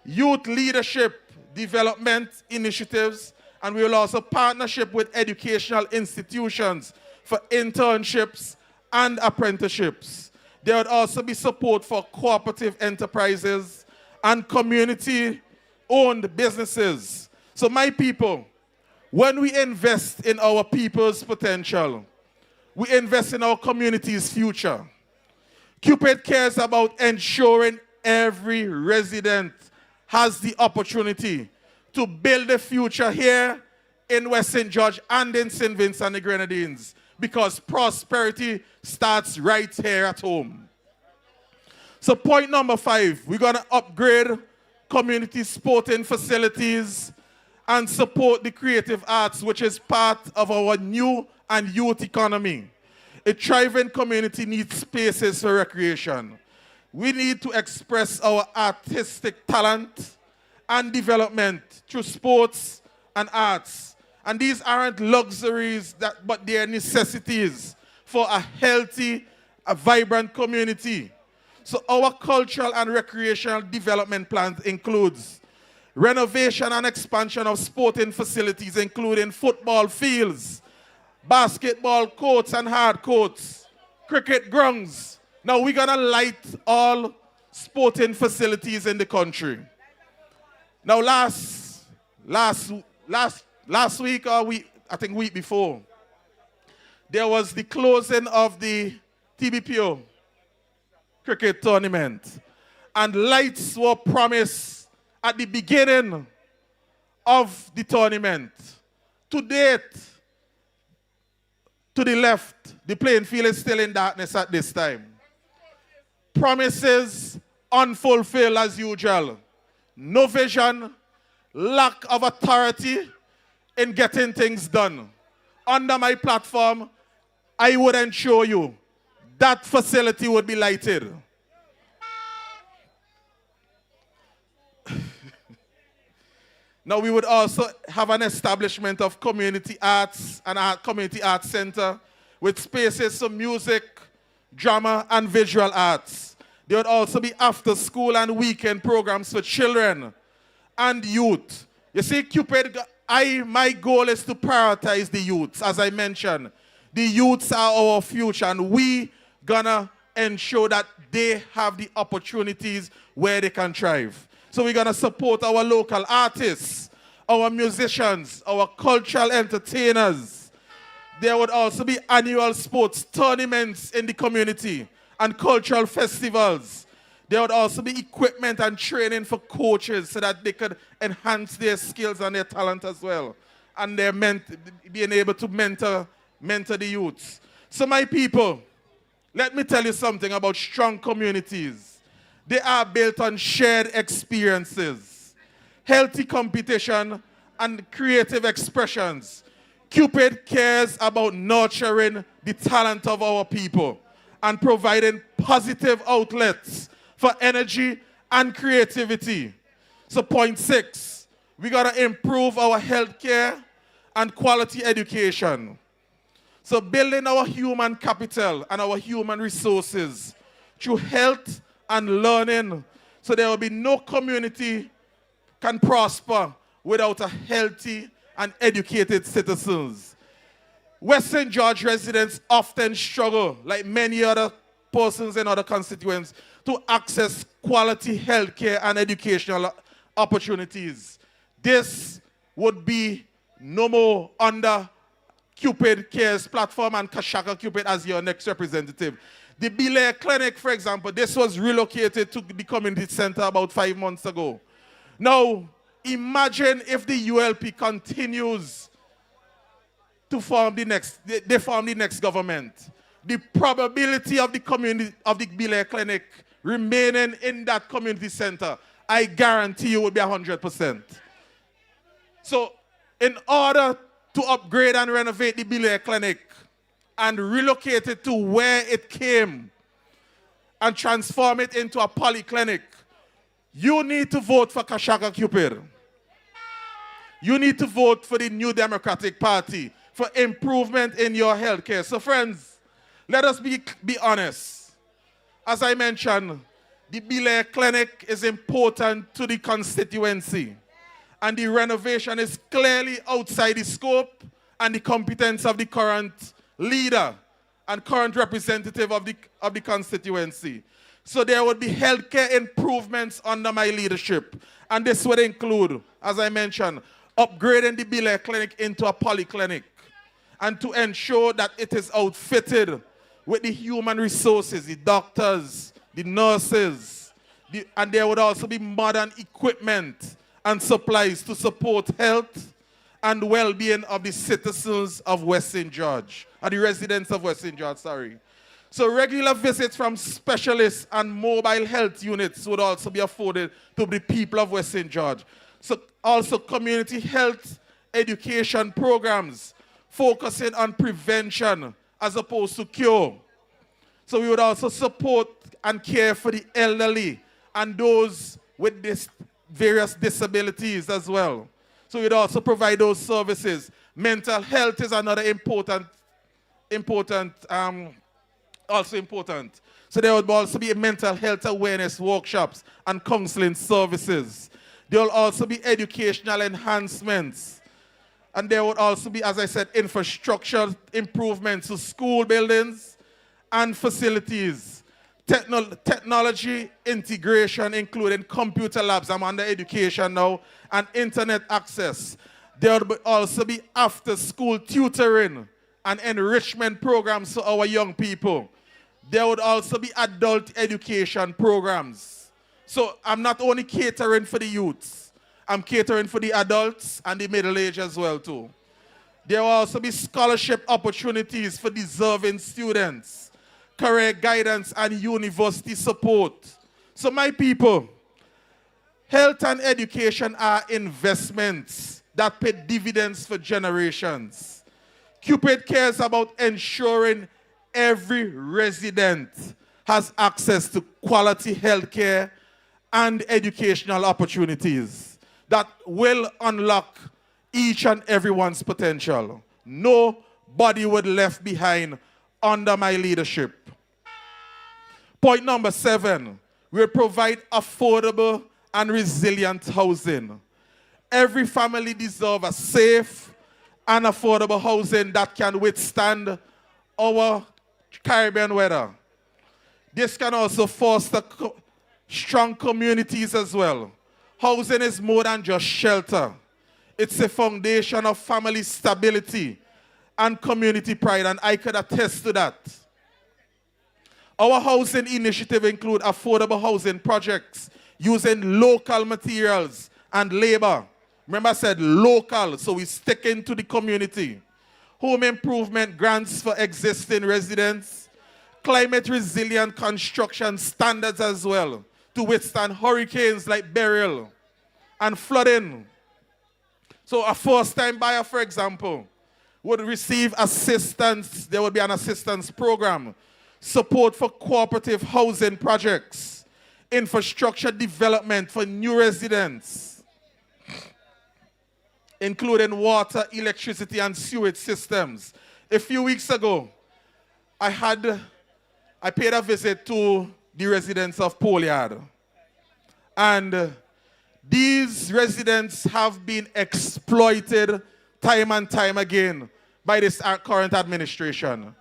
youth leadership development initiatives, and we will also partnership with educational institutions for internships and apprenticeships. There would also be support for cooperative enterprises and community-owned businesses. So my people, when we invest in our people's potential, we invest in our community's future. Cupid cares about ensuring every resident has the opportunity to build a future here in West St. George and in St. Vincent and the Grenadines, because prosperity starts right here at home. So point number 5, we're going to upgrade community sporting facilities and support the creative arts, which is part of our new and youth economy. A thriving community needs spaces for recreation. We need to express our artistic talent and development through sports and arts. And these aren't luxuries, but they are necessities for a healthy, a vibrant community. So our cultural and recreational development plans includes renovation and expansion of sporting facilities, including football fields, basketball courts and hard courts, cricket grounds. Now we're gonna light all sporting facilities in the country. Now last week, or I think week before, there was the closing of the TBPO cricket tournament, and lights were promised at the beginning of the tournament. To date, to the left, the playing field is still in darkness at this time. Promises unfulfilled as usual. No vision, lack of authority in getting things done. Under my platform, I would ensure you that facility would be lighted. Now we would also have an establishment of community arts and a community arts center with spaces for music, drama, and visual arts. There would also be after school and weekend programs for children and youth. You see, Cupid, my goal is to prioritize the youths. As I mentioned, the youths are our future, and we gonna ensure that they have the opportunities where they can thrive. So we're going to support our local artists, our musicians, our cultural entertainers. There would also be annual sports tournaments in the community and cultural festivals. There would also be equipment and training for coaches so that they could enhance their skills and their talent as well. And they're being able to mentor the youths. So my people, let me tell you something about strong communities. They are built on shared experiences, healthy competition, and creative expressions. Cupid cares about nurturing the talent of our people and providing positive outlets for energy and creativity. So point 6, we got to improve our healthcare and quality education. So building our human capital and our human resources through health and learning, so there will be no community can prosper without a healthy and educated citizens. West St. George residents often struggle, like many other persons in other constituents, to access quality healthcare and educational opportunities. This would be no more under Cupid Cares platform and Kashaka Cupid as your next representative. The Belair Clinic, for example, this was relocated to the community center about 5 months ago. Now, imagine if the ULP continues to form the next government. The probability of the community of the Belair Clinic remaining in that community center, I guarantee you, will be 100%. So, in order to upgrade and renovate the Belair Clinic and relocate it to where it came and transform it into a polyclinic, you need to vote for Kashaka Cupid. You need to vote for the New Democratic Party for improvement in your healthcare. So friends, let us be honest. As I mentioned, the Belair Clinic is important to the constituency, and the renovation is clearly outside the scope and the competence of the current leader and current representative of the constituency. So there would be healthcare improvements under my leadership, and this would include, as I mentioned, upgrading the Belair Clinic into a polyclinic, and to ensure that it is outfitted with the human resources, the doctors, the nurses, and there would also be modern equipment and supplies to support health and well-being of the citizens of West St. George, or the residents of West St. George, sorry. So regular visits from specialists and mobile health units would also be afforded to the people of West St. George. So also community health education programs focusing on prevention as opposed to cure. So we would also support and care for the elderly and those with various disabilities as well. So we'd also provide those services. Mental health is another important. So there would also be mental health awareness workshops and counseling services. There will also be educational enhancements. And there would also be, as I said, infrastructure improvements to school buildings and facilities. Technology integration, including computer labs, I'm under education now, and internet access. There would also be after-school tutoring and enrichment programs for our young people. There would also be adult education programs. So I'm not only catering for the youths, I'm catering for the adults and the middle-aged as well too. There will also be scholarship opportunities for deserving students, career guidance and university support. So my people, health and education are investments that pay dividends for generations. Cupid cares about ensuring every resident has access to quality healthcare and educational opportunities that will unlock each and everyone's potential. Nobody would left behind under my leadership. Point number 7, we'll provide affordable and resilient housing. Every family deserves a safe and affordable housing that can withstand our Caribbean weather. This can also foster strong communities as well. Housing is more than just shelter. It's a foundation of family stability and community pride, and I could attest to that. Our housing initiative include affordable housing projects using local materials and labor. Remember I said local, so we stick into the community. Home improvement grants for existing residents, climate resilient construction standards as well to withstand hurricanes like Beryl and flooding. So a first-time buyer, for example, would receive assistance. There would be an assistance program, support for cooperative housing projects, infrastructure development for new residents, including water, electricity, and sewage systems. A few weeks ago, I paid a visit to the residents of Polyard. And these residents have been exploited time and time again by this current administration.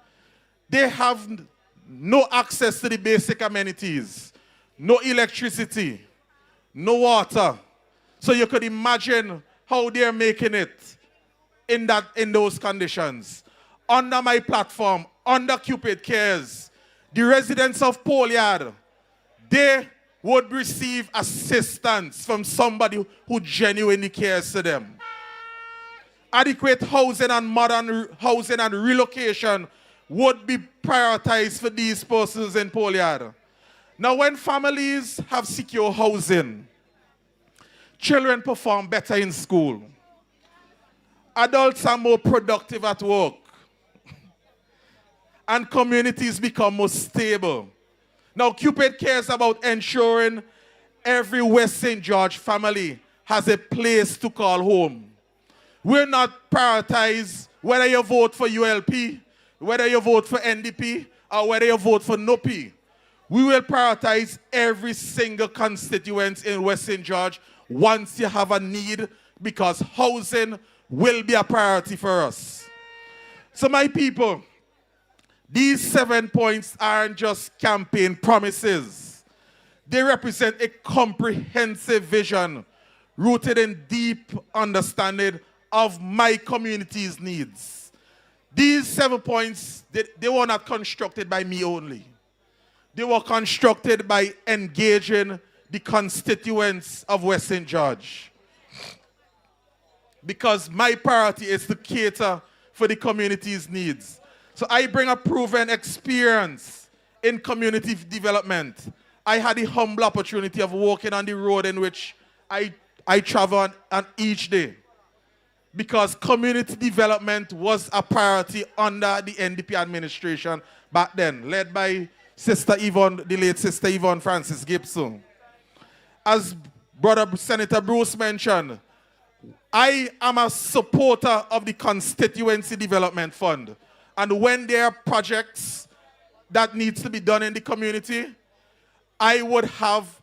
They have no access to the basic amenities, no electricity, no water. So you could imagine how they're making it in those conditions. Under my platform, under Cupid Cares, the residents of Polyard, they would receive assistance from somebody who genuinely cares for them. Adequate housing and modern housing and relocation would be prioritized for these persons in Polyard. Now, when families have secure housing, children perform better in school. Adults are more productive at work. And communities become more stable. Now, Cupid cares about ensuring every West St. George family has a place to call home. We're not prioritize whether you vote for ULP, whether you vote for NDP, or whether you vote for NOPI. We will prioritize every single constituent in West St. George once you have a need, because housing will be a priority for us. So my people, these 7 points aren't just campaign promises. They represent a comprehensive vision rooted in deep understanding of my community's needs. These 7 points, they were not constructed by me only. They were constructed by engaging the constituents of West St. George. Because my priority is to cater for the community's needs. So I bring a proven experience in community development. I had the humble opportunity of walking on the road in which I travel on each day, because community development was a priority under the NDP administration back then, led by Sister Yvonne, the late Sister Yvonne Francis Gibson. As Brother Senator Bruce mentioned, I am a supporter of the Constituency Development Fund. And when there are projects that needs to be done in the community, I would have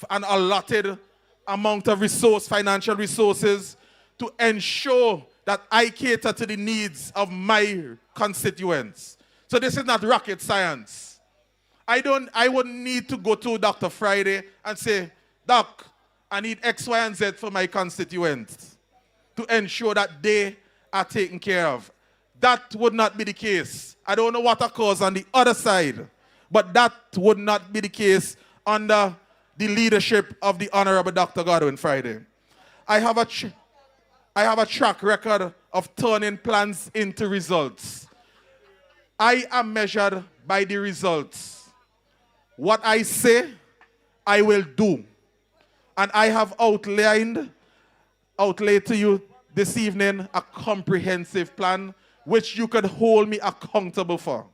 an allotted amount of financial resources to ensure that I cater to the needs of my constituents. So this is not rocket science. I wouldn't need to go to Dr. Friday and say, Doc, I need X, Y, and Z for my constituents to ensure that they are taken care of. That would not be the case. I don't know what occurs on the other side, but that would not be the case under the leadership of the Honorable Dr. Godwin Friday. I have a track record of turning plans into results. I am measured by the results. What I say, I will do. And I have outlaid to you this evening a comprehensive plan which you could hold me accountable for.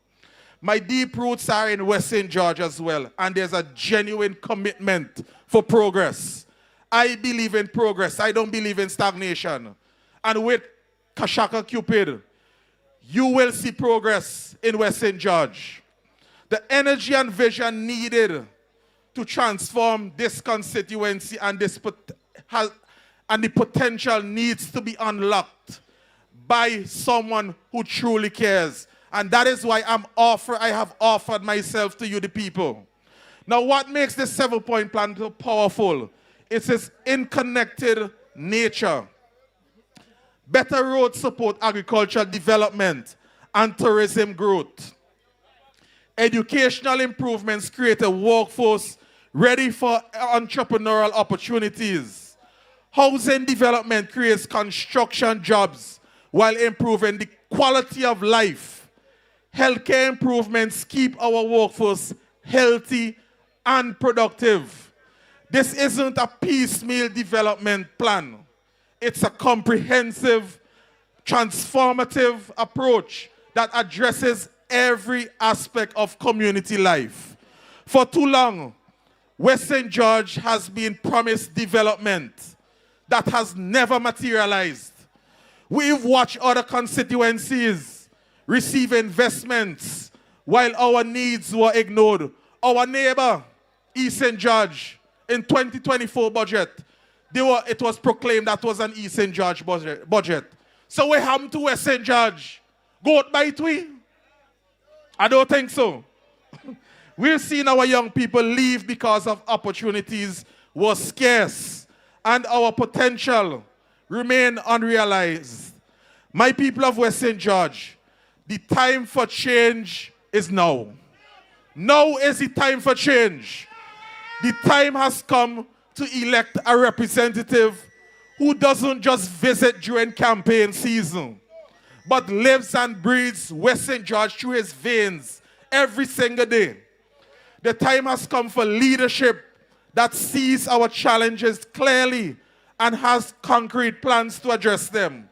My deep roots are in West St. George as well, and there's a genuine commitment for progress. I believe in progress. I don't believe in stagnation. And with Kashaka Cupid, you will see progress in West St. George. The energy and vision needed to transform this constituency and the potential needs to be unlocked by someone who truly cares. And that is why I have offered myself to you, the people. Now, what makes this 7-point plan so powerful It's its interconnected nature. Better roads support agricultural development and tourism growth. Educational improvements create a workforce ready for entrepreneurial opportunities. Housing development creates construction jobs while improving the quality of life. Healthcare improvements keep our workforce healthy and productive. This isn't a piecemeal development plan. It's a comprehensive, transformative approach that addresses every aspect of community life. For too long, West St. George has been promised development that has never materialized. We've watched other constituencies receive investments while our needs were ignored. Our neighbor, East St. George, in 2024 budget, it was proclaimed that was an East St. George budget. So what happened to West St. George? Goat bite we? I don't think so. We've seen our young people leave because of opportunities were scarce and our potential remain unrealized. My people of West St. George, the time for change is now. Now is the time for change. The time has come to elect a representative who doesn't just visit during campaign season, but lives and breathes West St. George through his veins every single day. The time has come for leadership that sees our challenges clearly and has concrete plans to address them.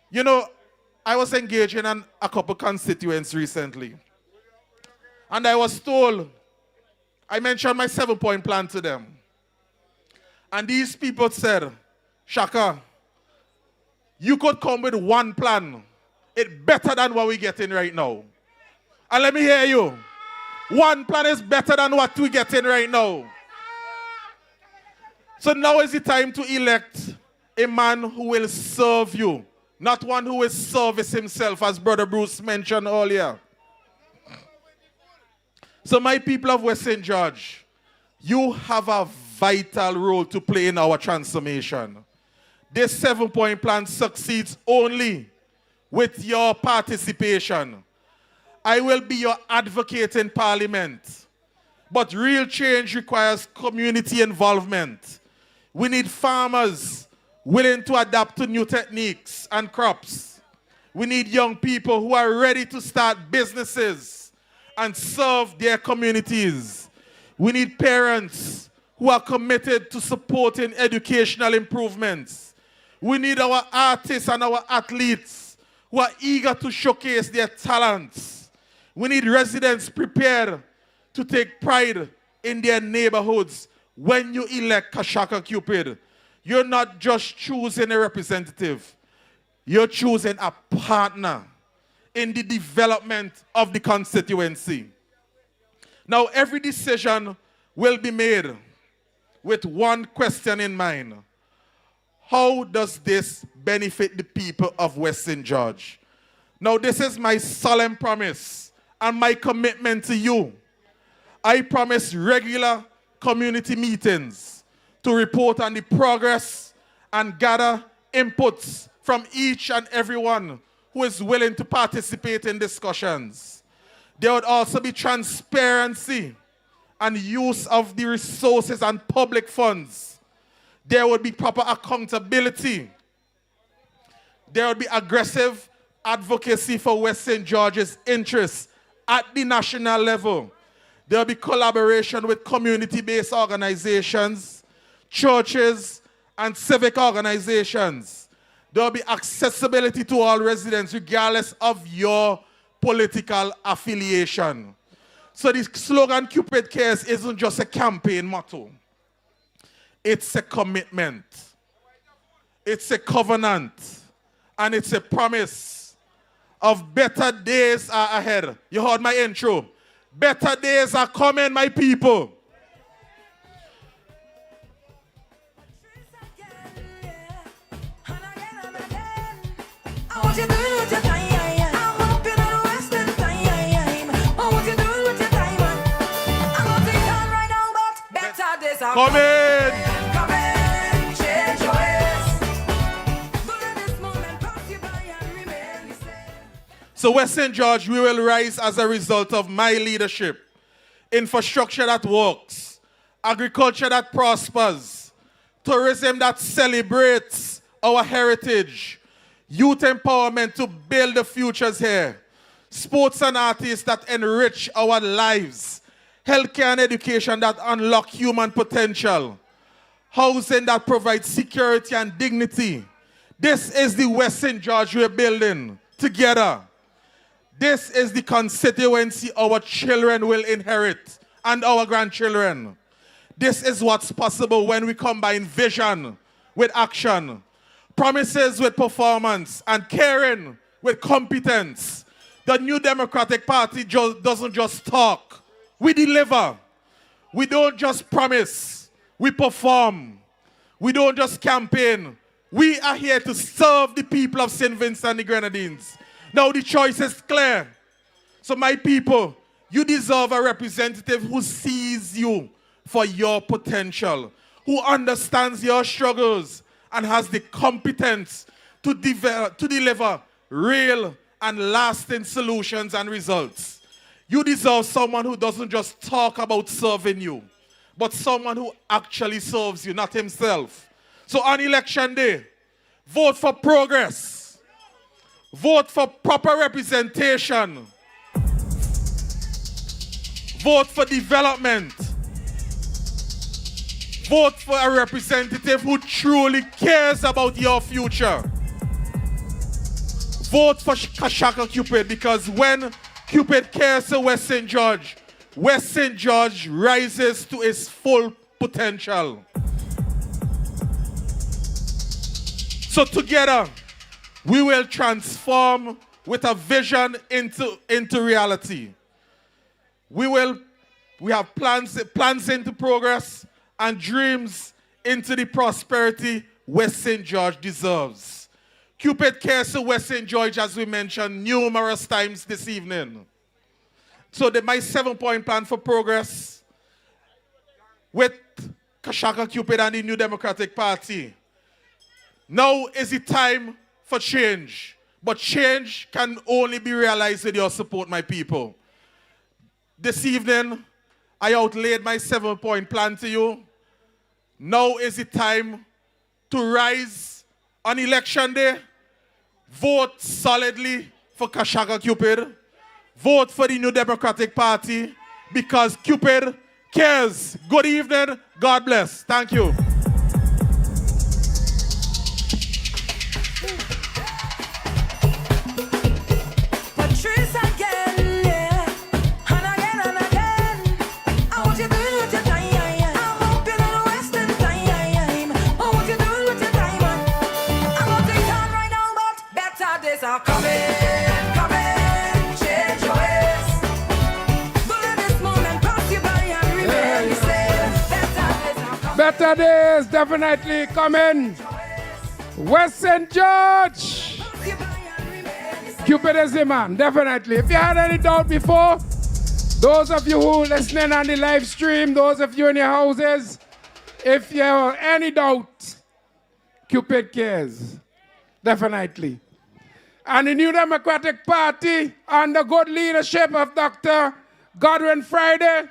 You know, I was engaged in a couple constituents recently, and I was told, I mentioned my 7-point plan to them. And these people said, Shaka, you could come with one plan. It's better than what we're getting right now. And let me hear you. One plan is better than what we're getting right now. So now is the time to elect a man who will serve you, not one who will service himself, as Brother Bruce mentioned earlier. So my people of West St. George, you have a vital role to play in our transformation. This 7-point plan succeeds only with your participation. I will be your advocate in Parliament, but real change requires community involvement. We need farmers willing to adapt to new techniques and crops. We need young people who are ready to start businesses and serve their communities. We need parents who are committed to supporting educational improvements. We need our artists and our athletes who are eager to showcase their talents. We need residents prepared to take pride in their neighborhoods. When you elect Kashaka Cupid, you're not just choosing a representative, you're choosing a partner in the development of the constituency. Now, every decision will be made with one question in mind. How does this benefit the people of West St. George? Now, this is my solemn promise and my commitment to you. I promise regular community meetings to report on the progress and gather inputs from each and everyone who is willing to participate in discussions. There would also be transparency and use of the resources and public funds. There would be proper accountability. There would be aggressive advocacy for West St. George's interests at the national level. There will be collaboration with community-based organizations, churches, and civic organizations. There will be accessibility to all residents regardless of your political affiliation. So the slogan Cupid Cares isn't just a campaign motto. It's a commitment. It's a covenant. And it's a promise of better days are ahead. You heard my intro. Better days are coming, my people. Come in. So West St. George, we will rise as a result of my leadership. Infrastructure that works, agriculture that prospers, tourism that celebrates our heritage, youth empowerment to build the futures here, sports and artists that enrich our lives, healthcare and education that unlock human potential, housing that provides security and dignity. This is the West St. George we're building together. This is the constituency our children will inherit and our grandchildren. This is what's possible when we combine vision with action, promises with performance, and caring with competence. The New Democratic Party doesn't just talk. We deliver. We don't just promise. We perform. We don't just campaign. We are here to serve the people of St. Vincent and the Grenadines. Now the choice is clear. So my people, you deserve a representative who sees you for your potential, who understands your struggles and has the competence to deliver real and lasting solutions and results. You deserve someone who doesn't just talk about serving you, but someone who actually serves you, not himself. So on election day, vote for progress. Vote for proper representation. Vote for development. Vote for a representative who truly cares about your future. Vote for Kashaka Cupid, because when Cupid cares for West St. George rises to its full potential. So together, we will transform with a vision into reality. We have plans into progress and dreams into the prosperity West St. George deserves. Cupid cares for West St. George, as we mentioned numerous times this evening. So my 7-point plan for progress with Kashaka Cupid and the New Democratic Party. Now is the time for change. But change can only be realized with your support, my people. This evening, I outlaid my 7-point plan to you. Now is the time to rise on election day. Vote solidly for Kashaka Cupid. Vote for the New Democratic Party, because Cupid cares. Good evening. God bless. Thank you. Better days definitely coming. West St. George. Cupid is the man, definitely. If you had any doubt before, those of you who listening on the live stream, those of you in your houses, if you have any doubt, Cupid cares. Definitely. And the New Democratic Party, under good leadership of Dr. Godwin Friday,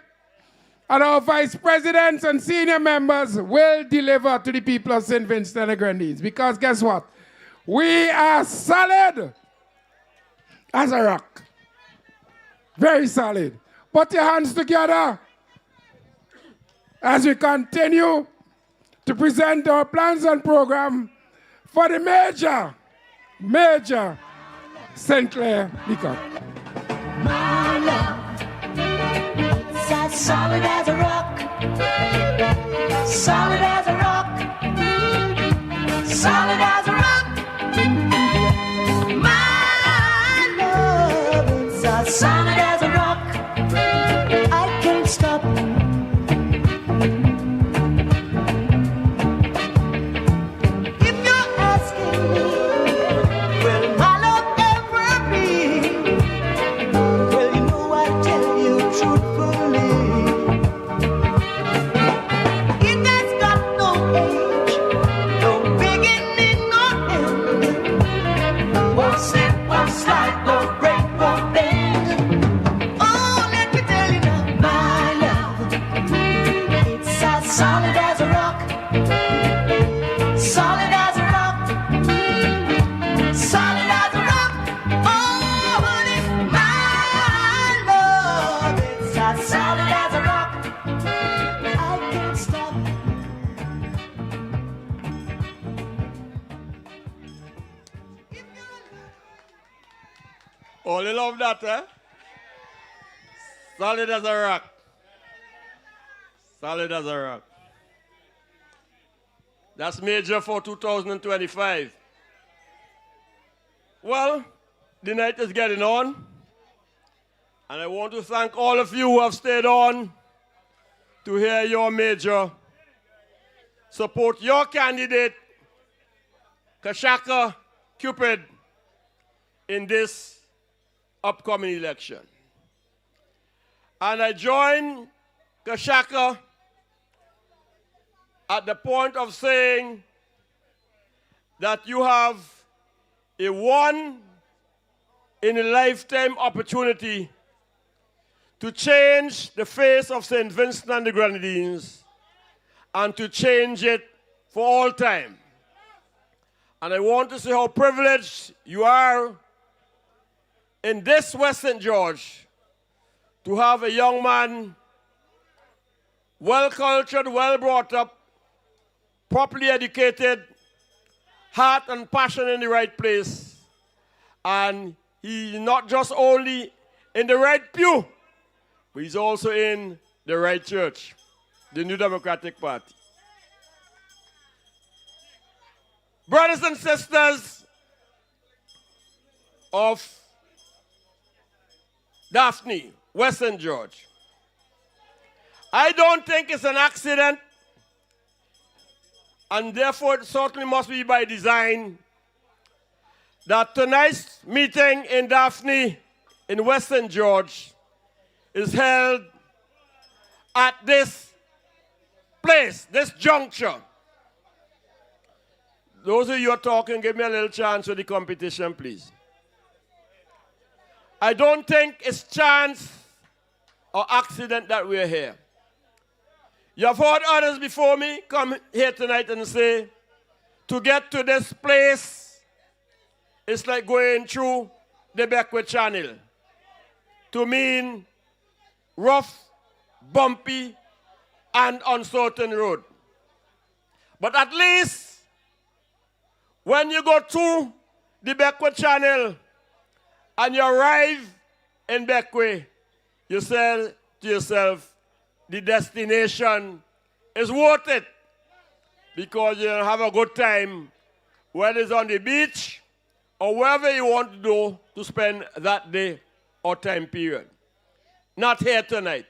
and our vice presidents and senior members will deliver to the people of St. Vincent and the Grenadines. Because guess what? We are solid as a rock. Very solid. Put your hands together as we continue to present our plans and program for the major St. Clair Beacon. My love, it's as solid as a rock, solid as a rock, solid as a rock. My love, it's as solid as a rock. I can't stop. If you're asking me, will my love ever be? Well, you know I tell you truthfully, it has got no Oh, you love that, eh? Solid as a rock. Solid as a rock. That's major for 2025. Well, the night is getting on. And I want to thank all of you who have stayed on to hear your major. Support your candidate, Kashaka Cupid, in this upcoming election. And I join Kashaka at the point of saying that you have a one-in-a-lifetime opportunity to change the face of St. Vincent and the Grenadines and to change it for all time. And I want to say how privileged you are in this West St. George to have a young man, well-cultured, well-brought up, properly educated, heart and passion in the right place. And he's not just only in the right pew, but he's also in the right church, the New Democratic Party. Brothers and sisters of Daphne, West St. George, I don't think it's an accident, and therefore it certainly must be by design, that tonight's meeting in Daphne, in West St. George, is held at this place, this juncture. Those of you who are talking, give me a little chance for the competition, please. I don't think it's chance or accident that we're here. You have heard others before me come here tonight and say, to get to this place, it's like going through the Beckwith Channel. To mean rough, bumpy, and uncertain road. But at least, when you go through the Beckwith Channel and you arrive in Beckwith, you say to yourself, the destination is worth it, because you'll have a good time, whether it's on the beach or wherever you want to go to spend that day or time period. Not here tonight.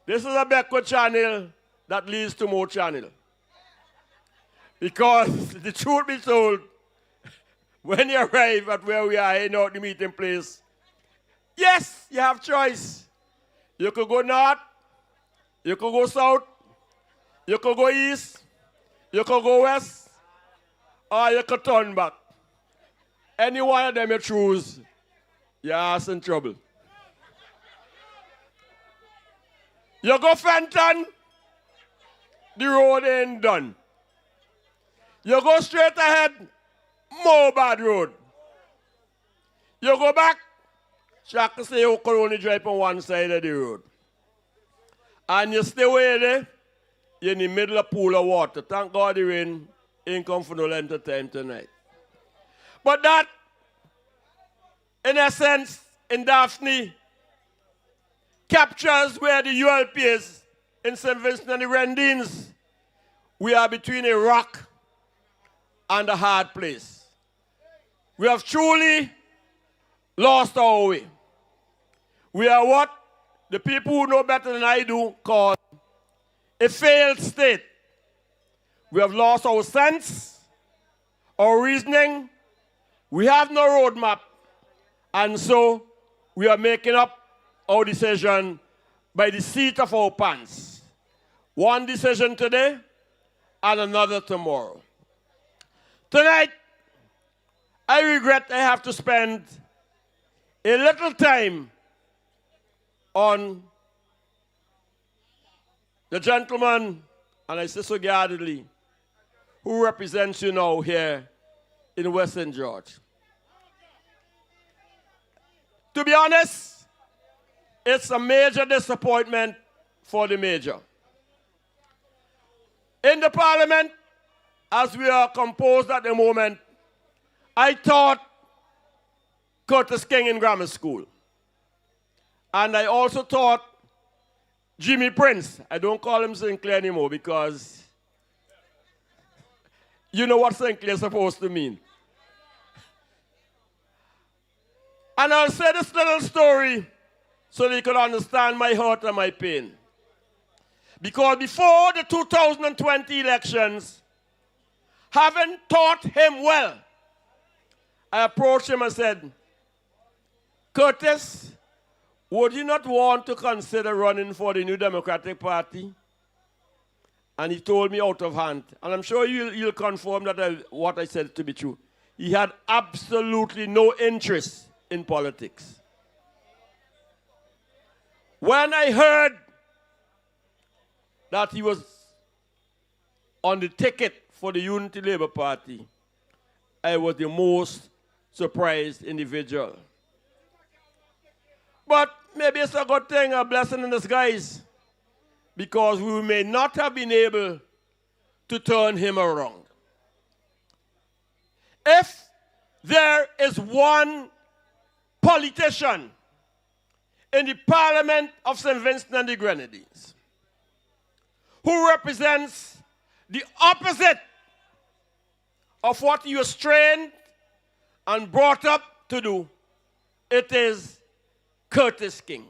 This is a Beckwith Channel that leads to more channel. Because the truth be told, when you arrive at where we are, the meeting place, yes, you have choice. You could go north, you could go south, you could go east, you could go west, or you could turn back. Any one of them you choose, your ass in trouble. You go Fenton, the road ain't done. You go straight ahead, more bad road. You go back, Shaka say you can only drive on one side of the road. And you stay away there, you're in the middle of a pool of water. Thank God the rain ain't come for no length of time tonight. But that, in a sense, in Daphne, captures where the ULP is in St. Vincent and the Grenadines. We are between a rock and a hard place. We have truly lost our way. We are what the people who know better than I do call a failed state. We have lost our sense, our reasoning. We have no roadmap. And so we are making up our decision by the seat of our pants. One decision today and another tomorrow. Tonight, I regret I have to spend a little time on the gentleman, and I say so guardedly, who represents you now here in West St. George. To be honest, it's a major disappointment for the major. In the parliament, as we are composed at the moment, I thought Curtis King in grammar school. And I also taught Jimmy Prince. I don't call him Sinclair anymore because you know what Sinclair is supposed to mean. And I'll say this little story so that you can understand my hurt and my pain. Because before the 2020 elections, having taught him well, I approached him and said, Curtis, would you not want to consider running for the New Democratic Party? And he told me out of hand, and I'm sure you'll confirm that what I said to be true. He had absolutely no interest in politics. When I heard that he was on the ticket for the Unity Labour Party, I was the most surprised individual. But maybe it's a good thing, a blessing in disguise, because we may not have been able to turn him around. If there is one politician in the Parliament of St. Vincent and the Grenadines who represents the opposite of what he was trained and brought up to do, it is Curtis King.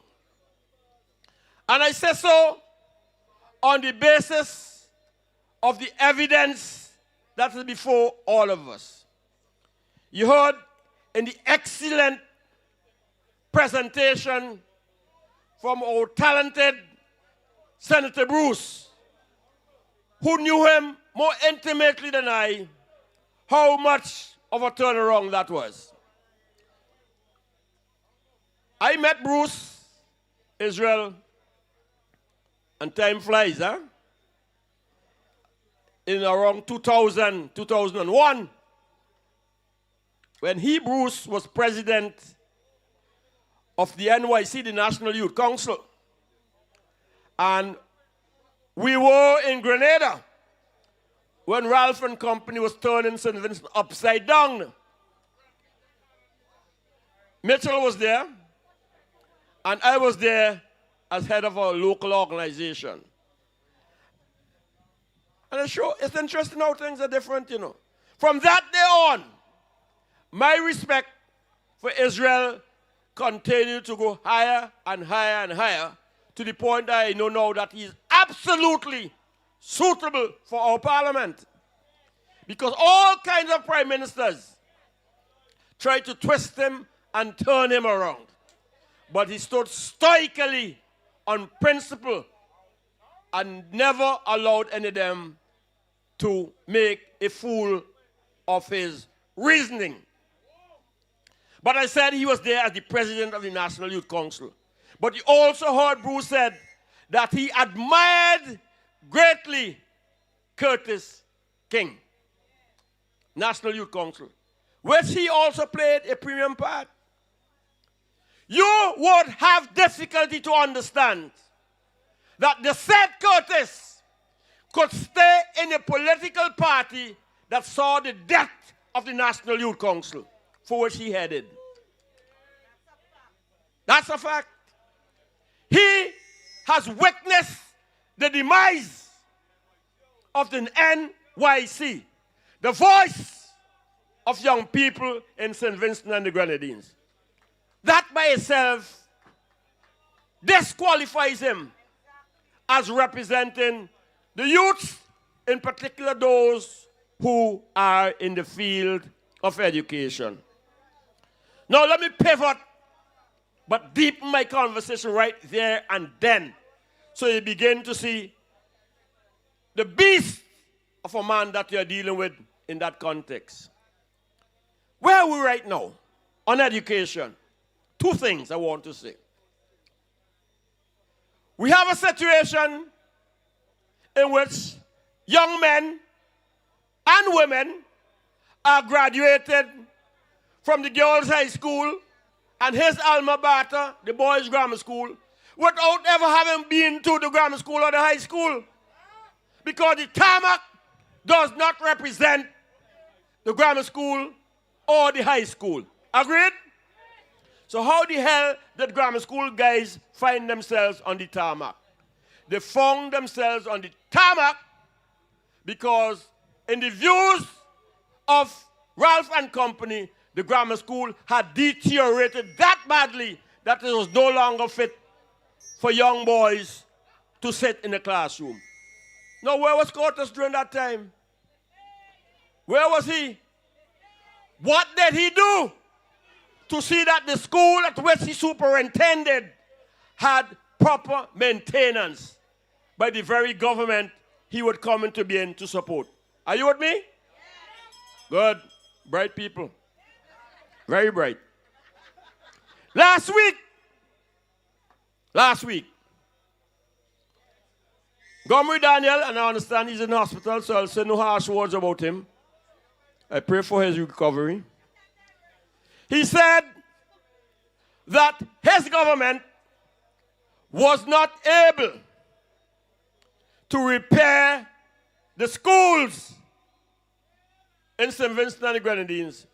And I say so on the basis of the evidence that is before all of us. You heard in the excellent presentation from our talented Senator Bruce, who knew him more intimately than I, how much of a turnaround that was. I met Bruce, Israel, and time flies, huh? In around 2000, 2001, when he, Bruce, was president of the NYC, the National Youth Council. And we were in Grenada when Ralph and Company was turning St. Vincent upside down. Mitchell was there, and I was there as head of our local organization. And it's interesting how things are different, you know. From that day on, my respect for Israel continued to go higher and higher and higher, to the point that I know now that he is absolutely suitable for our parliament. Because all kinds of prime ministers tried to twist him and turn him around. But he stood stoically on principle and never allowed any of them to make a fool of his reasoning. But I said he was there as the president of the National Youth Council. But you also heard Bruce said that he admired greatly Curtis King, National Youth Council, which he also played a premium part. You would have difficulty to understand that the said Curtis could stay in a political party that saw the death of the National Youth Council, for which he headed. That's a fact. He has witnessed the demise of the NYC, the voice of young people in St. Vincent and the Grenadines. That by itself disqualifies him as representing the youth, in particular those who are in the field of education. Now let me pivot, but deepen my conversation right there and then, so you begin to see the beast of a man that you're dealing with in that context. Where are we right now on education? Two things I want to say. We have a situation in which young men and women are graduated from the girls' high school and his alma mater, the boys' grammar school, without ever having been to the grammar school or the high school. Because the tarmac does not represent the grammar school or the high school. Agreed? So how the hell did grammar school guys find themselves on the tarmac? They found themselves on the tarmac because in the views of Ralph and company, the grammar school had deteriorated that badly that it was no longer fit for young boys to sit in the classroom. Now, where was Curtis during that time? Where was he? What did he do to see that the school at which he superintended had proper maintenance by the very government he would come into being to support? Are you with me? Good. Bright people. Very bright. Last week, Gomery Daniel, and I understand he's in the hospital, so I'll say no harsh words about him. I pray for his recovery. He said that his government was not able to repair the schools in St. Vincent and the Grenadines.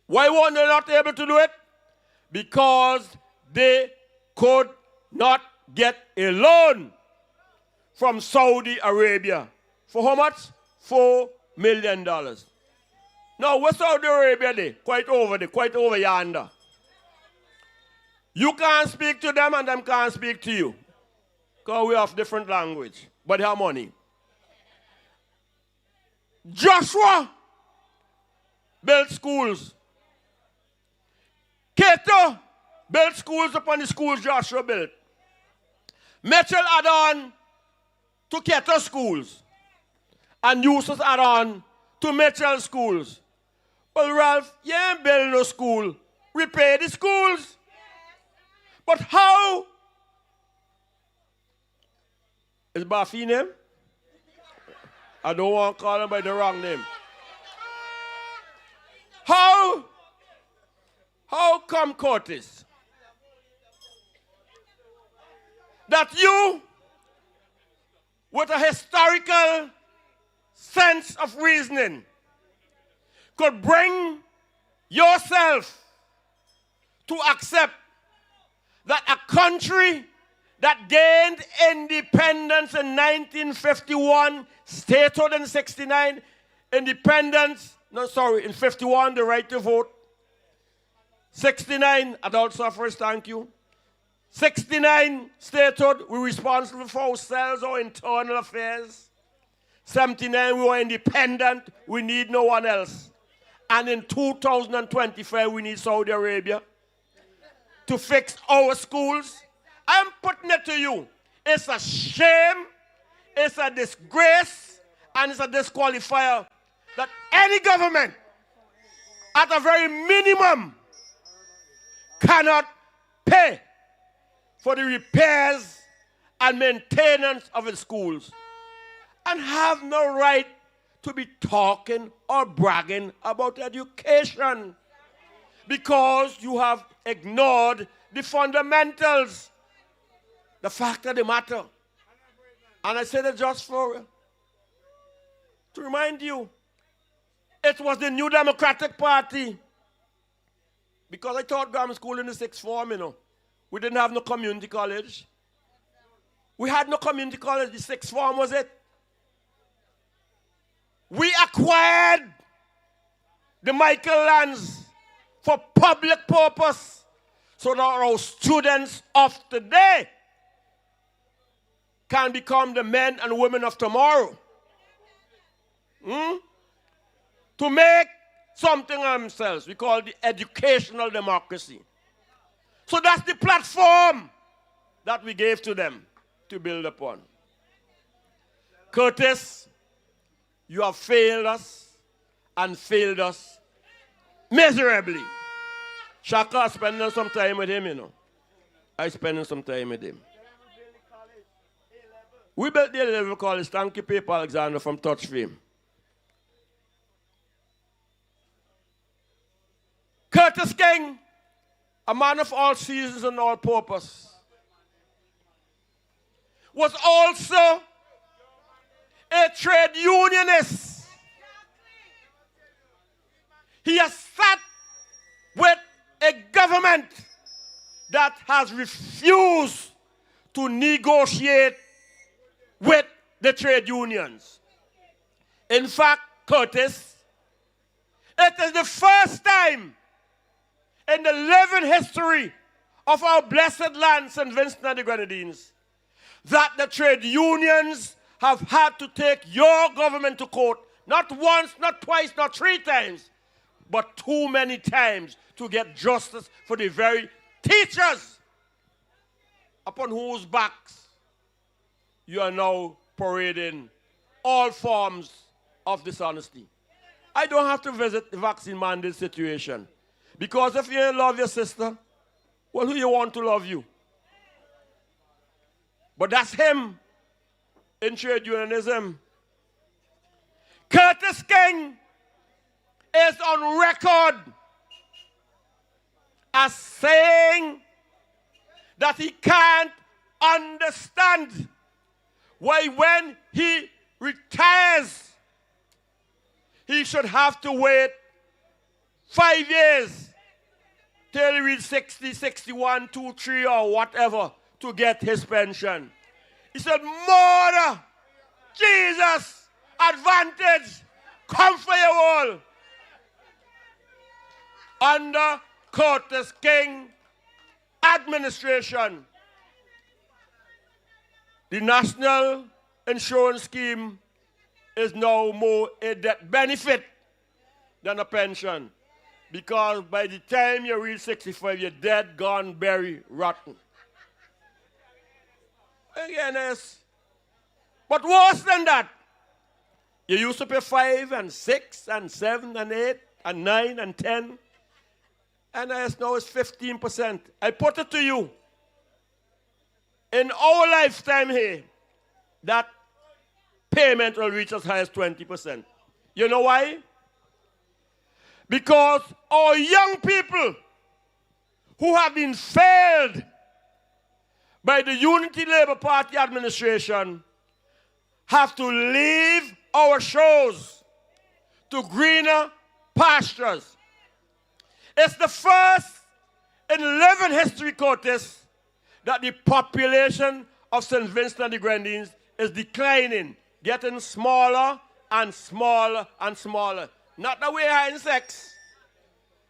Why were they not able to do it? Because they could not get a loan from Saudi Arabia. For how much? $4 million. Now, what's Saudi Arabia there? Quite over yonder. You can't speak to them and them can't speak to you. Because we have different language. But they have money. Joshua built schools. Cato built schools upon the schools Joshua built. Mitchell add on to Cato schools. And Eustace add on to Mitchell schools. Well, Ralph, you ain't build no school. Repair the schools. But how? Is Bafi name? I don't want to call him by the wrong name. How come, Curtis, that you, with a historical sense of reasoning, could bring yourself to accept that a country that gained independence in 1951, statehood in 69, in 51, the right to vote, 69, adult suffrage, thank you. 69, statehood, we're responsible for ourselves, our internal affairs. 79, we were independent, we need no one else. And in 2025, we need Saudi Arabia to fix our schools. I'm putting it to you. It's a shame, it's a disgrace, and it's a disqualifier that any government, at a very minimum, cannot pay for the repairs and maintenance of its schools and have no right to be talking or bragging about education because you have ignored the fundamentals, the fact of the matter. And I say that just to remind you, it was the New Democratic Party. Because I taught grammar school in the sixth form, you know. We didn't have no community college. We had no community college. The sixth form was it. We acquired the Michael lands for public purpose so that our students of today can become the men and women of tomorrow. To make something of themselves. We call it the educational democracy. So that's the platform that we gave to them to build upon. Curtis, you have failed us and failed us miserably. Shaka spending some time with him, you know. I spending some time with him. We built the A-level college. Thank you, Paper Alexander from Touch Fame. Curtis King, a man of all seasons and all purpose, was also a trade unionist. He has sat with a government that has refused to negotiate with the trade unions. In fact, Curtis, it is the first time in the living history of our blessed land, St. Vincent and the Grenadines, that the trade unions have had to take your government to court, not once, not twice, not 3 times, but too many times to get justice for the very teachers upon whose backs you are now parading all forms of dishonesty. I don't have to visit the vaccine mandate situation, because if you don't love your sister, well, who you want to love you? But that's him in trade unionism. Curtis King is on record as saying that he can't understand why when he retires, he should have to wait 5 years till he reaches 60, 61, 2, 3 or whatever to get his pension. He said, Mother, Jesus, advantage, come for you all. Under Curtis King administration, the National Insurance Scheme is now more a death benefit than a pension, because by the time you reach 65, you're dead, gone, buried, rotten. Again, yes. But worse than that, you used to pay 5 and 6 and 7 and 8 and 9 and 10, and as now it's 15%. I put it to you, in our lifetime here, that payment will reach as high as 20%. You know why? Because our young people who have been failed by the Unity Labour Party administration have to leave our shores to greener pastures. It's the first in living history, Curtis, that the population of St. Vincent and the Grenadines is declining, getting smaller and smaller and smaller. Not that we're having sex,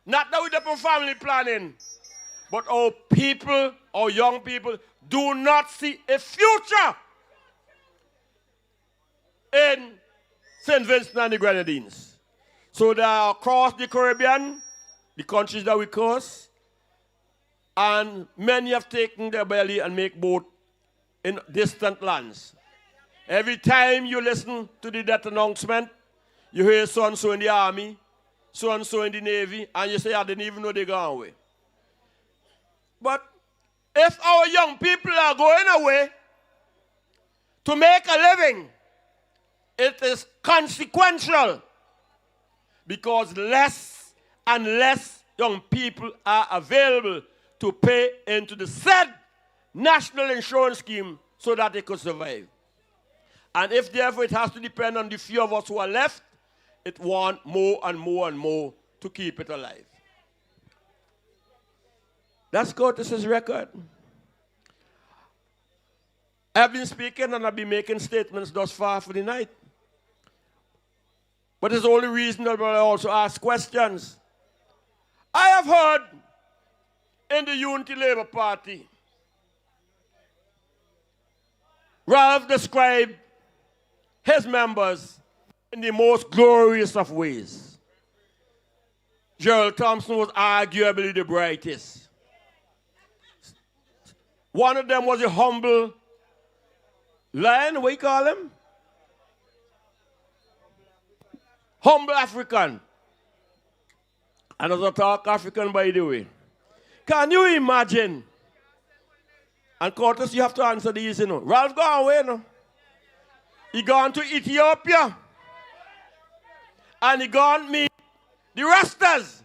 not that we're doing family planning, but our people, our young people, do not see a future in St. Vincent and the Grenadines. So they are across the Caribbean, the countries that we cross, and many have taken their belly and make boat in distant lands. Every time you listen to the death announcement, you hear so-and-so in the army, so-and-so in the navy, and you say, I didn't even know they gone away. But if our young people are going away to make a living, it is consequential, because less and less young people are available to pay into the said national insurance scheme so that they could survive. And if therefore it has to depend on the few of us who are left, it wants more and more and more to keep it alive. That's Curtis's record. I've been speaking and I've been making statements thus far for the night. But it's only reasonable I also ask questions. I have heard in the Unity Labour Party, Ralph described his members in the most glorious of ways. Gerald Thompson was arguably the brightest. One of them was a humble lion, what you call him? Humble African. Another talk African, by the way. Can you imagine? And Curtis, you have to answer these, you know. Ralph gone away, you know. He gone to Ethiopia. And he gone meet the Rastas.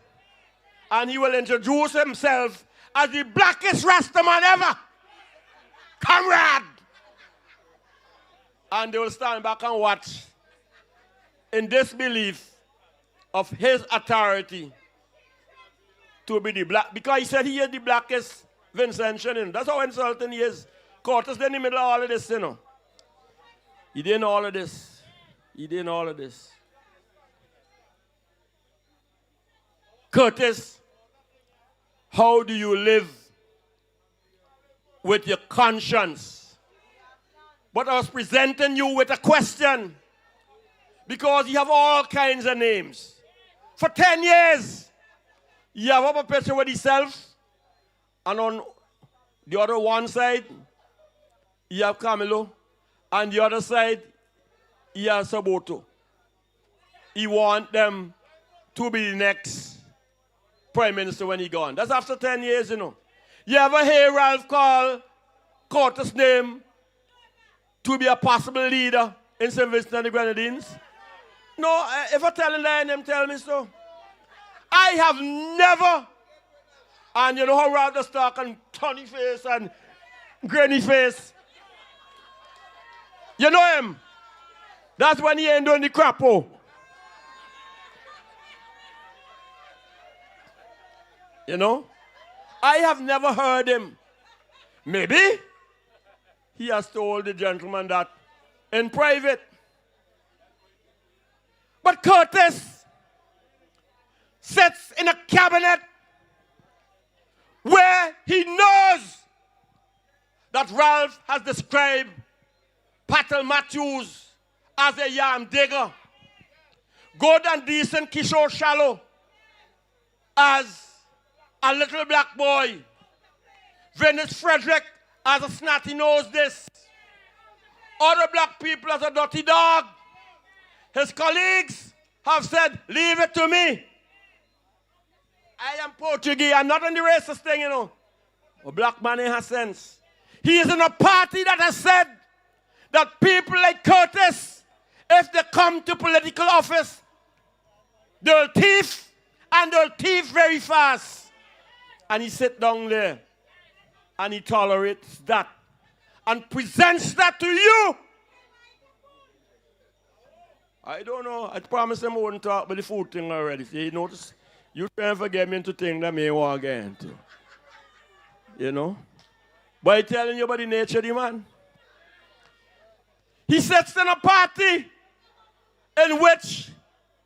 And he will introduce himself as the blackest Rasta man ever. Comrade! And they will stand back and watch in disbelief of his authority to be the black, because he said he is the blackest Vincentian, you know. That's how insulting he is. Curtis in the middle of all of this, you know. He did all of this. He did all of this. Curtis, how do you live with your conscience? But I was presenting you with a question, because you have all kinds of names. For 10 years, you have up a picture with yourself, and on the other one side, you have Camilo, and the other side, you have Saboto. He want them to be the next Prime Minister when he gone. That's after 10 years, you know. You ever hear Ralph call Curtis' name to be a possible leader in St. Vincent and the Grenadines? No, if I tell him that, them tell me so. I have never, and you know how Ralph does talk and tawny face and grainy face. You know him. That's when he ain't doing the crapo. You know? I have never heard him. Maybe he has told the gentleman that in private. But Curtis sits in a cabinet where he knows that Ralph has described Patel Matthews as a yam digger. Good and decent Kishore Shallow as a little black boy. Venice Frederick as a snotty nose this. Other black people as a dirty dog. His colleagues have said, leave it to me. I am Portuguese. I'm not on the racist thing, you know. A black man has sense. He is in a party that has said that people like Curtis, if they come to political office, they'll thief, and they'll thief very fast. And he sits down there, and he tolerates that, and presents that to you. I don't know. I promised him I wouldn't talk about the food thing already. See, you notice? You trying to forget me into things that may want to get into. You know? But I telling you about the nature of the man. He sits in a party in which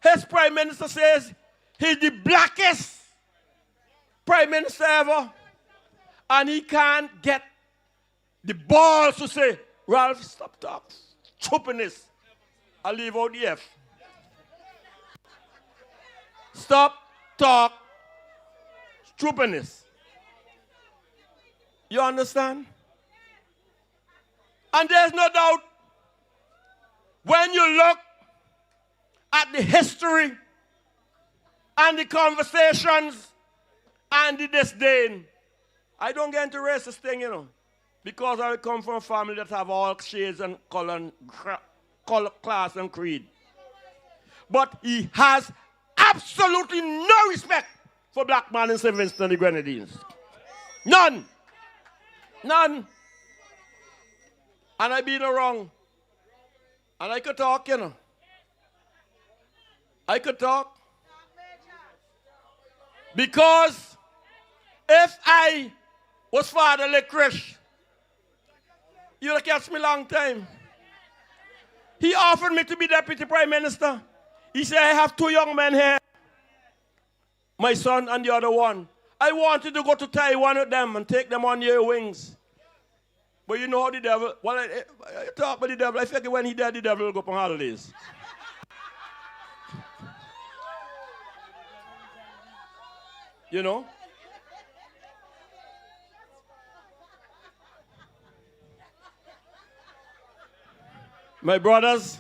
his prime minister says he's the blackest prime minister ever. And he can't get the balls to say, Ralph, stop talking. Stupidness. I'll leave out the F. Stop talk stupidness. You understand? And there's no doubt, when you look at the history and the conversations and the disdain, I don't get into racist thing, you know, because I come from a family that have all shades and color, class and creed. But he has absolutely no respect for black man in St. Vincent and the Grenadines. None. None. And I been wrong. And I could talk, you know. I could talk. Because if I was Father Licorice, you'd have catch me long time. He offered me to be Deputy Prime Minister. He said, I have two young men here, my son and the other one. I wanted to go to Taiwan with them and take them on your wings. But you know how the devil, well, I talk about the devil. I figure when he died, the devil will go on holidays. You know? My brothers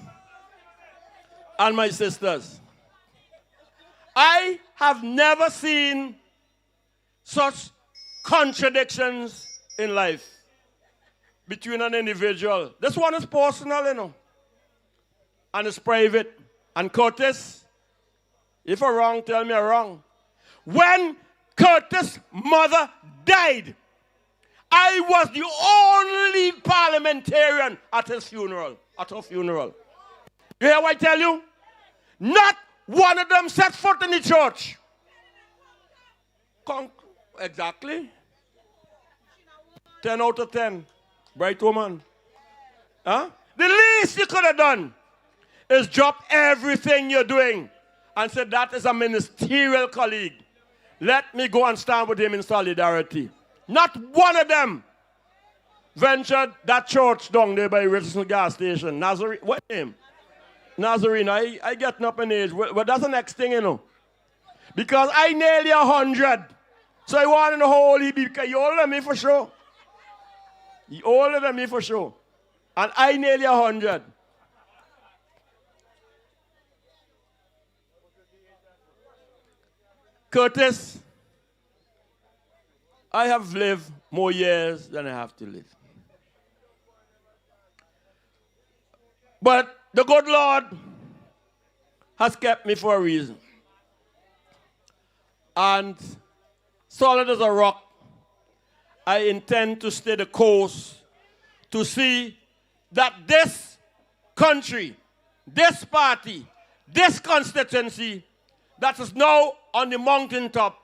and my sisters, I have never seen such contradictions in life between an individual. This one is personal, you know, and it's private. And Curtis, if I'm wrong, tell me I'm wrong. When Curtis' mother died, I was the only parliamentarian at his funeral, at her funeral. You hear what I tell you? Not one of them set foot in the church. Exactly. 10 out of 10. Bright woman. Huh? The least you could have done is drop everything you're doing and say that is a ministerial colleague. Let me go and stand with him in solidarity. Not one of them ventured that church down there by Richardson gas station. Nazarene, what name? Nazarene. I getting up in age. Well, that's the next thing, you know. Because I nearly 100. So I want to know how old he be, because you're older than me for sure. You're older than me for sure. And I nearly 100. Curtis, I have lived more years than I have to live. But the good Lord has kept me for a reason. And solid as a rock, I intend to stay the course to see that this country, this party, this constituency that is now on the mountaintop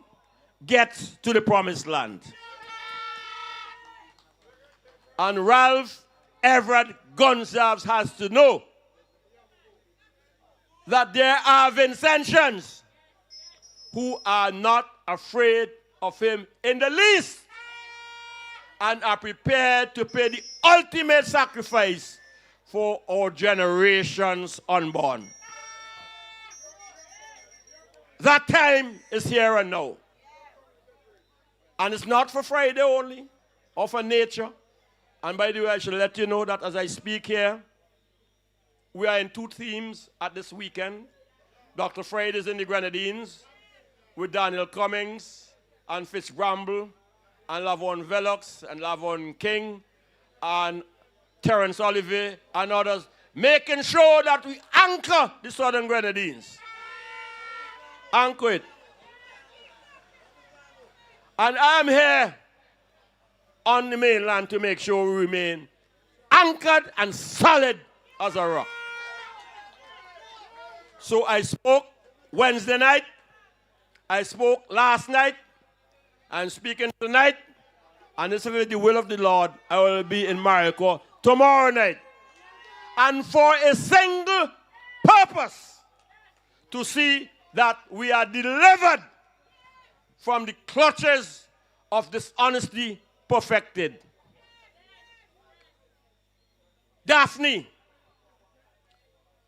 gets to the promised land. And Ralph Everett Gonsalves has to know that there are Vincentians who are not afraid of him in the least and are prepared to pay the ultimate sacrifice for our generations unborn. That time is here and now. And it's not for Friday only, or for nature. And by the way, I should let you know that as I speak here, we are in 2 themes at this weekend. Dr. Friday is in the Grenadines with Daniel Cummings and Fitz Bramble and Lavon Velox and Lavon King and Terence Olivier and others, making sure that we anchor the Southern Grenadines. Anchor it. And I'm here on the mainland to make sure we remain anchored and solid as a rock. So I spoke Wednesday night, I spoke last night, I'm speaking tonight, and this is the will of the Lord. I will be in Marico tomorrow night. And for a single purpose, to see that we are delivered from the clutches of dishonesty perfected. Daphne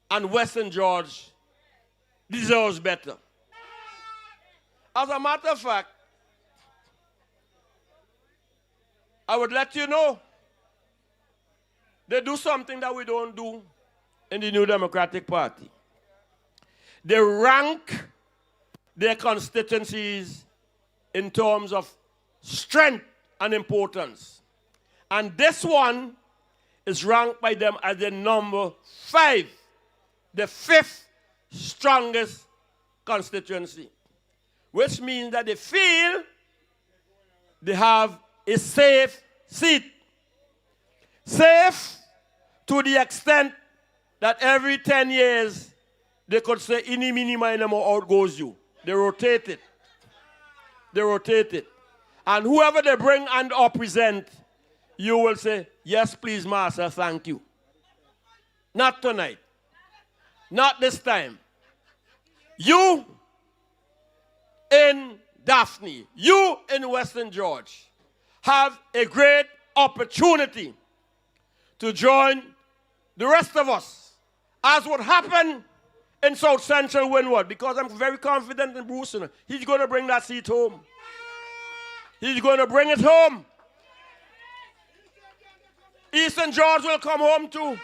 and Western George deserves better. As a matter of fact, I would let you know they do something that we don't do in the New Democratic Party. They rank their constituencies in terms of strength and importance. And this one is ranked by them as the number 5, the 5th strongest constituency, which means that they feel they have a safe seat. Safe to the extent that every 10 years they could say, "Ini, mini, mini, more out goes you." They rotate it. They rotate it. And whoever they bring and or present, you will say, "Yes, please, Master, thank you." Not tonight. Not this time. You in Daphne, you in Western George, have a great opportunity to join the rest of us, as would happen in South Central Windward, because I'm very confident in Bruce. He's going to bring that seat home. He's going to bring it home. Eastern George will come home too.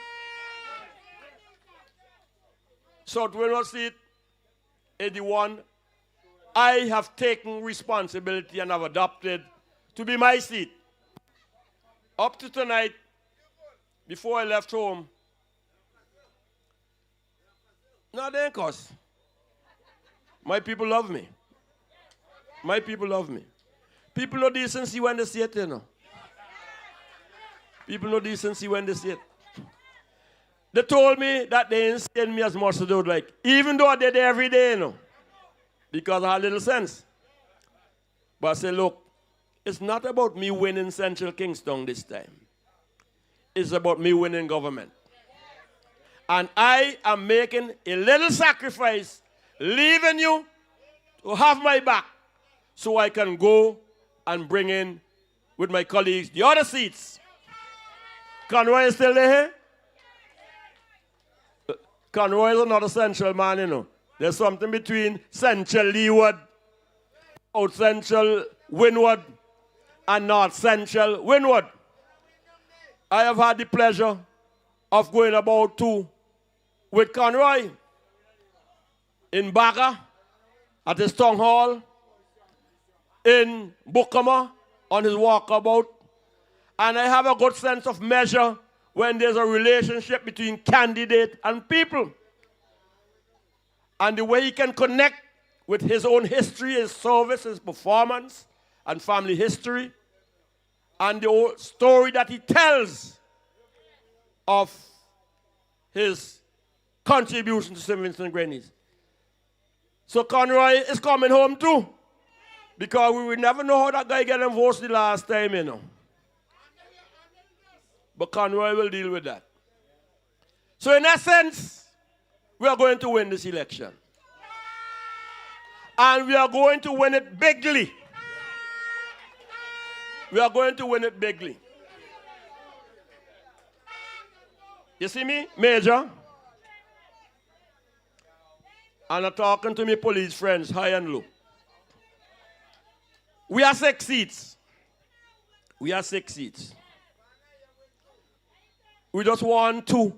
South Windward seat, 81. I have taken responsibility and have adopted to be my seat. Up to tonight, before I left home, no, they ain't cause. My people love me. My people love me. People know decency when they see it, you know. People know decency when they see it. They told me that they ain't seeing me as much as they would like, even though I did it every day, you know, because I had little sense. But I say, look, it's not about me winning Central Kingston this time. It's about me winning government. And I am making a little sacrifice, leaving you to have my back so I can go and bring in with my colleagues the other seats. Conroy is still there? Conroy is another central man, you know. There's something between central leeward, south central windward, and north central windward. I have had the pleasure of going about too with Conroy in Baga at his town hall, in Bukama on his walkabout, and I have a good sense of measure when there's a relationship between candidate and people. And the way he can connect with his own history, his service, his performance, and family history, and the old story that he tells of his contribution to St. Vincent and Grenadines. So Conroy is coming home too, because we will never know how that guy got enforced the last time, you know. But Conroy will deal with that. So in essence, we are going to win this election. And we are going to win it bigly. We are going to win it bigly. You see me, Major? And I'm talking to my police friends, high and low. We are 6 seats. We are 6 seats. We just want two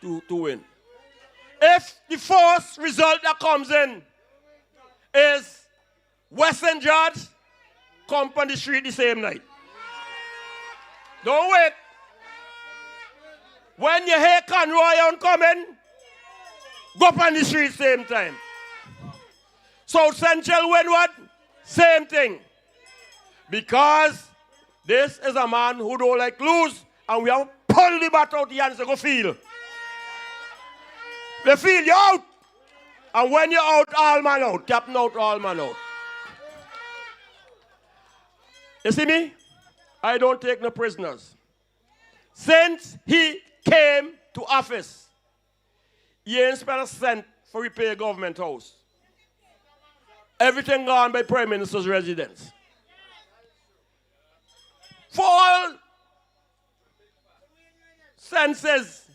to win. If the first result that comes in is Western George, come on the street the same night. Don't wait. When you hear Conroy on coming, go up on the street same time. South Central Windward, same thing. Because this is a man who don't like lose, and we have pulled the bat out the hands to go feel. They feel you out. And when you're out, all man out. Captain out, all man out. You see me? I don't take no prisoners. Since he came to office, he ain't spent a cent for repair government house. Everything gone by Prime Minister's residence. For all senses,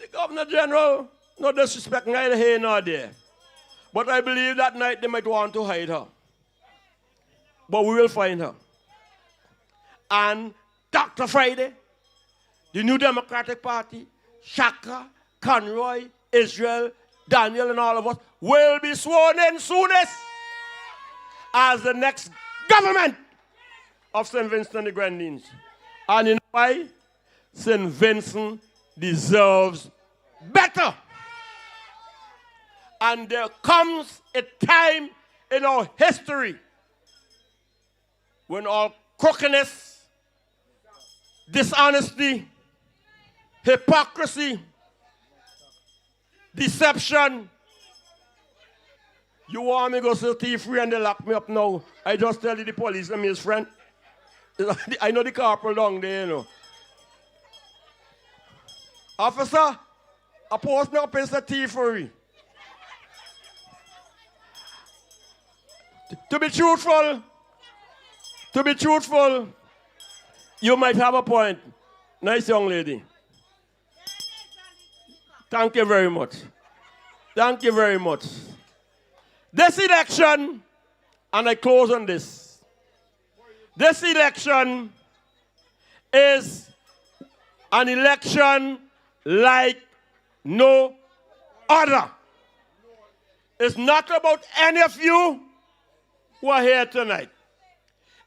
the Governor General, no disrespect, neither here nor there. But I believe that night they might want to hide her. But we will find her. And Dr. Friday, the New Democratic Party, Shaka, Conroy, Israel, Daniel, and all of us will be sworn in soonest as the next government of St. Vincent and the Grenadines. And you know why? St. Vincent deserves better. And there comes a time in our history when all crookedness, dishonesty, hypocrisy, deception. You want me to go to thief free and they lock me up now? I just tell you the police, I'm his friend. I know the corporal down there, you know. Officer, a post up is a thievery. To be truthful, you might have a point. Nice young lady. Thank you very much. Thank you very much. This election, and I close on this. This election is an election like no other. It's not about any of you who are here tonight.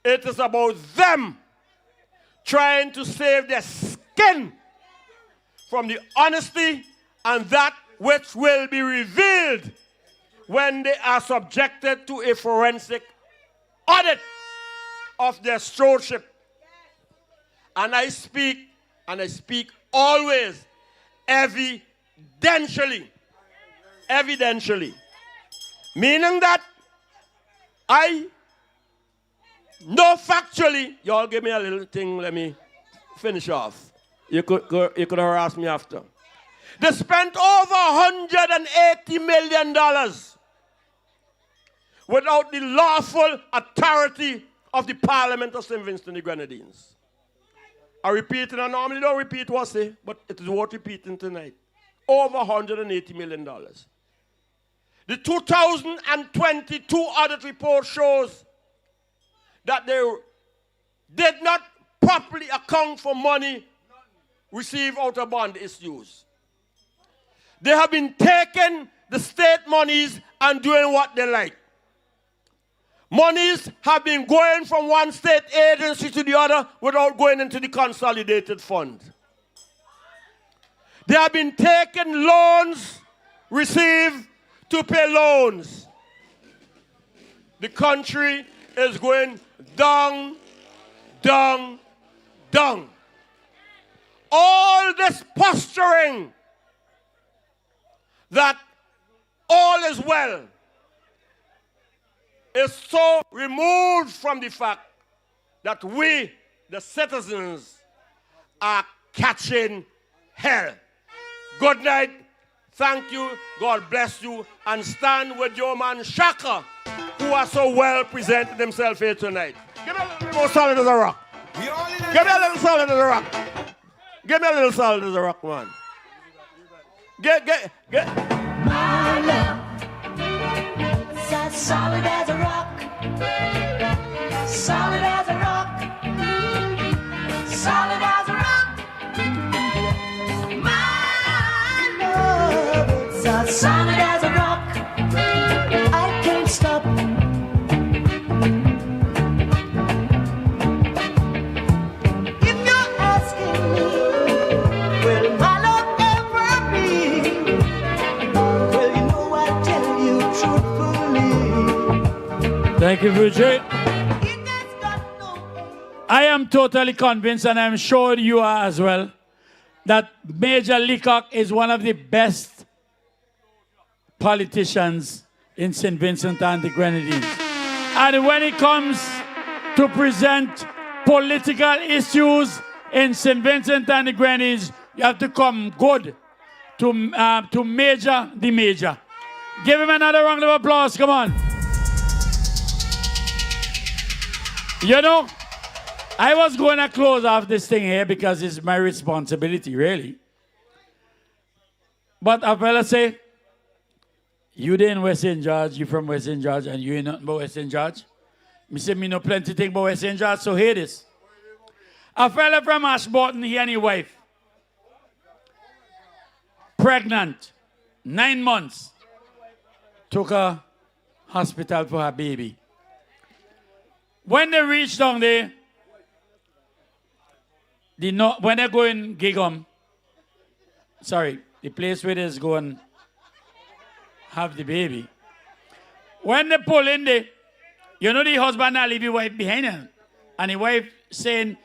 It is about them trying to save their skin from the honesty and that which will be revealed when they are subjected to a forensic audit of their stewardship. And I speak always evidentially. Meaning that I know factually, y'all give me a little thing, let me finish off. You could harass me after. They spent over $180 million without the lawful authority of the Parliament of St. Vincent and the Grenadines. I repeat, and I normally don't repeat what I say, but it is worth repeating tonight. Over $180 million. The 2022 audit report shows that they did not properly account for money received out of bond issues. They have been taking the state monies and doing what they like. Monies have been going from one state agency to the other without going into the consolidated fund. They have been taking loans received to pay loans. The country is going down, down, down. All this posturing that all is well is so removed from the fact that we, the citizens, are catching hell. Good night. Thank you. God bless you. And stand with your man Shaka, who has so well presented himself here tonight. Give me a little more solid as a rock. Give me a little solid as a rock. Give me a little solid as a rock, man. Get. My love is as solid as a rock. Solid as a rock. Solid as a rock. My love is as solid as a rock. I can't stop. If you're asking me, will my love ever be? Well, you know I tell you truthfully. Thank you, Vijay. I am totally convinced, and I'm sure you are as well, that Major Leacock is one of the best politicians in St. Vincent and the Grenadines. And when it comes to present political issues in St. Vincent and the Grenadines, you have to come good to Major the Major. Give him another round of applause, come on. You know, I was going to close off this thing here because it's my responsibility, really. But a fella say, you in West St. George, you from West St. George, and you ain't nothing but West St. George. Me say, me know plenty thing about West St. George, so hear this. A fella from Ashburton, he and his wife, pregnant, 9 months, took her hospital for her baby. When they reached down there, when they go in Gigom, the place where they go and have the baby. When they pull in there, you know the husband now leave his wife behind him. And the wife saying,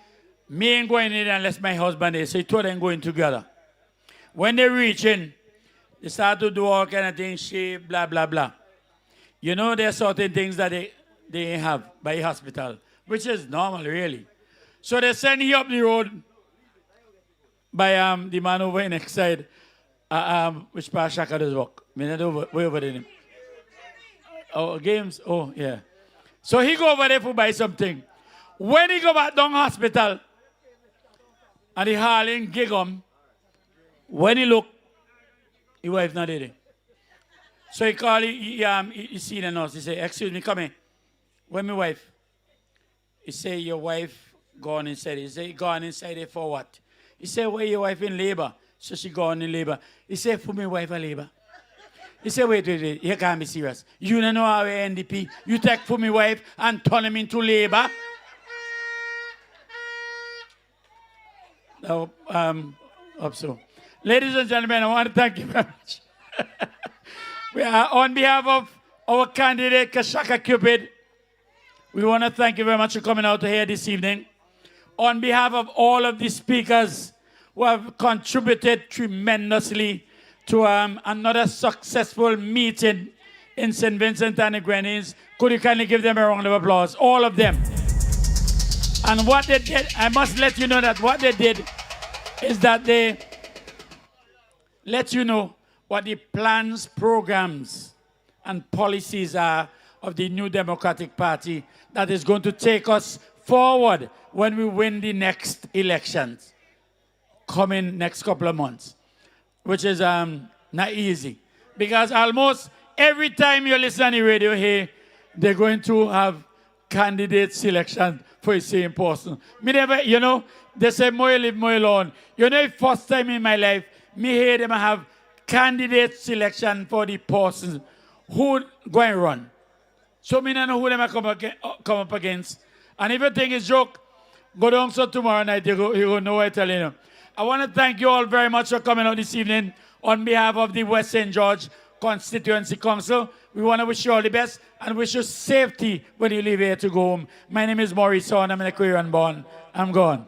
me ain't going in unless my husband is. So he told them going together. When they reach in, they start to do all kind of things, shave, blah, blah, blah. You know there's certain things that they have by hospital, which is normal, really. So they send him up the road by the man over in next side, which part Shaka does work. Way over there. Oh, games? Oh, yeah. So he go over there to buy something. When he go back down hospital, and he hauling Gigom, when he look, his wife not there. So he call, he see the nurse. He say, excuse me, come here. Where my wife? He say, your wife gone inside. He say, gone inside there for what? He say, where your wife in labor? So she gone in labor. He say, for my wife in labor. He say, wait, you can't be serious. You don't know how NDP. You take for my wife and turn him into labor. Now, up so. Ladies and gentlemen, I want to thank you very much. We are on behalf of our candidate, Kashaka Cupid. We want to thank you very much for coming out here this evening. On behalf of all of the speakers who have contributed tremendously to another successful meeting in St. Vincent and the Grenadines. Could you kindly give them a round of applause? All of them. And what they did, I must let you know that what they did is that they let you know what the plans, programs, and policies are of the new Democratic Party that is going to take us forward when we win the next elections coming next couple of months, which is not easy. Because almost every time you listen on the radio here, they're going to have candidate selection for the same person. Me never, you know, they say more you live, more you learn. You know, the first time in my life, me hear them have candidate selection for the person who going to run. So me don't know who them I come up against. And if you think it's joke, go down so tomorrow night, you go know what I'm telling you. I want to thank you all very much for coming out this evening on behalf of the West St. George Constituency Council. We want to wish you all the best and wish you safety when you leave here to go home. My name is Maurice Horn. I'm an Aquarian born. I'm gone.